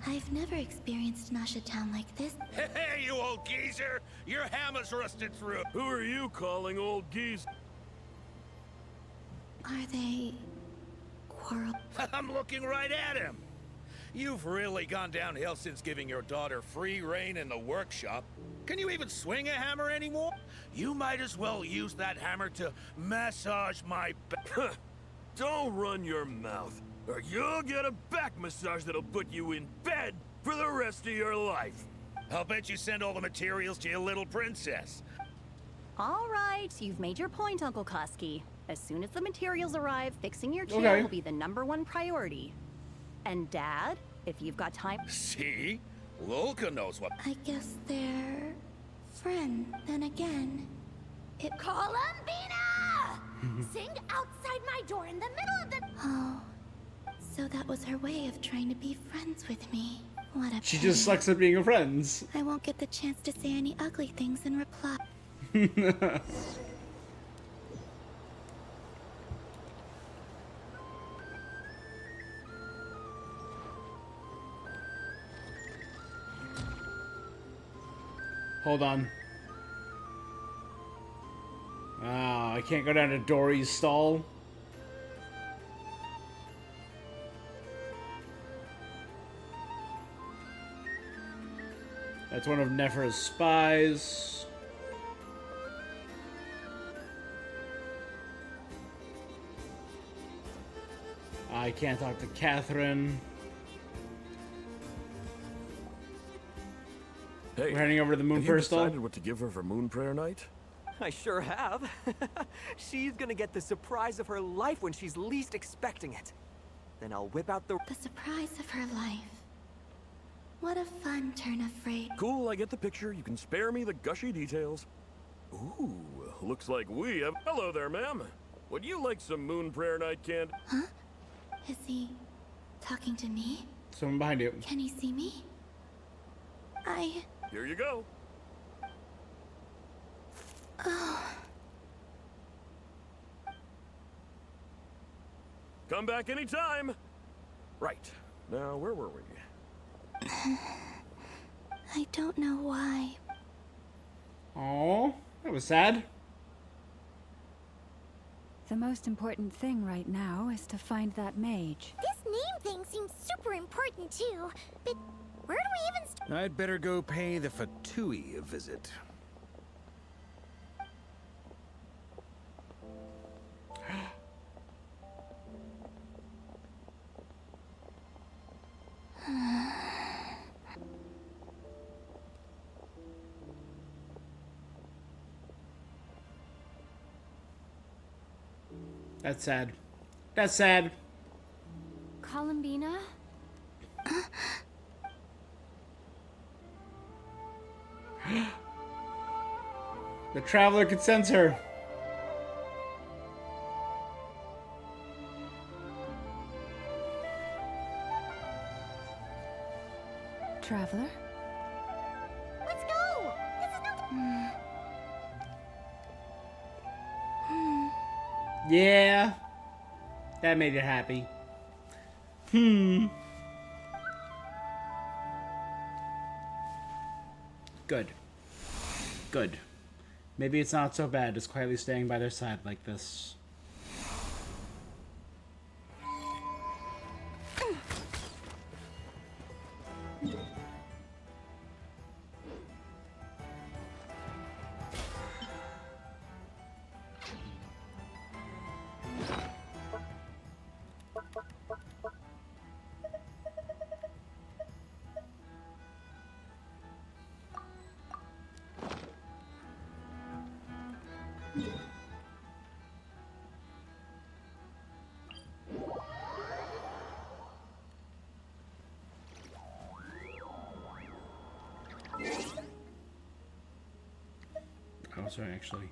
I've never experienced Nasha Town like this. Hey, you old geezer! Your hammer's rusted through. Who are you calling old geese? Are they... quarrel? I'm looking right at him. You've really gone downhill since giving your daughter free rein in the workshop. Can you even swing a hammer anymore? You might as well use that hammer to massage my back. Don't run your mouth, or you'll get a back massage that'll put you in bed for the rest of your life. I'll bet you send all the materials to your little princess. All right, you've made your point, Uncle Koski. As soon as the materials arrive, fixing your chair will be the #1 priority. And Dad, if you've got time... See? Lolka knows what... I guess they're... friend, then again. Columbina! Sing outside my door in the middle of the... Oh, so that was her way of trying to be friends with me. What a She pain. just sucks at being friends. I won't get the chance to say any ugly things in reply. Hold on. Oh, I can't go down to Dory's stall. That's one of Nephra's spies. I can't talk to Catherine. Hey, We're heading over to the Moon have you Crystal. decided what to give her for Moon Prayer Night? I sure have. She's gonna get the surprise of her life when she's least expecting it. Then I'll whip out the surprise of her life. What a fun turn of phrase. Cool, I get the picture. You can spare me the gushy details. Ooh, looks like we have... Hello there, ma'am. Would you like some Moon Prayer Night candy? Huh? Is he talking to me? Someone behind you. Can he see me? Here you go. Oh. Come back anytime. Right. Now, where were we? I don't know why. Oh, that was sad. The most important thing right now is to find that mage. This name thing seems super important too. But where do we even start? I'd better go pay the Fatui a visit. That's sad. That's sad. Columbina? The traveler could sense her. Traveler? Let's go! This is no... Yeah. That made it happy. Good. Good. Maybe it's not so bad just quietly staying by their side like this. Oh, sorry, actually.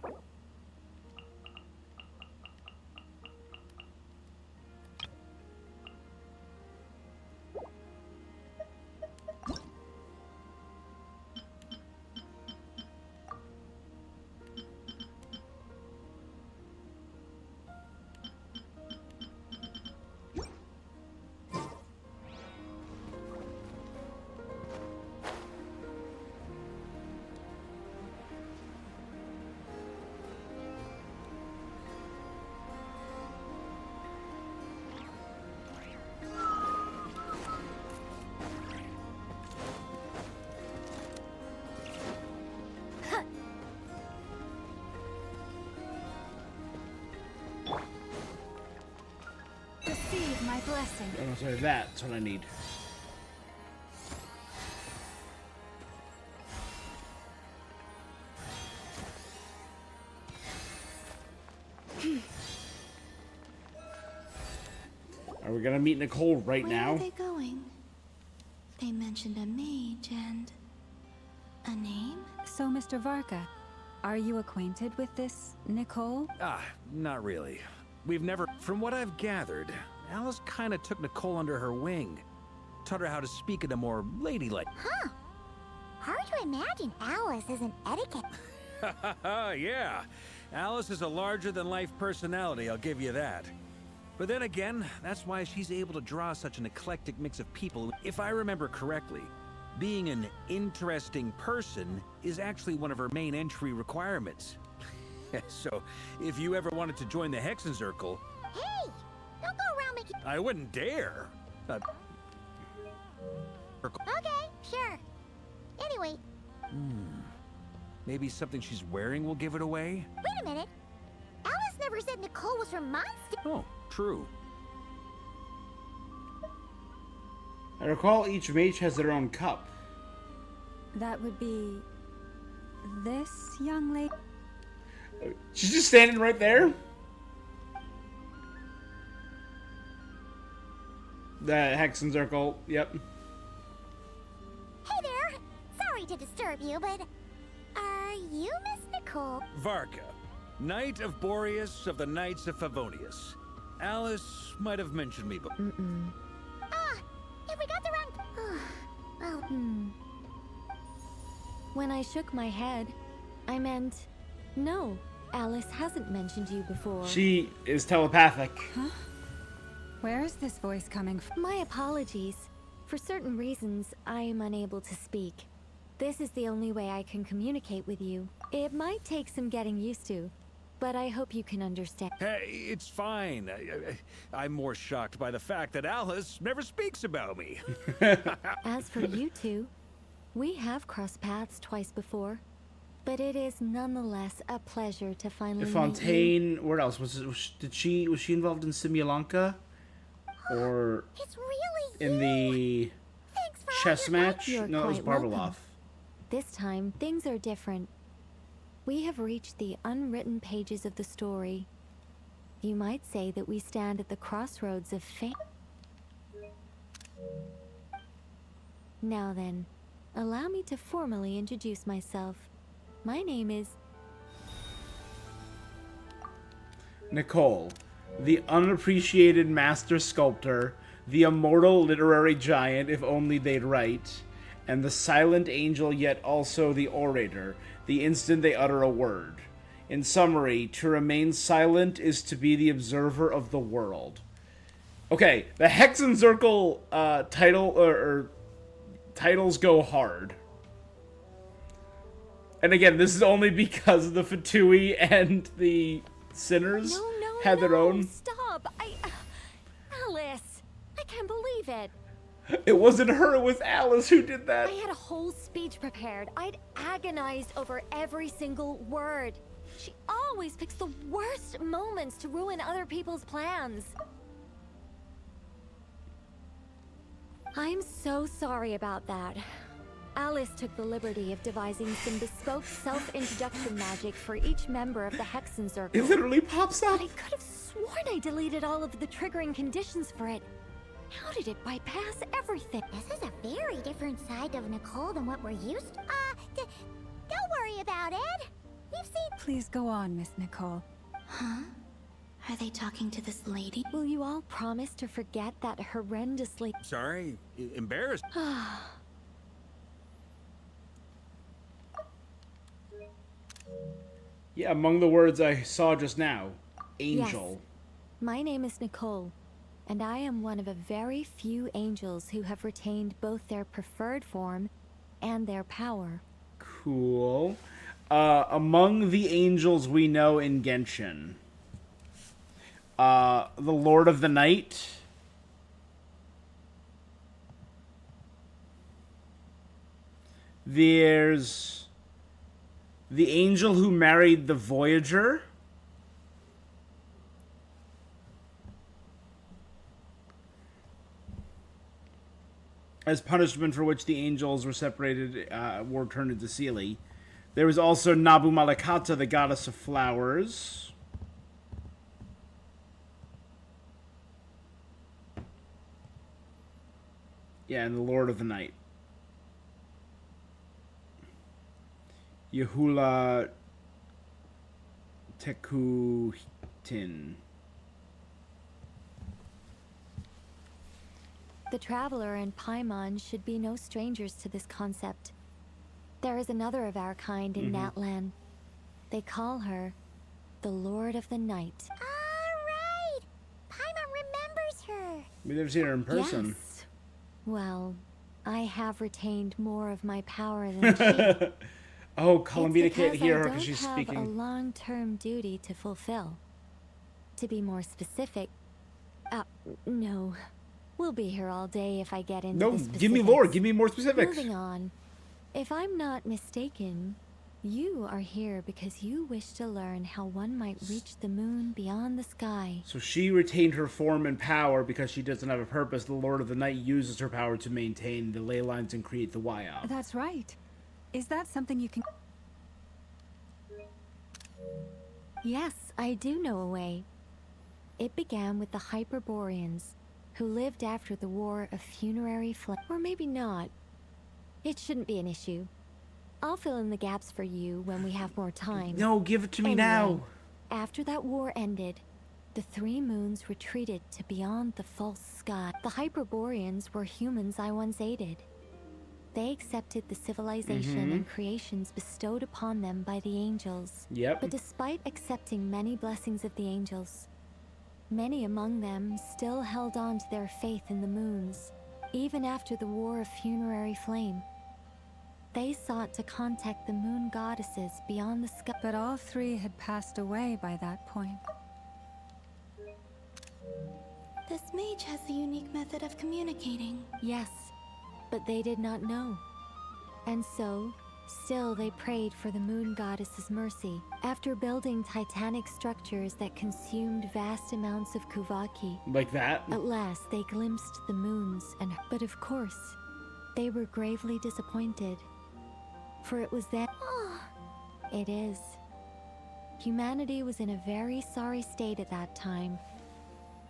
Receive my blessing. Oh, sorry, that's what I need. Are we gonna meet Nicole right Where now? are they going? They mentioned a mage and... a name? So, Mr. Varka, are you acquainted with this Nicole? Ah, not really. We've never... From what I've gathered, Alice kinda took Nicole under her wing. Taught her how to speak in a more ladylike... Huh. Hard to imagine Alice as an etiquette. Yeah. Alice is a larger-than-life personality, I'll give you that. But then again, that's why she's able to draw such an eclectic mix of people. If I remember correctly, being an interesting person is actually one of her main entry requirements. So, if you ever wanted to join the Hexen Circle... Hey! Don't go around making... I wouldn't dare! Okay, sure. Anyway... Maybe something she's wearing will give it away? Wait a minute. Alice never said Nicole was from Monster... Oh, true. I recall each mage has their own cup. That would be this young lady. She's just standing right there. The Hexen Circle, yep. Hey there! Sorry to disturb you, but are you Miss Nicole? Varka, Knight of Boreas of the Knights of Favonius. Alice might have mentioned me, but... Ah! If we got the wrong... well... When I shook my head, I meant, no, Alice hasn't mentioned you before. She is telepathic. Huh? Where is this voice coming from? My apologies. For certain reasons, I am unable to speak. This is the only way I can communicate with you. It might take some getting used to, but I hope you can understand. Hey, it's fine. I'm more shocked by the fact that Alice never speaks about me. As for you two, we have crossed paths twice before, but it is nonetheless a pleasure to finally meet you. Fontaine, where else was she involved in Simulanka? Or it's really in the chess match? You're No, it was quite Barbalov. welcome. This time, things are different. We have reached the unwritten pages of the story. You might say that we stand at the crossroads of fate. Now then, allow me to formally introduce myself. My name is... Nicole, the unappreciated master sculptor, the immortal literary giant, if only they'd write, and the silent angel yet also the orator, the instant they utter a word. In summary, to remain silent is to be the observer of the world. Okay, the Hexen Circle titles go hard. And again, this is only because the Fatui and the Sinners had their own. Stop! Alice! I can't believe it! It wasn't her, it was Alice who did that. I had a whole speech prepared. I'd agonized over every single word. She always picks the worst moments to ruin other people's plans. I'm so sorry about that. Alice took the liberty of devising some bespoke self-introduction magic for each member of the Hexen Circle. It literally pops up. But I could have sworn I deleted all of the triggering conditions for it. How did it bypass everything? This is a very different side of Nicole than what we're used to. Don't worry about it. We've seen... Please go on, Miss Nicole. Huh? Are they talking to this lady? Will you all promise to forget that horrendously... Sorry, embarrassed. Yeah, among the words I saw just now, angel. Yes. My name is Nicole, and I am one of a very few angels who have retained both their preferred form and their power. Cool. Among the angels we know in Genshin, the Lord of the Night, there's the angel who married the Voyager, as punishment for which the angels were separated, were turned into Seelie. There was also Nabu Malakata, the goddess of flowers. Yeah, and the Lord of the Night. Yehula Tekuhin. The Traveler and Paimon should be no strangers to this concept. There is another of our kind in Natlan. They call her the Lord of the Night. Alright! Paimon remembers her! We've never seen her in person. Yes. Well, I have retained more of my power than she. Oh, Columbina can't hear her because because she's I have a speaking. long-term duty to fulfill. To be more specific, no. We'll be here all day if I get into No, the specifics. give me more. Give me more specifics. Moving on. If I'm not mistaken, you are here because you wish to learn how one might reach the moon beyond the sky. So she retained her form and power because she doesn't have a purpose. The Lord of the Night uses her power to maintain the ley lines and create the Waiya. That's right. Is that something you can... Yes, I do know a way. It began with the Hyperboreans, who lived after the War of Funerary Flame. Or maybe not. It shouldn't be an issue. I'll fill in the gaps for you when we have more time. No, give it to me now. After that war ended, the three moons retreated to beyond the false sky. The Hyperboreans were humans I once aided. They accepted the civilization and creations bestowed upon them by the angels. Yep. But despite accepting many blessings of the angels, many among them still held on to their faith in the moons, even after the War of Funerary Flame. They sought to contact the moon goddesses beyond the sky. But all three had passed away by that point. This mage has a unique method of communicating. Yes, but they did not know. And so, still they prayed for the moon goddess's mercy. After building titanic structures that consumed vast amounts of Kuvaki. Like that? At last they glimpsed the moons and... But of course, they were gravely disappointed. For it was then... It is. Humanity was in a very sorry state at that time.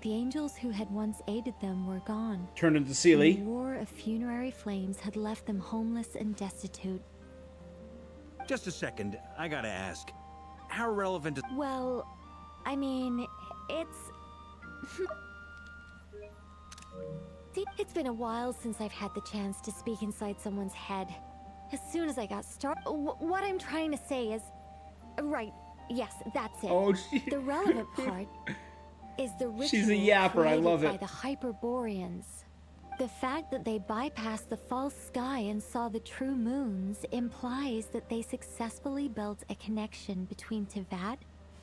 The angels who had once aided them were gone. Turned into Seelie. The War of Funerary Flames had left them homeless and destitute. Just a second, I gotta ask. How relevant is... Well, I mean, it's... See, it's been a while since I've had the chance to speak inside someone's head. As soon as I got started... What I'm trying to say is... Right, yes, that's it. Oh, the relevant part is the ritual She's a yapper, I love by it. the Hyperboreans. The fact that they bypassed the false sky and saw the true moons implies that they successfully built a connection between Tevat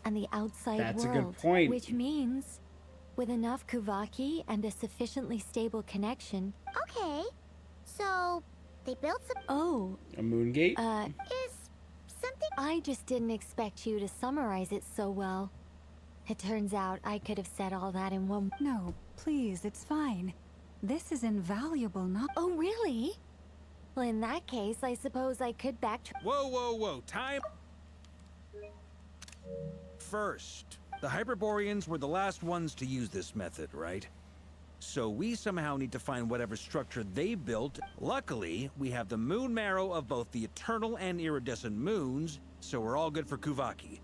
and the outside That's world. a good point. Which means, with enough Kuvaki and a sufficiently stable connection... Okay, so they built some... Oh. A moon gate? Is something... I just didn't expect you to summarize it so well. It turns out I could have said all that in one... No, please, it's fine. This is invaluable, not... Oh, really? Well, in that case, I suppose I could backtrack... Whoa, time! First, the Hyperboreans were the last ones to use this method, right? So we somehow need to find whatever structure they built. Luckily, we have the moon marrow of both the eternal and iridescent moons, so we're all good for Kuvaki.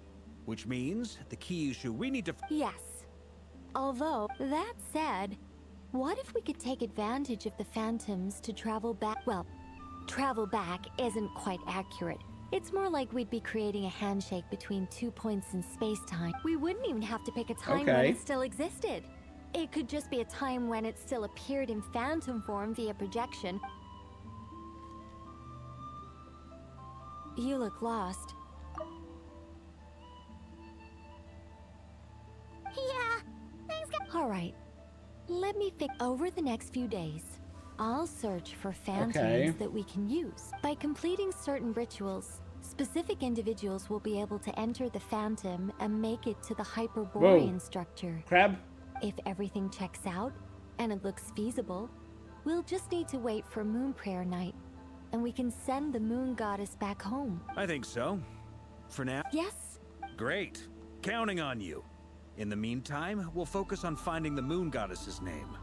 Which means, the key issue we need to... Yes. Although, that said, what if we could take advantage of the phantoms to travel back? Well, travel back isn't quite accurate. It's more like we'd be creating a handshake between 2 points in space-time. We wouldn't even have to pick a time when it still existed. It could just be a time when it still appeared in phantom form via projection. You look lost. Yeah, thanks, guys. All right. Let me fix... Over the next few days, I'll search for phantoms that we can use. By completing certain rituals, specific individuals will be able to enter the phantom and make it to the Hyperborean structure. Crab? If everything checks out, and it looks feasible, we'll just need to wait for Moon Prayer Night, and we can send the Moon Goddess back home. I think so. For now? Yes. Great. Counting on you. In the meantime, we'll focus on finding the moon goddess's name.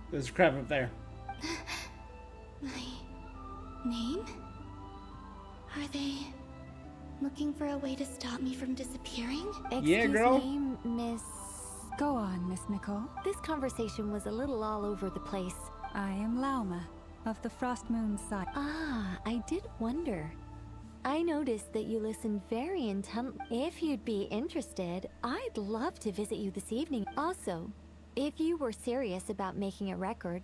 There's crab up there. My name? Are they looking for a way to stop me from disappearing? Excuse me, Miss... Go on, Miss Nicole. This conversation was a little all over the place. I am Lauma, of the Frost Moon side. Ah, I did wonder. I noticed that you listened very intently. If you'd be interested, I'd love to visit you this evening. Also, if you were serious about making a record,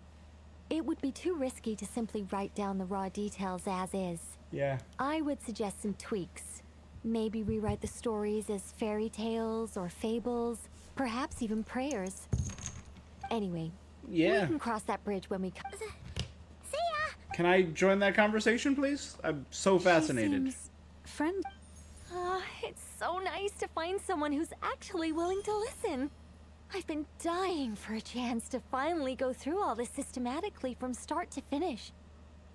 it would be too risky to simply write down the raw details as is. Yeah. I would suggest some tweaks. Maybe rewrite the stories as fairy tales or fables, perhaps even prayers. Anyway, we can cross that bridge when we come. See ya! Can I join that conversation, please? I'm so fascinated. Friend. It's so nice to find someone who's actually willing to listen. I've been dying for a chance to finally go through all this systematically from start to finish.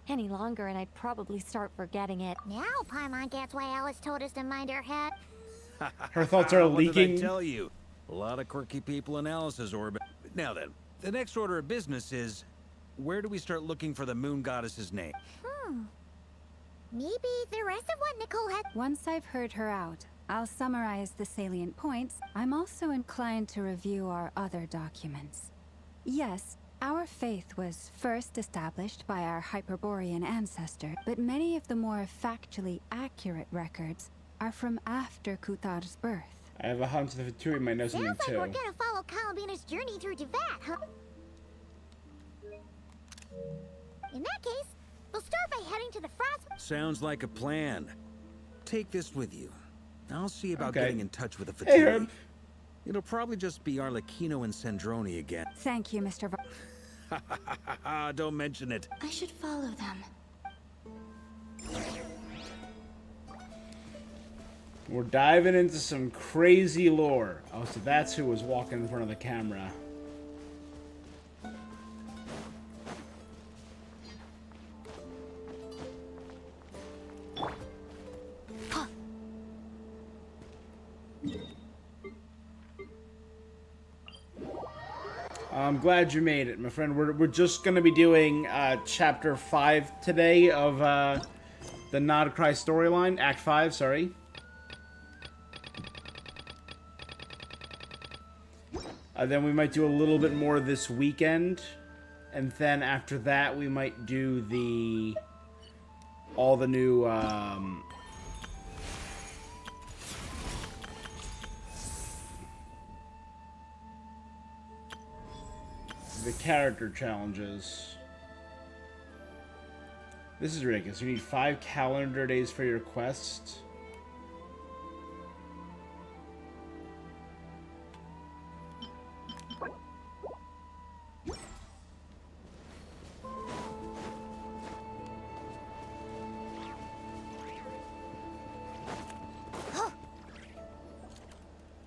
any longer and I'd probably start forgetting it. Now Paimon gets why Alice told us to mind our head. Her thoughts are What leaking. did I tell you? A lot of quirky people in Alice's orbit. Now then, the next order of business is, where do we start looking for the moon goddess's name? Maybe the rest of what Nicole had. Once I've heard her out, I'll summarize the salient points. I'm also inclined to review our other documents. Yes, our faith was first established by our Hyperborean ancestor, but many of the more factually accurate records are from after Kuthar's birth. I have a hunch that the two might know something Sounds like too. we're gonna follow Columbina's journey through Devat, huh? In that case, we'll start by heading to the Frost. Sounds like a plan. Take this with you. I'll see about Okay. getting in touch with the Hey, Fatui. Herb. It'll probably just be Arlecchino and Sandroni again. Thank you, Mr. Don't mention it. I should follow them. We're diving into some crazy lore. Oh, so that's who was walking in front of the camera. I'm glad you made it, my friend. We're just going to be doing Chapter 5 today of the Nodcry storyline. Act 5, sorry. Then we might do a little bit more this weekend. And then after that, we might do all the new... the character challenges. This is ridiculous. You need 5 calendar days for your quest.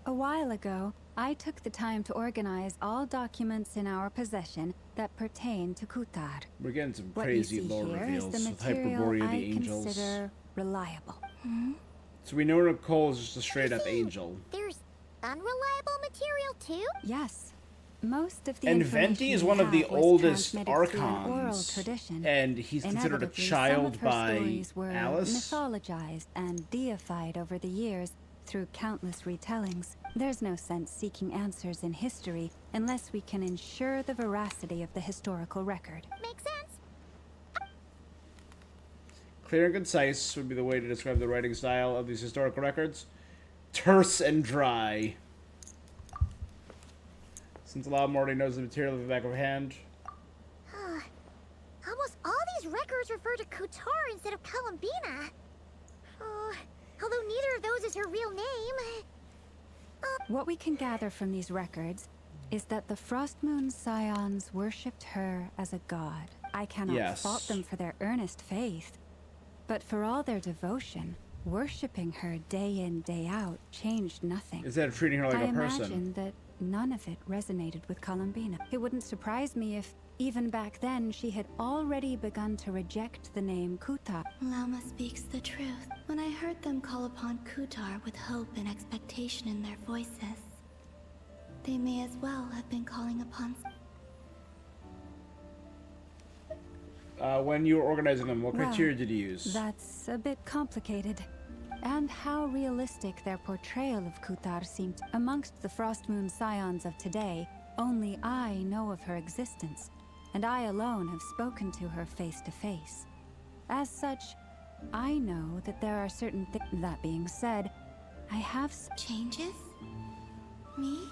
A while ago, I took the time to organize all documents in our possession that pertain to Kuthar. We're getting some What crazy you see lore here reveals is the with material Hyperborea I the Angels. consider reliable. So we know Nicole is just a straight up angel. There's unreliable material too? Yes. Most of the And information Venti is we one of the have was oldest transmitted through an oral archons. tradition. And he's considered a Inevitably, some child of her by stories were Alice. mythologized and deified over the years through countless retellings. There's no sense seeking answers in history unless we can ensure the veracity of the historical record. Makes sense. Clear and concise would be the way to describe the writing style of these historical records. Terse and dry. Since a lot more already knows the material of the back of a hand. Almost all these records refer to Kutar instead of Columbina. Although neither of those is her real name. What we can gather from these records is that the Frost Moon Scions worshipped her as a god. I cannot fault them for their earnest faith, but for all their devotion, worshipping her day in, day out changed nothing. Instead of treating her like I a person. imagine that none of it resonated with Columbina. It wouldn't surprise me if, even back then, she had already begun to reject the name Kuta. Lama speaks the truth. When I heard them call upon Kutar with hope and expectation in their voices, they may as well have been calling upon... When you were organizing them, what Well, criteria did you use? That's a bit complicated. And how realistic their portrayal of Kutar seemed. Amongst the Frost Moon Scions of today, only I know of her existence, and I alone have spoken to her face to face. As such, I know that there are certain things. That being said, I have changes? Me?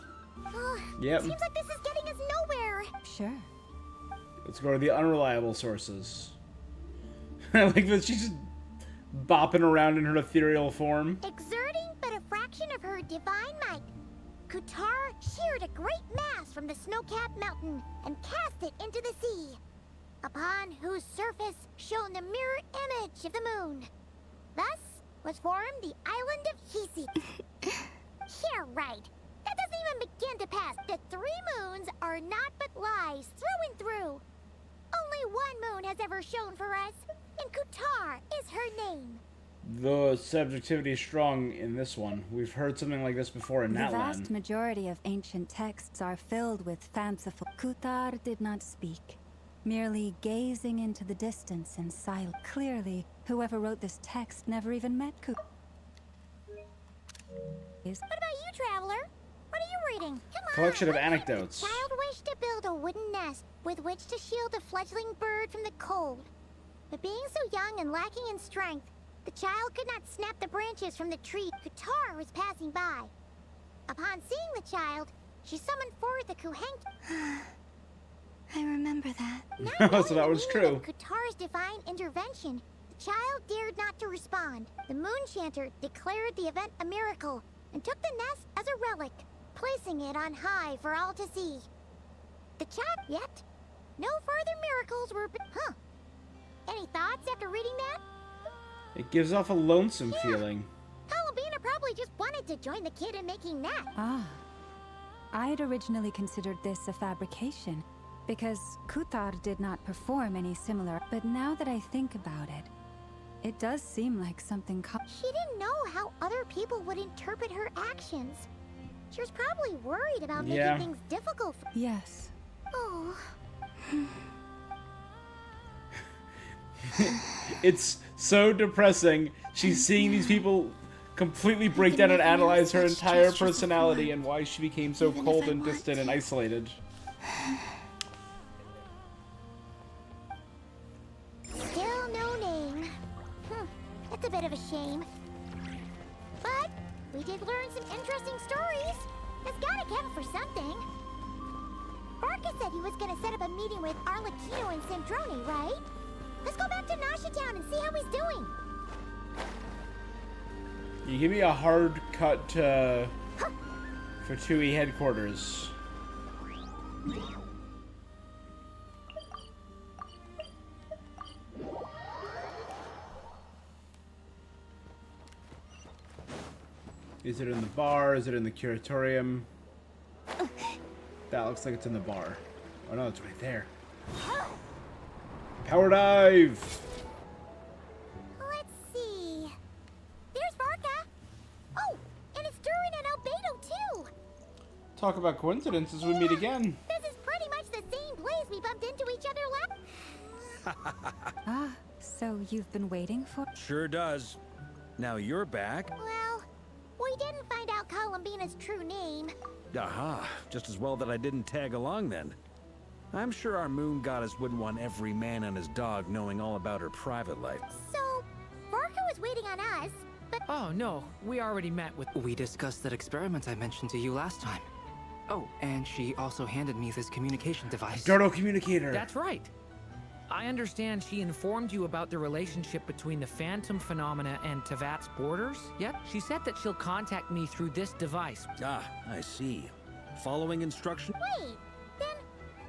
Yep. Seems like this is getting us nowhere. Sure. Let's go to the unreliable sources. I like that she's just bopping around in her ethereal form. Exerting but a fraction of her divine might, Kutar sheared a great mass from the snow-capped mountain and cast it into the sea, upon whose surface shone the mirror image of the moon. Thus was formed the island of Hisi. Yeah, right. That doesn't even begin to pass. The 3 moons are not but lies through and through. Only one moon has ever ever shown for us. And Kutar is her name. The subjectivity is strong in this one. We've heard something like this before in The vast Natlan. majority of ancient texts are filled with fanciful. Kutar did not speak, merely gazing into the distance in silence. Clearly, whoever wrote this text never even met Kutar. What about you, traveler? What are you reading? Come on. Collection of anecdotes. The child wished to build a wooden nest with which to shield a fledgling bird from the cold. But being so young and lacking in strength, the child could not snap the branches from the tree. Kutar was passing by. Upon seeing the child, she summoned forth the Kuhenki. I remember that. So that was true. Kutar's divine intervention, the child dared not to respond. The moon chanter declared the event a miracle and took the nest as a relic, placing it on high for all to see. The child yet? No further miracles were. Huh? Any thoughts after reading that? It gives off a lonesome feeling. Columbina probably just wanted to join the kid in making that. Ah. I'd originally considered this a fabrication, because Kutar did not perform any similar, but now that I think about it, it does seem like something She didn't know how other people would interpret her actions. She was probably worried about making things difficult for— Yes. Oh. It's so depressing. She's seeing these people completely break down and analyze her entire personality and why she became so cold and distant and isolated. Still no name. That's a bit of a shame. But we did learn some interesting stories. That's gotta count for something. Barca said he was gonna set up a meeting with Arlecchino and Sandrone, right? Let's go back to Nasha Town and see how he's doing. You give me a hard cut to Fatui headquarters. Is it in the bar? Is it in the curatorium? That looks like it's in the bar. Oh no, it's right there. Power dive! Let's see. There's Barca. Oh, and it's Durin and Albedo too. Talk about coincidences, we meet again. This is pretty much the same place we bumped into each other last. Ah, so you've been waiting for— Sure does. Now you're back. Well, we didn't find out Columbina's true name. Aha, just as well that I didn't tag along then. I'm sure our moon goddess wouldn't want every man and his dog knowing all about her private life. So, Barca was waiting on us, but— Oh, no. We already met with— We discussed that experiment I mentioned to you last time. Oh, and she also handed me this communication device. Dardo communicator. That's right. I understand she informed you about the relationship between the Phantom phenomena and Tevat's borders? Yep. She said that she'll contact me through this device. Ah, I see. Following instruction? Wait, then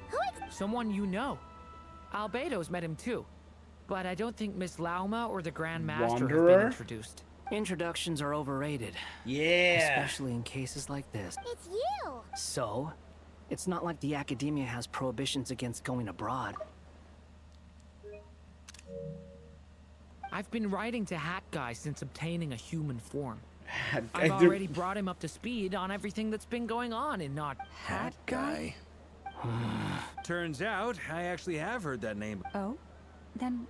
who Someone you know. Albedo's met him too. But I don't think Miss Lauma or the Grand Master have Wanderer? been introduced. Introductions are overrated. Yeah. Especially in cases like this. It's you! So? It's not like the academia has prohibitions against going abroad. I've been writing to Hat Guy since obtaining a human form. Hat I've Guy- already brought him up to speed on everything that's been going on in Nod. Hat Guy? Turns out, I actually have heard that name. Oh? Then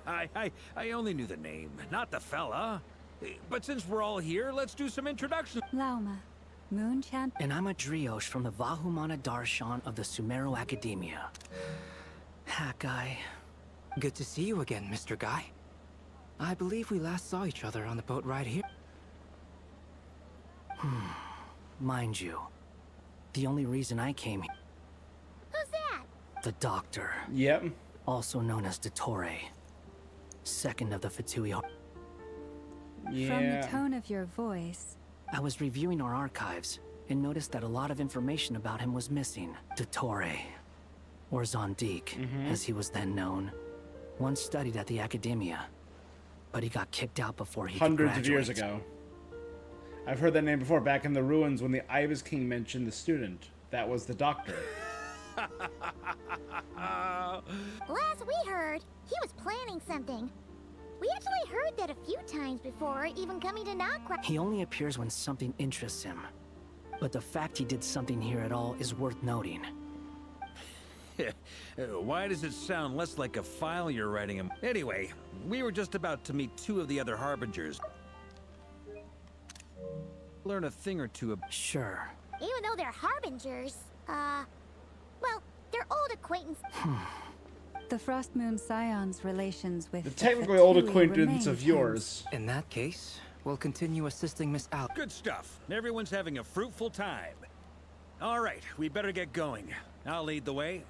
I only knew the name, not the fella. But since we're all here, let's do some introductions. Lauma, Moon Champ. And I'm a Drioche from the Vahumana Darshan of the Sumero Academia. Hat Guy. Good to see you again, Mr. Guy. I believe we last saw each other on the boat ride here. Mind you, the only reason I came here— Who's that? the Doctor. Yep. Also known as Dottore. Second of the Fatui. From the tone of your voice, I was reviewing our archives and noticed that a lot of information about him was missing. Dottore, or Zondik, as he was then known, once studied at the Academia, but he got kicked out before he could Hundreds of years graduate. ago. I've heard that name before, back in the ruins when the Ibis King mentioned the student. That was the Doctor. Last we heard, he was planning something. We actually heard that a few times before, even coming to Notcraft. He only appears when something interests him. But the fact he did something here at all is worth noting. Why does it sound less like a file you're writing him? Anyway, we were just about to meet 2 of the other harbingers. Learn a thing or two about... Sure. Even though they're harbingers, well, they're old acquaintances. The Frost Moon Scion's relations with The technically old Fatui acquaintance remain of yours. In that case, we'll continue assisting Miss Al. Good stuff. Everyone's having a fruitful time. All right, we better get going. I'll lead the way.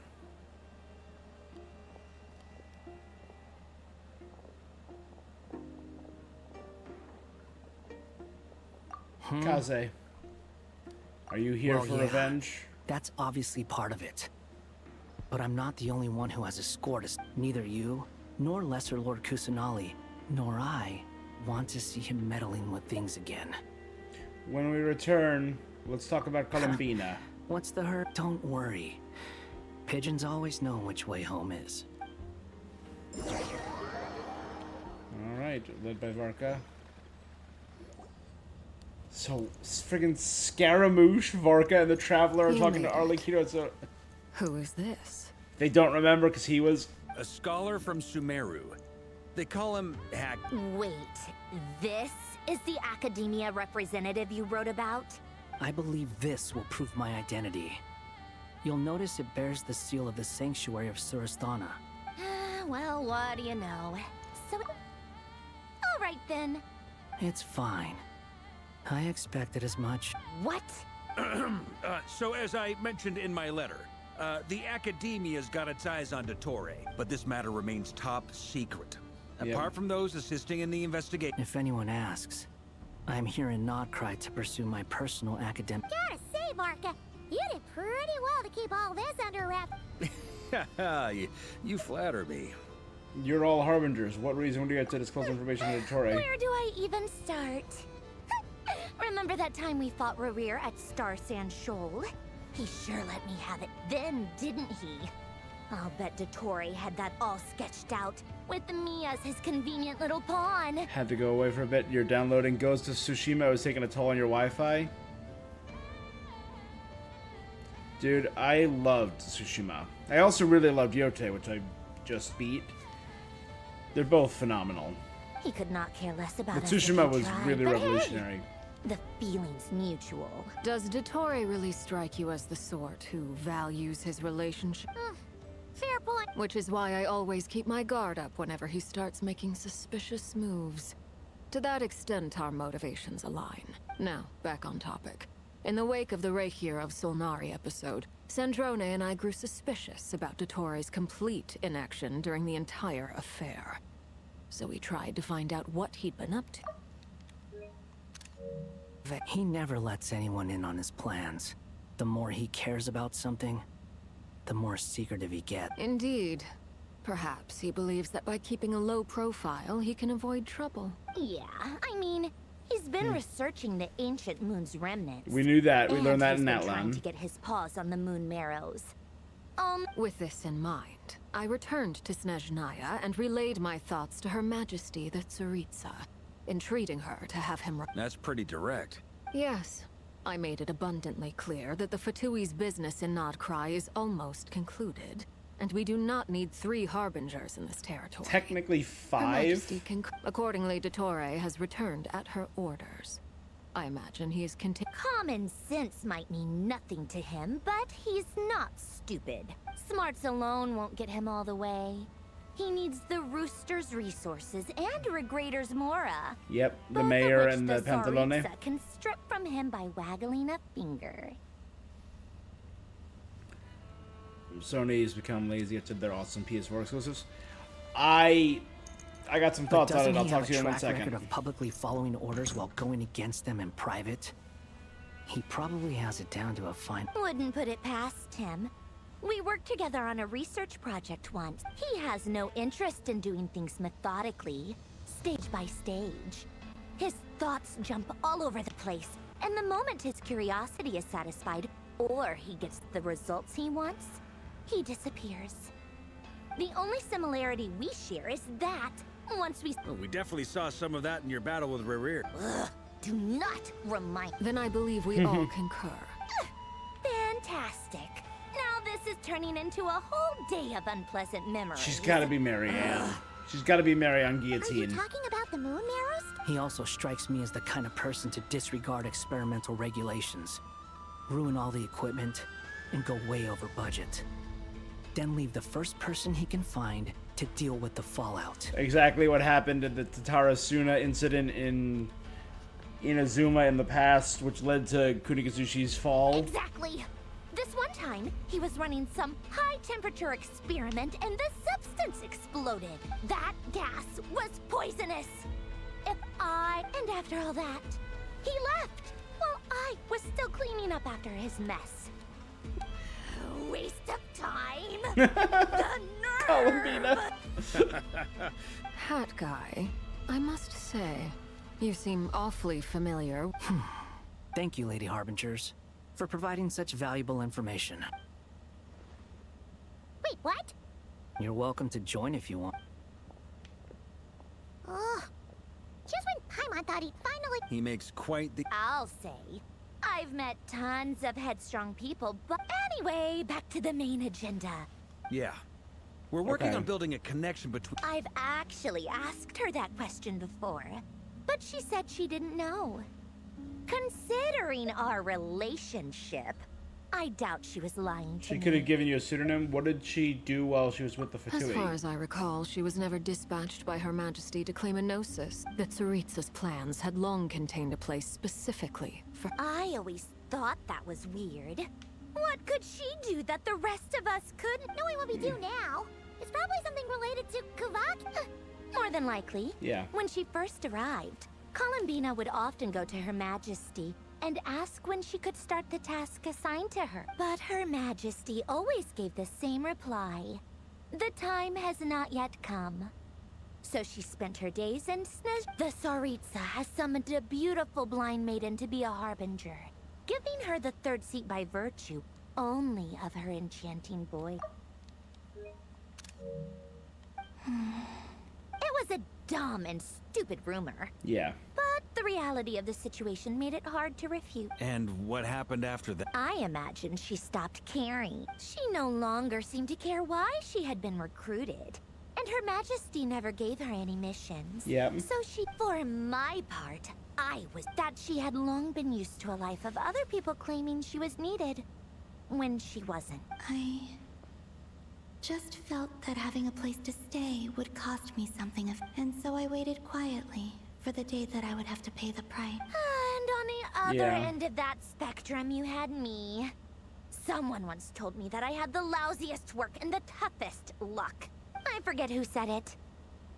Kaze, are you here Well, for yeah, revenge? That's obviously part of it. But I'm not the only one who has a score to... Neither you, nor Lesser Lord Kusanali, nor I want to see him meddling with things again. When we return, let's talk about Columbina. What's the hurt? Don't worry. Pigeons always know which way home is. Alright, led by Varka. So, friggin' Scaramouche, Varka, and the Traveler are talking to Arlecchino. So Who is this? they don't remember because he was... A scholar from Sumeru. They call him Hack... Wait, this is the academia representative you wrote about? I believe this will prove my identity. You'll notice it bears the seal of the Sanctuary of Surasthana. Well, what do you know? So... All right, then. It's fine. I expected as much. What? So as I mentioned in my letter, the Academia's got its eyes on Dottore, but this matter remains top secret. Yep. Apart from those assisting in the investigation. If anyone asks, I'm here in Nodcry to pursue my personal academic... Gotta say, Varka, you did pretty well to keep all this under wraps. you flatter me. You're all harbingers. What reason would you have to disclose information to Dottore? Where do I even start? Remember that time we fought Rerir at Star Sand Shoal? He sure let me have it then, didn't he? I'll bet Dottore had that all sketched out, with me as his convenient little pawn. Had to go away for a bit. You're downloading Ghost of Tsushima. Was taking a toll on your Wi-Fi. Dude, I loved Tsushima. I also really loved Yote, which I just beat. They're both phenomenal. He could not care less about But us if Tsushima he was tried, really but revolutionary. Hey, the feeling's mutual. Does Dottore really strike you as the sort who values his relationship? Fair point. Which is why I always keep my guard up whenever he starts making suspicious moves. To that extent, our motivations align. Now, back on topic. In the wake of the Reikir of Solnari episode, Sandrone and I grew suspicious about Dottore's complete inaction during the entire affair. So we tried to find out what he'd been up to. He never lets anyone in on his plans. The more he cares about something, the more secretive he gets. Indeed. Perhaps he believes that by keeping a low profile, he can avoid trouble. Yeah, I mean, he's been researching the ancient moon's remnants. We knew that. We learned that in he's been trying Outland. to get his paws on the moon marrows. With this in mind, I returned to Snezhnaya and relayed my thoughts to Her Majesty the Tsaritsa, entreating her to have him... That's pretty direct. Yes. I made it abundantly clear that the Fatui's business in Nodcry is almost concluded, and we do not need 3 harbingers in this territory. Technically Her 5. Majesty Accordingly, Dottore has returned at her orders. I imagine he is Common sense might mean nothing to him, but he's not stupid. Smarts alone won't get him all the way. He needs the Rooster's resources and Regrator's Mora. Yep, the both mayor of which and the Pantalone. Tsaritsa can strip from him by waggling a finger. Sony's become lazy to their awesome PS4 exclusives. I got some thoughts on it. I'll talk to you in 1 Doesn't he have a track record second. of publicly following orders while going against them in private? He probably has it down to a fine... Wouldn't put it past him. We worked together on a research project once. He has no interest in doing things methodically, stage by stage. His thoughts jump all over the place, and the moment his curiosity is satisfied, or he gets the results he wants, he disappears. The only similarity we share is that once we... Well, we definitely saw some of that in your battle with Rerir. Ugh, do not remind... Then I believe we all concur. Fantastic. Now this is turning into a whole day of unpleasant memories. She's gotta be Marianne. She's gotta be Marianne Guillotine. Are you talking about the moon arrows? He also strikes me as the kind of person to disregard experimental regulations, ruin all the equipment, and go way over budget. Then leave the first person he can find to deal with the fallout. Exactly what happened at the Tatara Suna incident in Inazuma in the past, which led to Kunigazushi's fall. Exactly. This one time, he was running some high-temperature experiment and the substance exploded. That gas was poisonous. And after all that, he left while I was still cleaning up after his mess. Waste of time. The nerve. Hat guy, I must say, you seem awfully familiar. Thank you, Lady Harbingers, for providing such valuable information. Wait, what? You're welcome to join if you want. Oh, just when Paimon thought he'd finally... He makes quite the... I'll say. I've met tons of headstrong people, but anyway, back to the main agenda. Yeah. We're working on building a connection between... I've actually asked her that question before, but she said she didn't know. Considering our relationship, I doubt she was lying to She me. could have given you a pseudonym. What did she do while she was with the Fatui? As far as I recall, she was never dispatched by Her Majesty to claim a gnosis. The Tsaritsa's plans had long contained a place specifically for... I always thought that was weird. What could she do that the rest of us couldn't? Knowing what we do now, it's probably something related to Kavak. More than likely. Yeah. When she first arrived, Columbina would often go to Her Majesty and ask when she could start the task assigned to her. But Her Majesty always gave the same reply. The time has not yet come. So she spent her days in The Tsaritsa has summoned a beautiful blind maiden to be a harbinger, giving her the third seat by virtue only of her enchanting boy. It was a dumb and stupid rumor. Yeah. But the reality of the situation made it hard to refute. And what happened after that? I imagine she stopped caring. She no longer seemed to care why she had been recruited. And Her Majesty never gave her any missions. Yep. So for my part, I was that she had long been used to a life of other people claiming she was needed when she wasn't. I just felt that having a place to stay would cost me something and so I waited quietly for the day that I would have to pay the price. And on the other end of that spectrum, you had me. Someone once told me that I had the lousiest work and the toughest luck. I forget who said it,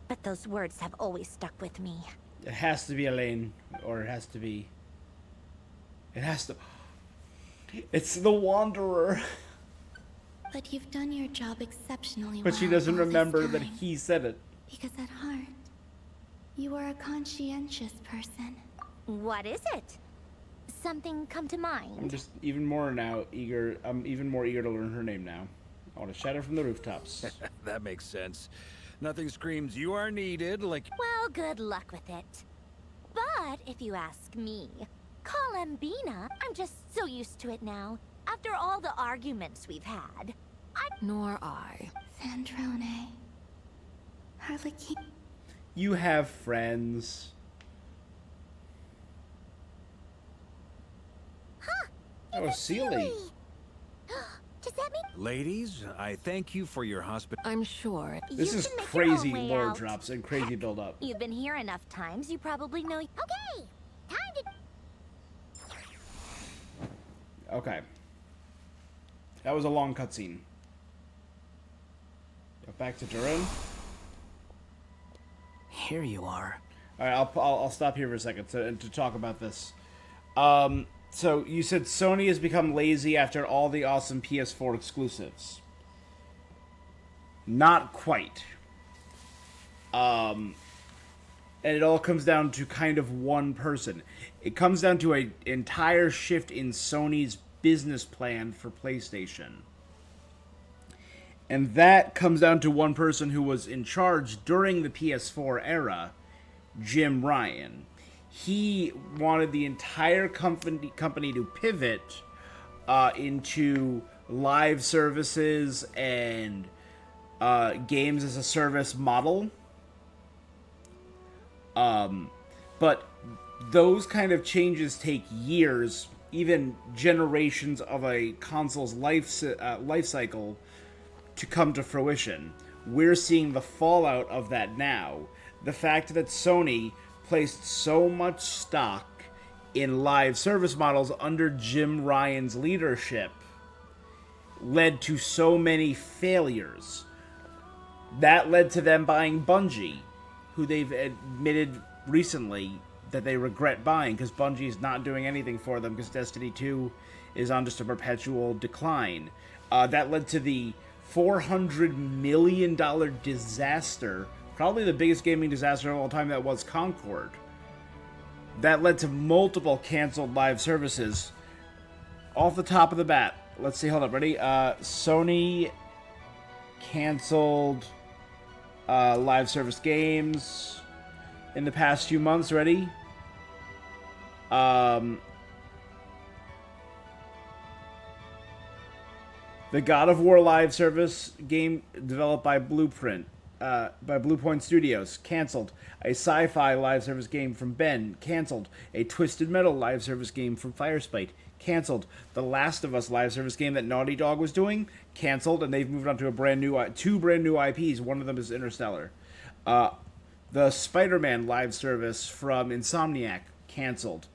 but those words have always stuck with me. It has to be Elaine, or it has to be... It has to... It's the Wanderer. But you've done your job exceptionally well. But she doesn't all this remember that time. he said it. Because at heart, you are a conscientious person. What is it? Something come to mind? I'm just even more eager to learn her name now. I want to shout it from the rooftops. That makes sense. Nothing screams you are needed like... Well, good luck with it. But if you ask me, Columbina, I'm just so used to it now. After all the arguments we've had, Nor I. Sandrone. Harlequin. You have friends. Huh? Oh, Sealy. Does that mean... Ladies, I thank you for your hospitality. I'm sure. This is crazy lore drops and crazy build up. You've been here enough times, you probably know... Okay, time to... Okay. That was a long cutscene. Back to Durin. Here you are. All right, I'll stop here for a second to talk about this. So you said Sony has become lazy after all the awesome PS4 exclusives. Not quite. And it all comes down to kind of one person. It comes down to an entire shift in Sony's business plan for PlayStation. And that comes down to one person who was in charge during the PS4 era, Jim Ryan. He wanted the entire company to pivot into live services and games as a service model. But those kind of changes take years, even generations of a console's life cycle to come to fruition. We're seeing the fallout of that now. The fact that Sony placed so much stock in live service models under Jim Ryan's leadership led to so many failures. That led to them buying Bungie, who they've admitted recently that they regret buying because Bungie is not doing anything for them because Destiny 2 is on just a perpetual decline. That led to the $400 million disaster, probably the biggest gaming disaster of all time, that was Concord. That led to multiple canceled live services. Off the top of the bat, let's see, hold up, ready? Sony canceled live service games in the past few months, ready? The God of War live service game developed by Bluepoint Studios, canceled. A sci-fi live service game from Ben, canceled. A Twisted Metal live service game from Firespite, canceled. The Last of Us live service game that Naughty Dog was doing, canceled, and they've moved on to two brand new IPs. One of them is Interstellar. The Spider-Man live service from Insomniac, canceled,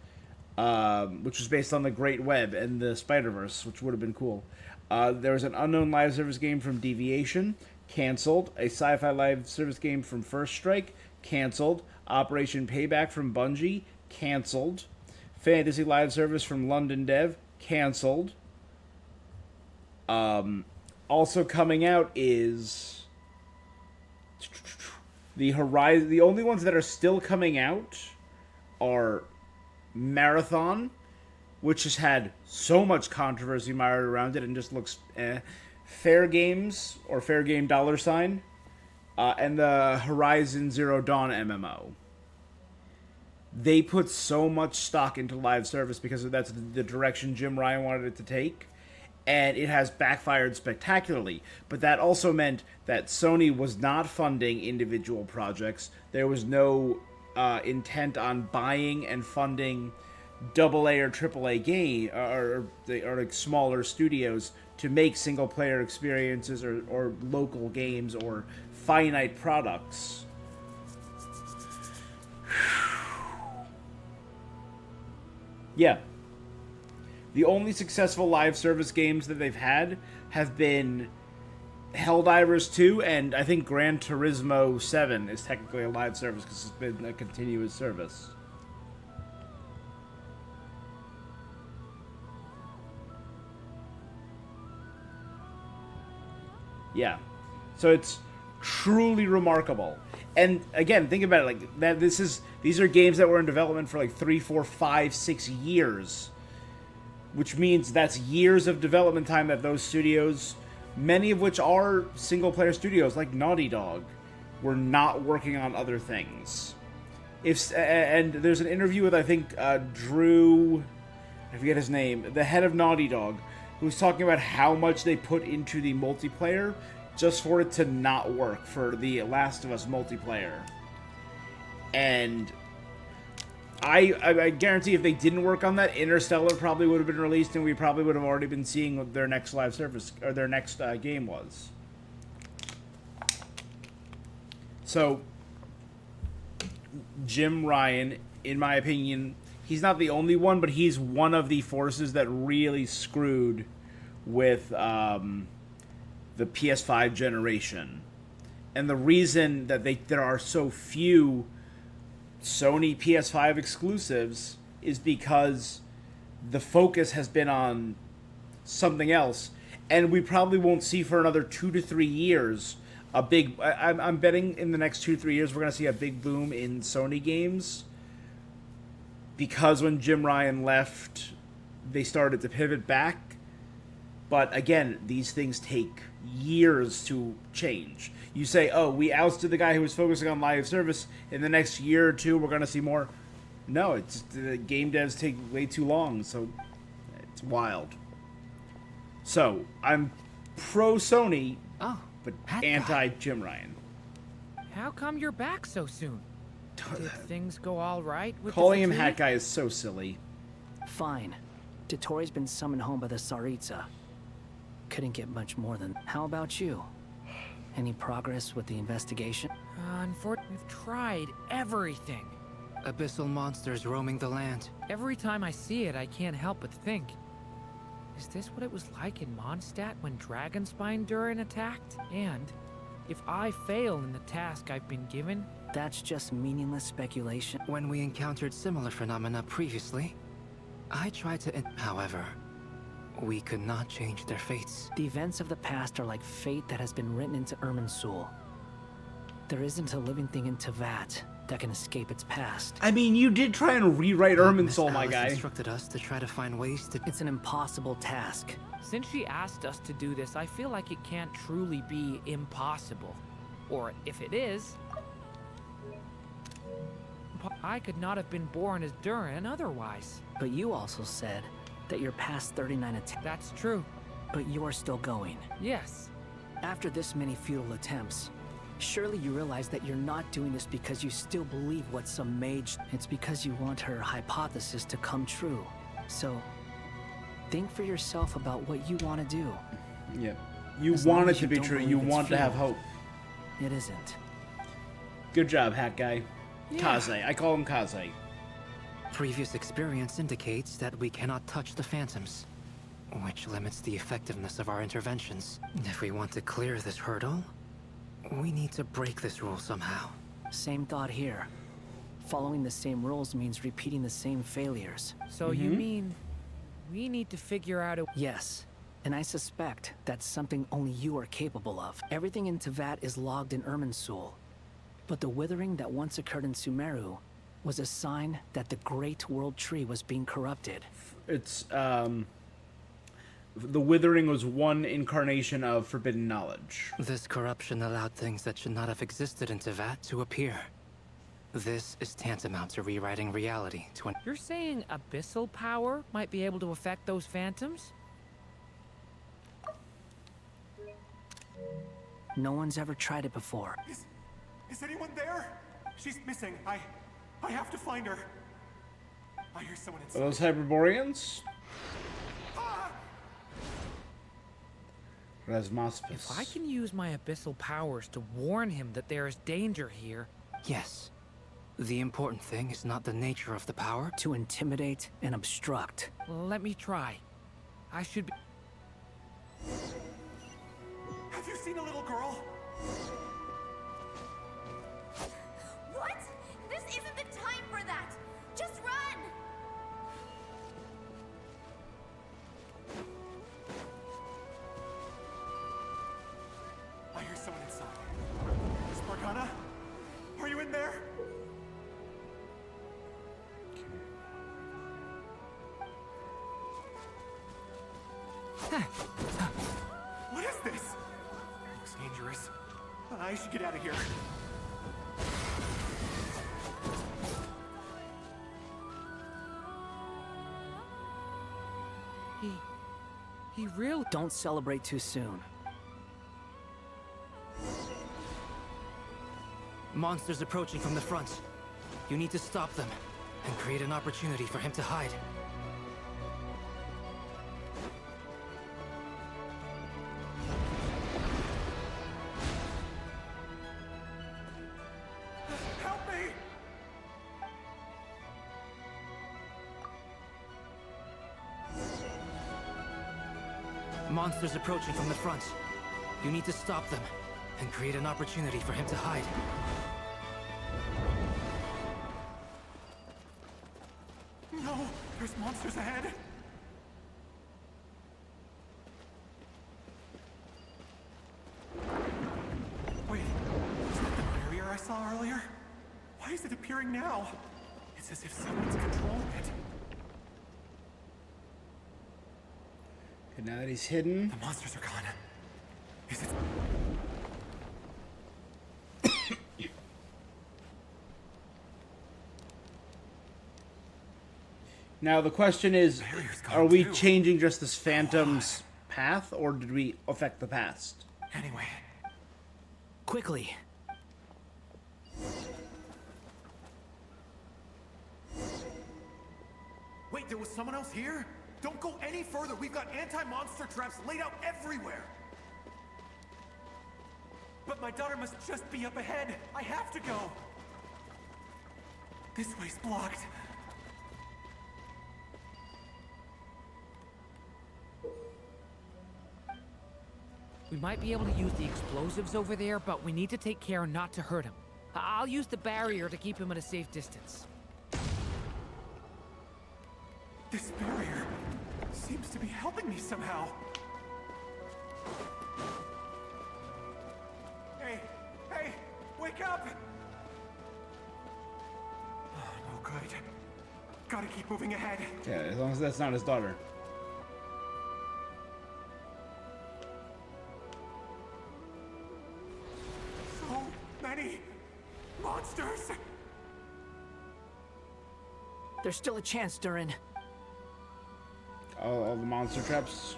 which was based on the Great Web and the Spider-Verse, which would have been cool. There was an unknown live service game from Deviation, canceled. A sci-fi live service game from First Strike, canceled. Operation Payback from Bungie, canceled. Fantasy live service from London Dev, canceled. Also coming out is the Horizon. The only ones that are still coming out are Marathon, which has had so much controversy mired around it and just looks Fair Games, or Fair Game $, and the Horizon Zero Dawn MMO. They put so much stock into live service because that's the direction Jim Ryan wanted it to take, and it has backfired spectacularly. But that also meant that Sony was not funding individual projects. There was no intent on buying and funding AA or AAA game or like smaller studios to make single player experiences or local games or finite products. Yeah. The only successful live service games that they've had have been Helldivers 2, and I think Gran Turismo 7 is technically a live service because it's been a continuous service. Yeah. So it's truly remarkable. And again, think about it like that. These are games that were in development for like 3, 4, 5, 6 years, which means that's years of development time that those studios, many of which are single player studios like Naughty Dog, were not working on other things. And there's an interview with, I think, Drew, I forget his name, the head of Naughty Dog, who's talking about how much they put into the multiplayer just for it to not work for the Last of Us multiplayer. And I guarantee if they didn't work on that, Interstellar probably would have been released and we probably would have already been seeing what their next live service, or their next game was. So, Jim Ryan, in my opinion, he's not the only one, but he's one of the forces that really screwed with the PS5 generation. And the reason that there are so few Sony PS5 exclusives is because the focus has been on something else, and we probably won't see for another 2 to 3 years a big. I'm betting in the next 2 to 3 years we're going to see a big boom in Sony games, because when Jim Ryan left, they started to pivot back. But again, these things take years to change. You say, oh, we ousted the guy who was focusing on live service. In the next year or two, we're going to see more. No, it's the game devs take way too long, so it's wild. So, I'm pro Sony, but anti Jim Ryan. How come you're back so soon? Did things go all right with Calling the him fatigue? Hat Guy is so silly. Fine. Dotori's been summoned home by the Tsaritsa. Couldn't get much more than... How about you? Any progress with the investigation? Unfortunately, we've tried everything. Abyssal monsters roaming the land. Every time I see it, I can't help but think. Is this what it was like in Mondstadt when Dragonspine Durin attacked? And if I fail in the task I've been given... That's just meaningless speculation. When we encountered similar phenomena previously, I tried to... However, we could not change their fates. The events of the past are like fate that has been written into Irminsul. There isn't a living thing in Tevat that can escape its past. I mean, you did try and rewrite Irminsul, my guy. Instructed us to try to find ways to... It's an impossible task. Since she asked us to do this, I feel like it can't truly be impossible. Or if it is... I could not have been born as Durin otherwise. But you also said that you're past 39 attempts. That's true. But you're still going. Yes. After this many futile attempts, surely you realize that you're not doing this because you still believe what some mage... It's because you want her hypothesis to come true. So, think for yourself about what you want to do. Yeah. You want it to be true. You want to have hope. It isn't. Good job, Hat Guy. Yeah. Kaze. I call him Kaze. Previous experience indicates that we cannot touch the phantoms, which limits the effectiveness of our interventions. If we want to clear this hurdle, we need to break this rule somehow. Same thought here. Following the same rules means repeating the same failures. So you mean we need to figure out a... Yes, and I suspect that's something only you are capable of. Everything in Tevat is logged in Irminsul, but the withering that once occurred in Sumeru was a sign that the Great World Tree was being corrupted. It's, the withering was one incarnation of forbidden knowledge. This corruption allowed things that should not have existed in Tevat to appear. This is tantamount to rewriting reality to an... You're saying abyssal power might be able to affect those phantoms? No one's ever tried it before. Is anyone there? She's missing. I have to find her. I hear someone inside. Are those Hyperboreans? Rasmospis. If I can use my abyssal powers to warn him that there is danger here... Yes. The important thing is not the nature of the power. To intimidate and obstruct. Let me try. I should be... Have you seen a little girl? What? This isn't the time for that! Just run! I hear someone inside. Spargana? Are you in there? What is this? Looks dangerous. I should get out of here. He really... Don't celebrate too soon. Monsters approaching from the front. You need to stop them and create an opportunity for him to hide. Help me! Monsters approaching from the front. You need to stop them and create an opportunity for him to hide. No! There's monsters ahead! Wait, is that the barrier I saw earlier? Why is it appearing now? It's as if someone's controlling it. Okay, now that he's hidden... The monsters are gone. Is it? Now the question is, are we changing just this phantom's path, or did we affect the past? Anyway. Quickly. Wait, there was someone else here? Don't go any further. We've got anti-monster traps laid out everywhere. But my daughter must just be up ahead. I have to go. This way's blocked. We might be able to use the explosives over there, but we need to take care not to hurt him. I'll use the barrier to keep him at a safe distance. This barrier seems to be helping me somehow. Hey, hey, wake up! Oh, no good. Gotta keep moving ahead. Okay, as long as that's not his daughter. So many monsters! There's still a chance, Durin. All the monster traps.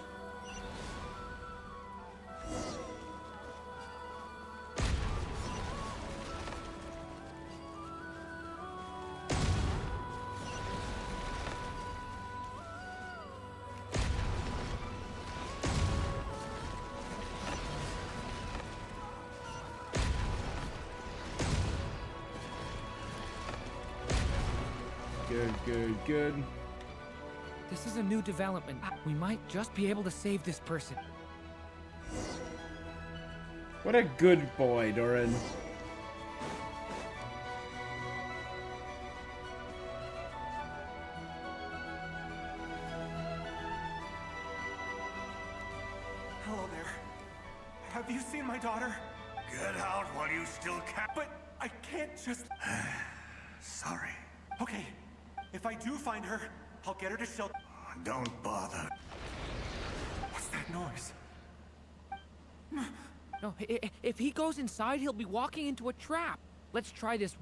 Good. This is a new development. We might just be able to save this person. What a good boy, Doran. Hello there. Have you seen my daughter? Get out while you still can. But I can't just... Sorry. Okay, if I do find her, I'll get her to shelter. Don't bother. What's that noise? No, if he goes inside, he'll be walking into a trap. Let's try this.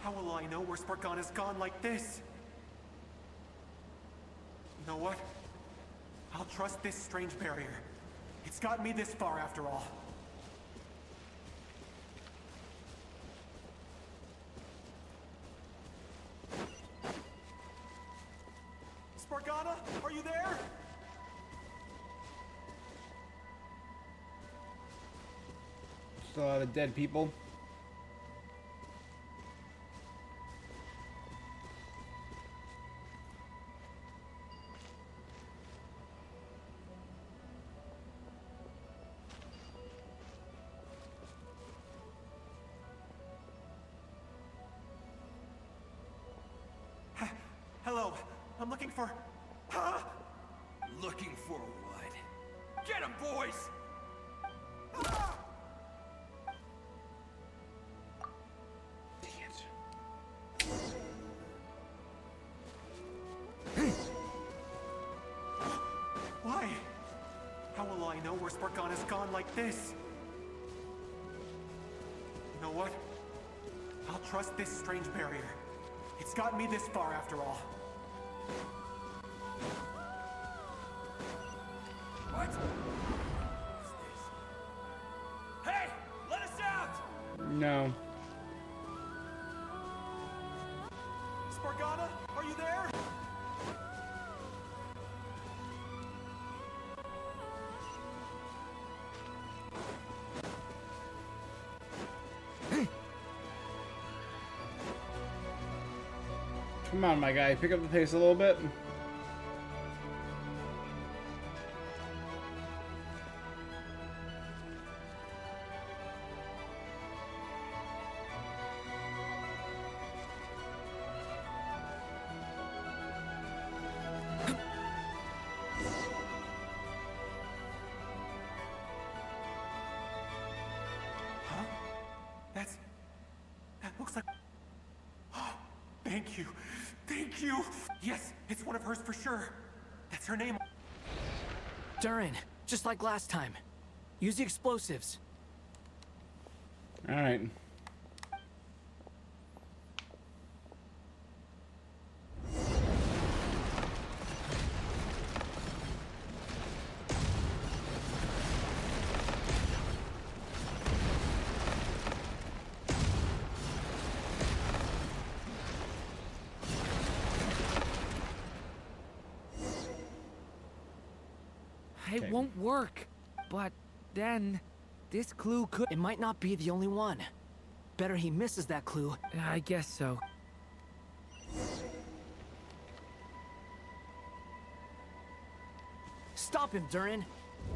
How will I know where Spargana's gone like this? You know what? I'll trust this strange barrier. It's got me this far after all. Spargana, are you there? Still a lot of dead people. Hello, I'm looking for... Huh? Looking for what? Get him, boys! Ah! Why? How will I know where Spargana's gone like this? You know what? I'll trust this strange barrier. It's gotten me this far after all. What? Hey! Let us out! No. Spargana, are you there? Come on, my guy. Pick up the pace a little bit. Huh? Thank you. Thank you. Yes, it's one of hers for sure. That's her name. Durin, just like last time. Use the explosives. All right. It won't work. But then, this clue could... It might not be the only one. Better he misses that clue. I guess so. Stop him, Durin.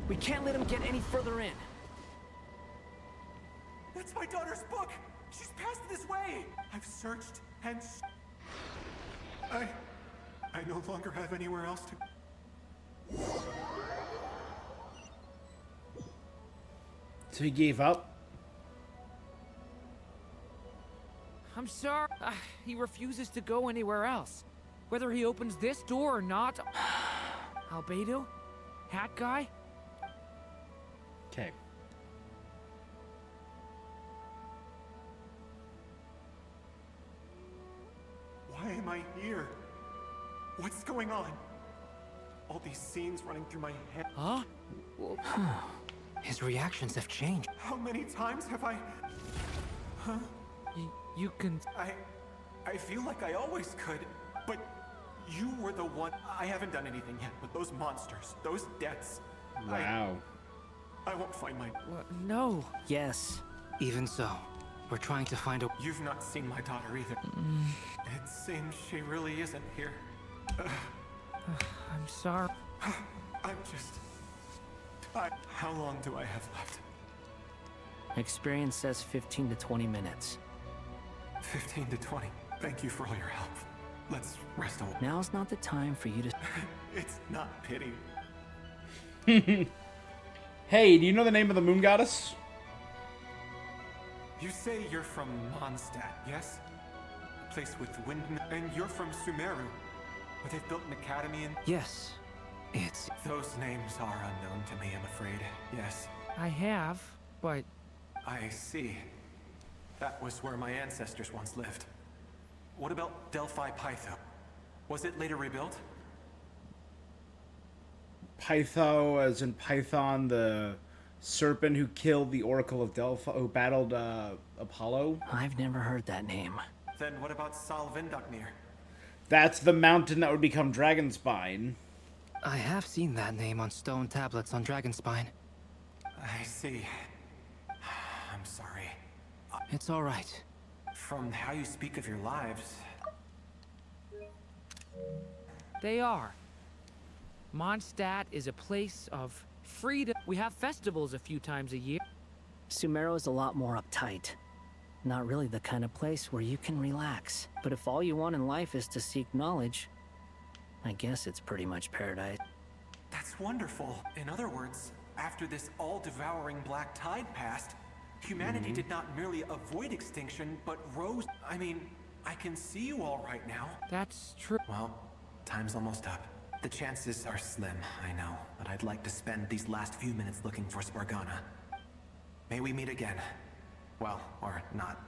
We can't let him get any further in. That's my daughter's book. She's passed this way. I've searched and... I no longer have anywhere else to... So he gave up? I'm sorry. He refuses to go anywhere else. Whether he opens this door or not... Albedo? Hat guy? Okay. Why am I here? What's going on? All these scenes running through my head. Huh? His reactions have changed. How many times have I... Huh? You can... I feel like I always could, but you were the one... I haven't done anything yet, but those monsters, those deaths... Wow. I won't find my... No. Yes, even so. We're trying to find a... You've not seen my daughter either. It seems she really isn't here. I'm sorry. I'm just... How long do I have left? Experience says 15 to 20 minutes. 15 to 20. Thank you for all your help. Let's rest a while. Now's not the time for you to... It's not pity. Hey, do you know the name of the moon goddess? You say you're from Mondstadt, yes? A place with wind... And you're from Sumeru, where they've built an academy and... Yes. It's... Those names are unknown to me, I'm afraid. Yes. I have, but... I see. That was where my ancestors once lived. What about Delphi Pytho? Was it later rebuilt? Pytho, as in Python, the serpent who killed the Oracle of Delphi, who battled Apollo? I've never heard that name. Then what about Salvindaknir? That's the mountain that would become Dragonspine. I have seen that name on stone tablets on Dragonspine. I see. I'm sorry. It's all right. From how you speak of your lives... They are. Mondstadt is a place of freedom. We have festivals a few times a year. Sumeru is a lot more uptight. Not really the kind of place where you can relax. But if all you want in life is to seek knowledge, I guess it's pretty much paradise. That's wonderful. In other words, after this all-devouring black tide passed, humanity did not merely avoid extinction, but rose. I mean, I can see you all right now. That's true. Well, time's almost up. The chances are slim, I know, but I'd like to spend these last few minutes looking for Spargana. May we meet again. Well, or not.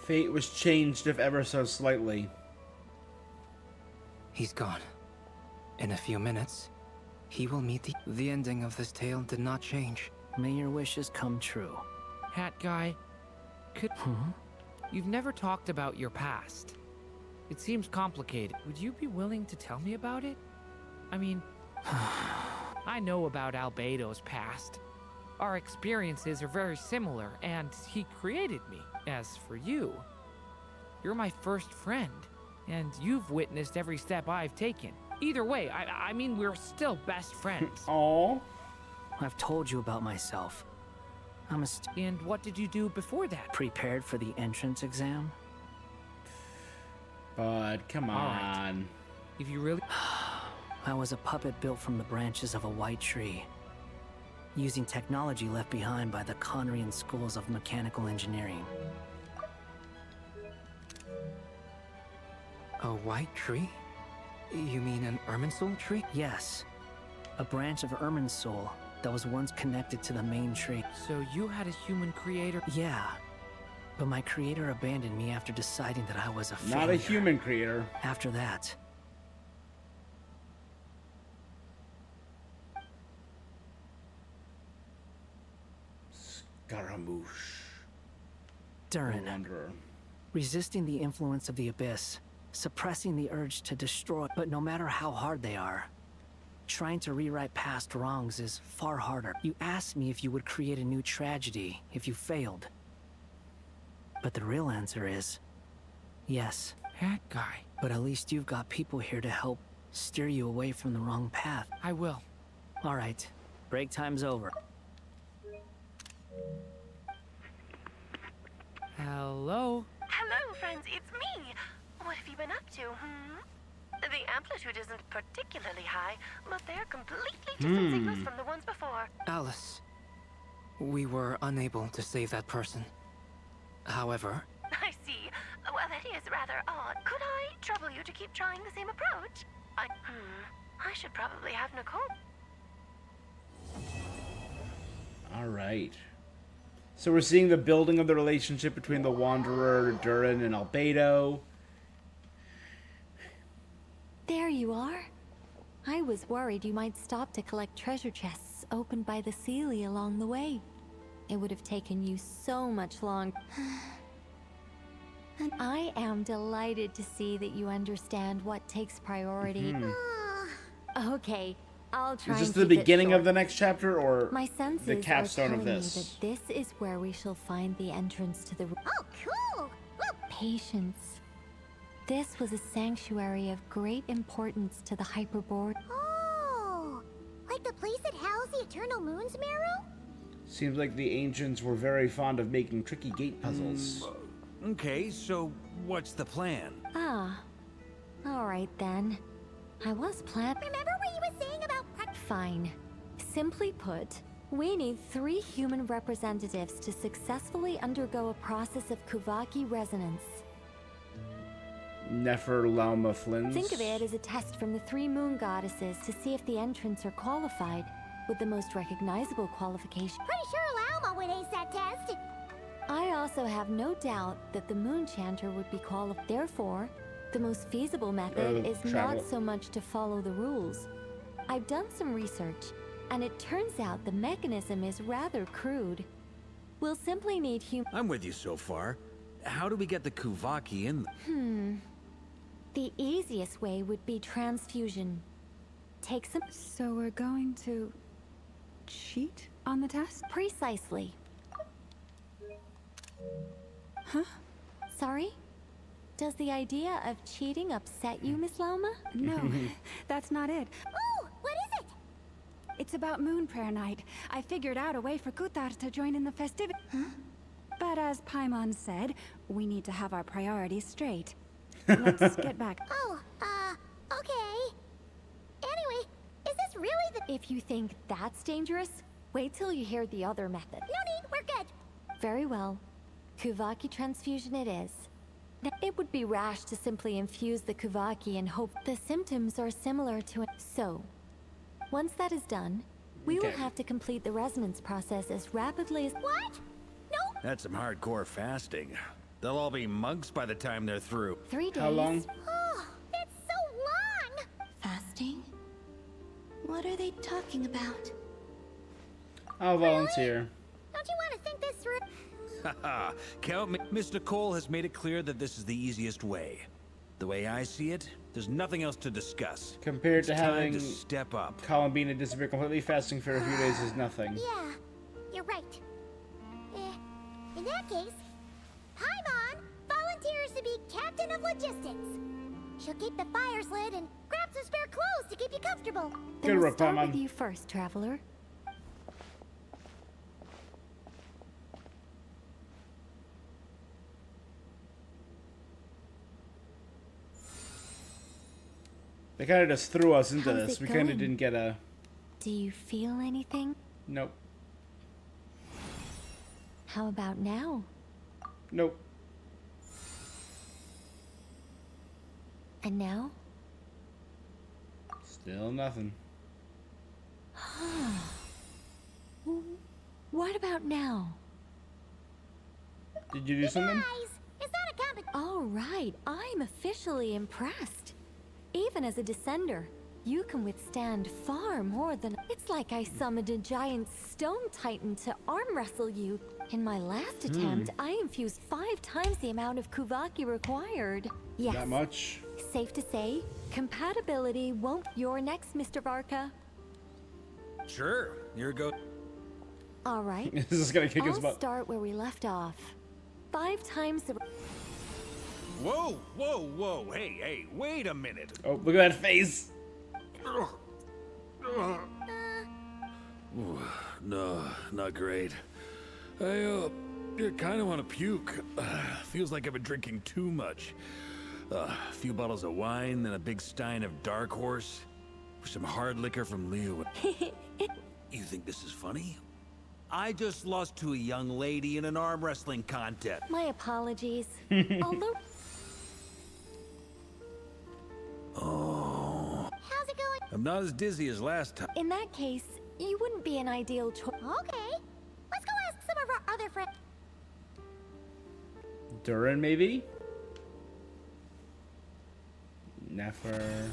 Fate was changed, if ever so slightly. He's gone. In a few minutes, he will meet the ending of this tale did not change. May your wishes come true. Hat guy, could... You've never talked about your past. It seems complicated. Would you be willing to tell me about it? I mean, I know about Albedo's past. Our experiences are very similar, and he created me. As for you, you're my first friend, and you've witnessed every step I've taken. Either way, I mean, we're still best friends. Aww. I've told you about myself. I'm a And what did you do before that? Prepared for the entrance exam. Bud, come on. Right. If you really... I was a puppet built from the branches of a white tree. using technology left behind by the Conrian schools of mechanical engineering. A white tree? You mean an Irminsul tree? Yes. A branch of Irminsul that was once connected to the main tree. So you had a human creator? Yeah. But my creator abandoned me after deciding that I was a failure. Not a human creator. After that, Scaramouche. Durin, The Wanderer. resisting the influence of the Abyss, suppressing the urge to destroy, but no matter how hard they are, trying to rewrite past wrongs is far harder. You asked me if you would create a new tragedy if you failed. But the real answer is, yes. That guy. But at least you've got people here to help steer you away from the wrong path. I will. All right, break time's over. Hello? Hello, friends, it's me. What have you been up to, The amplitude isn't particularly high, but they're completely different signals from the ones before. Alice, we were unable to save that person. However, I see. Well, that is rather odd. Could I trouble you to keep trying the same approach? I should probably have Nicole. All right. So we're seeing the building of the relationship between the Wanderer, Durin, and Albedo. There you are. I was worried you might stop to collect treasure chests opened by the Seelie along the way. It would have taken you so much longer. And I am delighted to see that you understand what takes priority. Okay, I'll try. Is this and the keep it beginning short. of the next chapter, or My senses the capstone are of telling this? me that this is where we shall find the entrance to the. Oh, cool! Patience. This was a sanctuary of great importance to the Hyperboard. Oh, like the place that housed the Eternal Moon's Marrow? Seems like the ancients were very fond of making tricky gate puzzles. Okay, so what's the plan? Ah, all right then. I was planning. Remember what you were saying about Fine. Simply put, we need 3 human representatives to successfully undergo a process of Kuvaki resonance. Neferlauma Flins. Think of it as a test from the 3 moon goddesses to see if the entrants are qualified, with the most recognizable qualification. Pretty sure Lauma would ace that test. I also have no doubt that the moon chanter would be qualified. Therefore, the most feasible method is travel. not so much to follow the rules. I've done some research, and it turns out the mechanism is rather crude. We'll simply need I'm with you so far. How do we get the Kuvaki in? The easiest way would be transfusion. Take some. So we're going to cheat on the test? Precisely. Huh? Sorry? Does the idea of cheating upset you, Miss Lauma? No, that's not it. Oh, what is it? It's about Moon Prayer Night. I figured out a way for Kutar to join in the festivity. But as Paimon said, we need to have our priorities straight. Let's get back. Oh, okay. Anyway, is this really the... If you think that's dangerous, wait till you hear the other method. No need, we're good. Very well. Kuvaki transfusion it is. Now, it would be rash to simply infuse the Kuvaki and hope the symptoms are similar to it. So, once that is done, we will have to complete the resonance process as rapidly as... What? No? That's some hardcore fasting. They'll all be monks by the time they're through. 3 days. How long? Oh, that's so long! Fasting? What are they talking about? I'll volunteer. Don't you want to think this through? Haha, count me. Miss Nicole has made it clear that this is the easiest way. The way I see it, there's nothing else to discuss. Compared to It's time having to step up. Columbina disappear completely, fasting for a few days is nothing. Yeah, you're right. In that case, Paimon volunteers to be captain of logistics. She'll keep the fires lit and grab some spare clothes to keep you comfortable. Then we'll start with you first, traveler. They kind of just threw us into How's this. it We kind of going? didn't get a... Do you feel anything? Nope. How about now? Nope. And now? Still nothing. What about now? Did you do something? Is that a competition? All right, I'm officially impressed. Even as a descender, you can withstand far more than... It's like I summoned a giant stone titan to arm wrestle you. In my last attempt, I infused 5 times the amount of Kuvaki required. Yes. That much? Safe to say, compatibility won't... You're next, Mr. Varka. Sure, here goes. All right. This is gonna kick his I'll butt. start where we left off. 5 times the... Whoa, whoa, whoa, hey, wait a minute. Oh, look at that face. No, not great. I kind of want to puke. Feels like I've been drinking too much. A few bottles of wine, then a big stein of Dark Horse, some hard liquor from Leo. You think this is funny? I just lost to a young lady in an arm wrestling contest. My apologies. Although... Oh. How's it going? I'm not as dizzy as last time. In that case, you wouldn't be an ideal choice. Okay. Let's go ask some of our other friends. Durin, maybe? Nefer.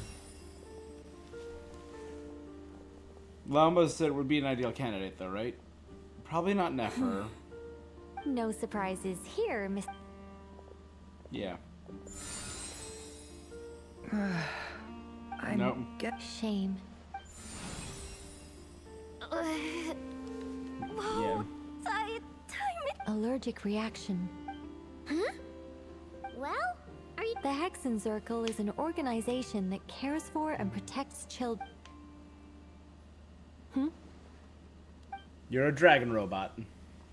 Lamba said it would be an ideal candidate, though, right? Probably not Nefer. No surprises here, Miss... Yeah. I'm Nope. Shame. Yeah. Allergic reaction. Huh? Well, are you... The Hexen Circle is an organization that cares for and protects children. You're a dragon robot.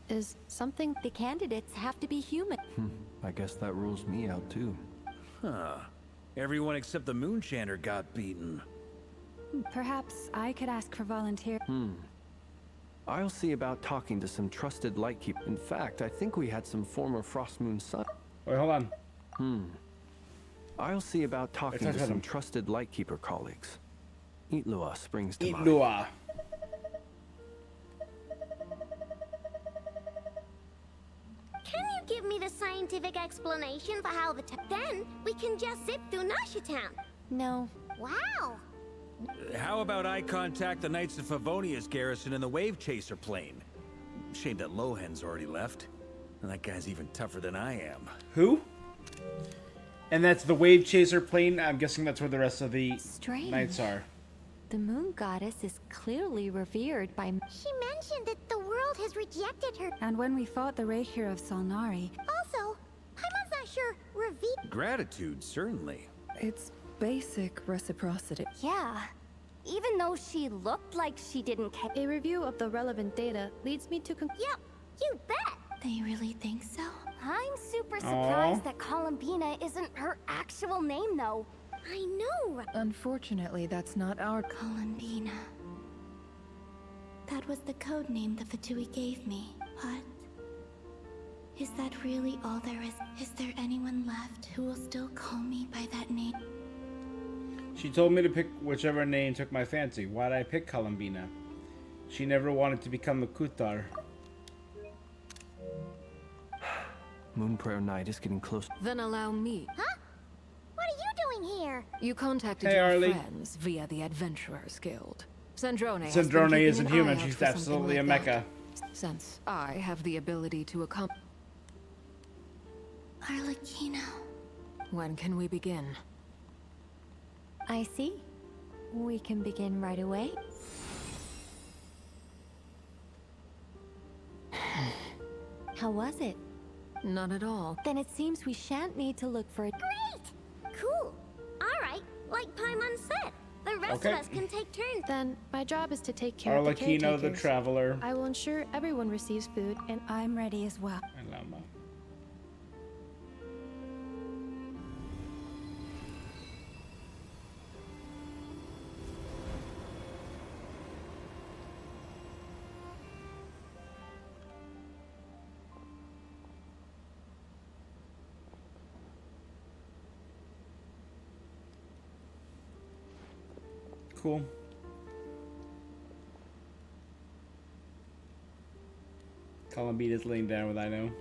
Is something... The candidates have to be human. I guess that rules me out too. Huh. Everyone except the Moonchanter got beaten. Perhaps I could ask for volunteer. I'll see about talking to some trusted Lightkeeper. In fact, I think we had some former Frostmoon Sun. Wait, hold on. I'll see about talking touched to him. some trusted Lightkeeper colleagues. Itlua springs to mind. Itlua. Can you give me the scientific explanation for how the... Then we can just zip through Nasha Town. No. Wow. How about I contact the Knights of Favonia's garrison in the Wave Chaser plane? Shame that Lohan's already left. And that guy's even tougher than I am. Who? And that's the Wave Chaser plane. I'm guessing that's where the rest of the Strange. knights are. The moon goddess is clearly revered by... She mentioned that the world has rejected her. And when we fought the Reikir of Solnari, Also, Paimon's not sure Gratitude, certainly. It's basic reciprocity. Yeah. Even though she looked like she didn't care. A review of the relevant data leads me to Yep, you bet. They really think so? I'm super surprised that Columbina isn't her actual name, though. I know. Unfortunately, that's not our... Columbina. That was the code name the Fatui gave me. But... is that really all there is? Is there anyone left who will still call me by that name? She told me to pick whichever name took my fancy. Why'd I pick Columbina? She never wanted to become a Kutar. Moon Prayer Night is getting close. Then allow me. Huh? What are you doing here? You contacted Hey, your Arlie. friends via the Adventurers Guild. Sandrone has Sandrone been keeping isn't an human. eye out She's for something absolutely like a that. mecha. Since I have the ability to accomplish... Arlecchino. When can we begin? I see. We can begin right away. How was it? Not at all. Then it seems we shan't need to look for it. Great. Cool. All right. Like Paimon said, the rest Okay. of us can take turns. Then my job is to take care of the Arlecchino the caretakers. Traveler. I will ensure everyone receives food, and I'm ready as well. And Lama. cool. Columbina's laying down with I know.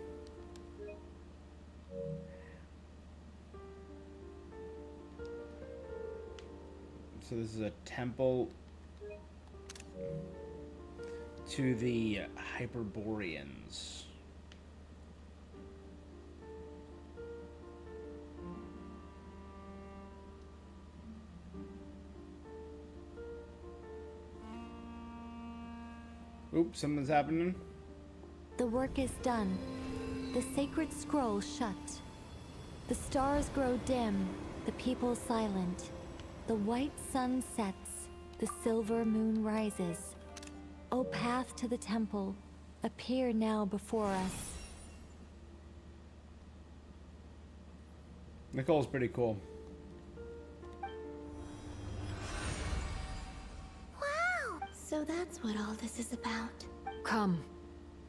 So this is a temple to the Hyperboreans. Oops, something's happening. The work is done. The sacred scroll shut. The stars grow dim, the people silent. The white sun sets, the silver moon rises. O path to the temple, appear now before us. Nicole's pretty cool. Wow! So that's what all this is about. Come,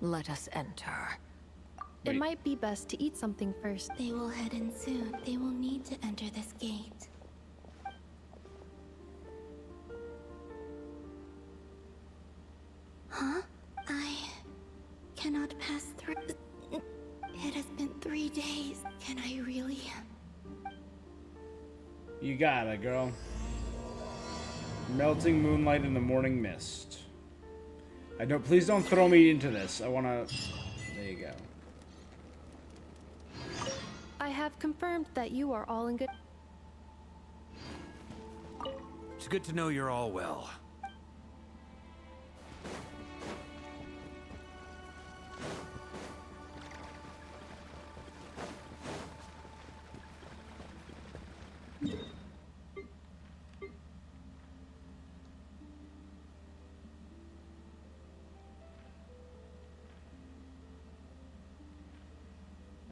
let us enter. It might be best to eat something first. They will head in soon. They will need to enter this gate. Huh? I cannot pass through. It has been 3 days. Can I really? You got it, girl. Melting moonlight in the morning mist. I don't. Please don't throw me into this. I wanna. There you go. I have confirmed that you are all in good. It's good to know you're all well.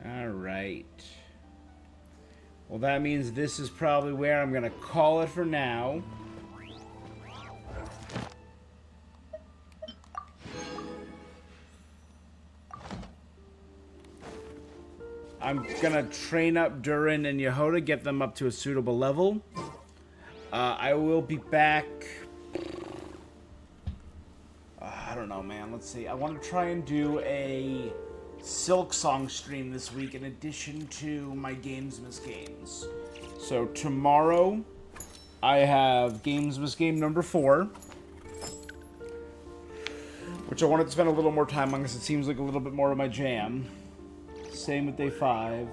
All right. Well, that means this is probably where I'm gonna call it for now. I'm gonna train up Durin and Yehoda, get them up to a suitable level. I will be back. I don't know, man. Let's see. I want to try and do a Silk Song stream this week in addition to my Gamesmas games. So tomorrow, I have Gamesmas game number 4, which I wanted to spend a little more time on because it seems like a little bit more of my jam. Same with day 5.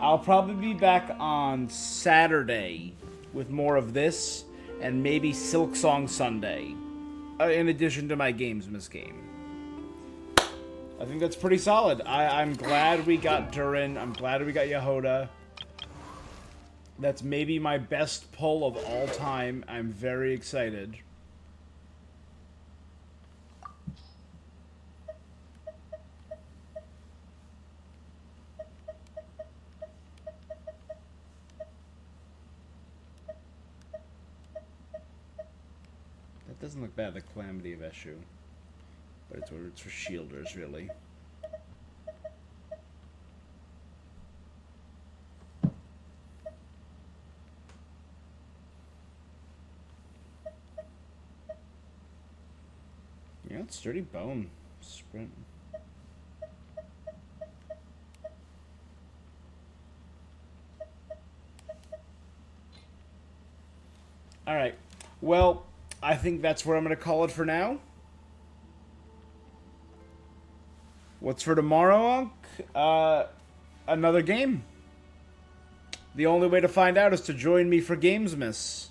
I'll probably be back on Saturday with more of this, and maybe Silk Song Sunday, in addition to my Gamesmas game. I think that's pretty solid. I'm glad we got Durin. I'm glad we got Yehoda. That's maybe my best pull of all time. I'm very excited. That doesn't look bad, the Calamity of Eshu. But it's for shielders, really. Yeah, it's sturdy bone. Sprint. Alright. Well, I think that's where I'm going to call it for now. What's for tomorrow, Unc? Another game. The only way to find out is to join me for Gamesmas.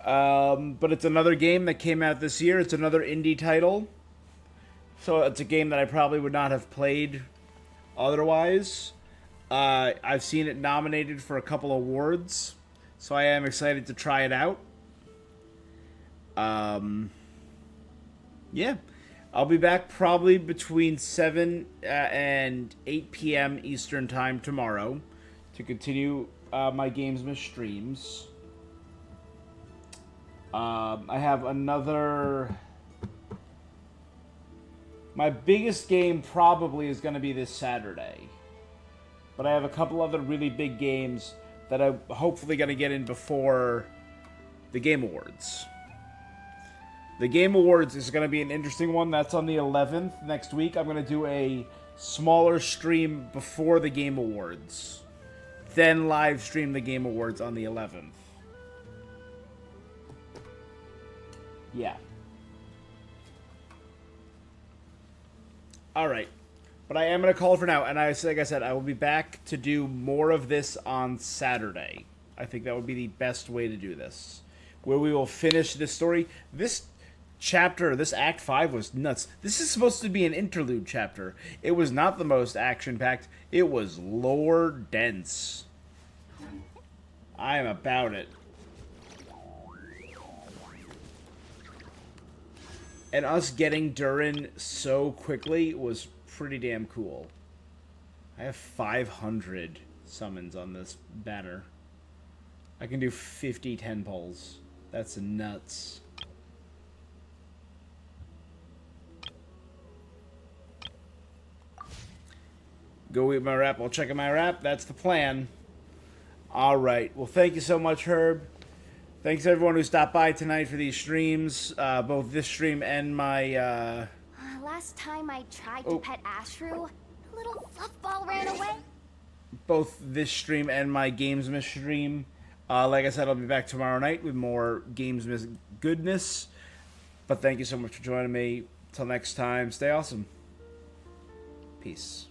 But it's another game that came out this year. It's another indie title. So it's a game that I probably would not have played otherwise. I've seen it nominated for a couple awards. So I am excited to try it out. Yeah. I'll be back probably between 7 and 8 p.m. Eastern Time tomorrow to continue my Gamesmas streams. I have another... My biggest game probably is going to be this Saturday. But I have a couple other really big games that I'm hopefully going to get in before the Game Awards. The Game Awards is going to be an interesting one. That's on the 11th next week. I'm going to do a smaller stream before the Game Awards. Then live stream the Game Awards on the 11th. Yeah. Alright. But I am going to call it for now. And like I said, I will be back to do more of this on Saturday. I think that would be the best way to do this. Where we will finish this story. This chapter, this Act 5 was nuts. This is supposed to be an interlude chapter. It was not the most action-packed. It was lore dense. I am about it. And us getting Durin so quickly was pretty damn cool. I have 500 summons on this banner. I can do 50 10 poles. That's nuts. Go eat my wrap. I'll check out my wrap. That's the plan. All right. Well, thank you so much, Herb. Thanks everyone who stopped by tonight for these streams, both this stream and my. Last time I tried to pet Ashru, a little fluffball ran away. Both this stream and my Gamesmas stream. Like I said, I'll be back tomorrow night with more Gamesmas goodness. But thank you so much for joining me. Till next time, stay awesome. Peace.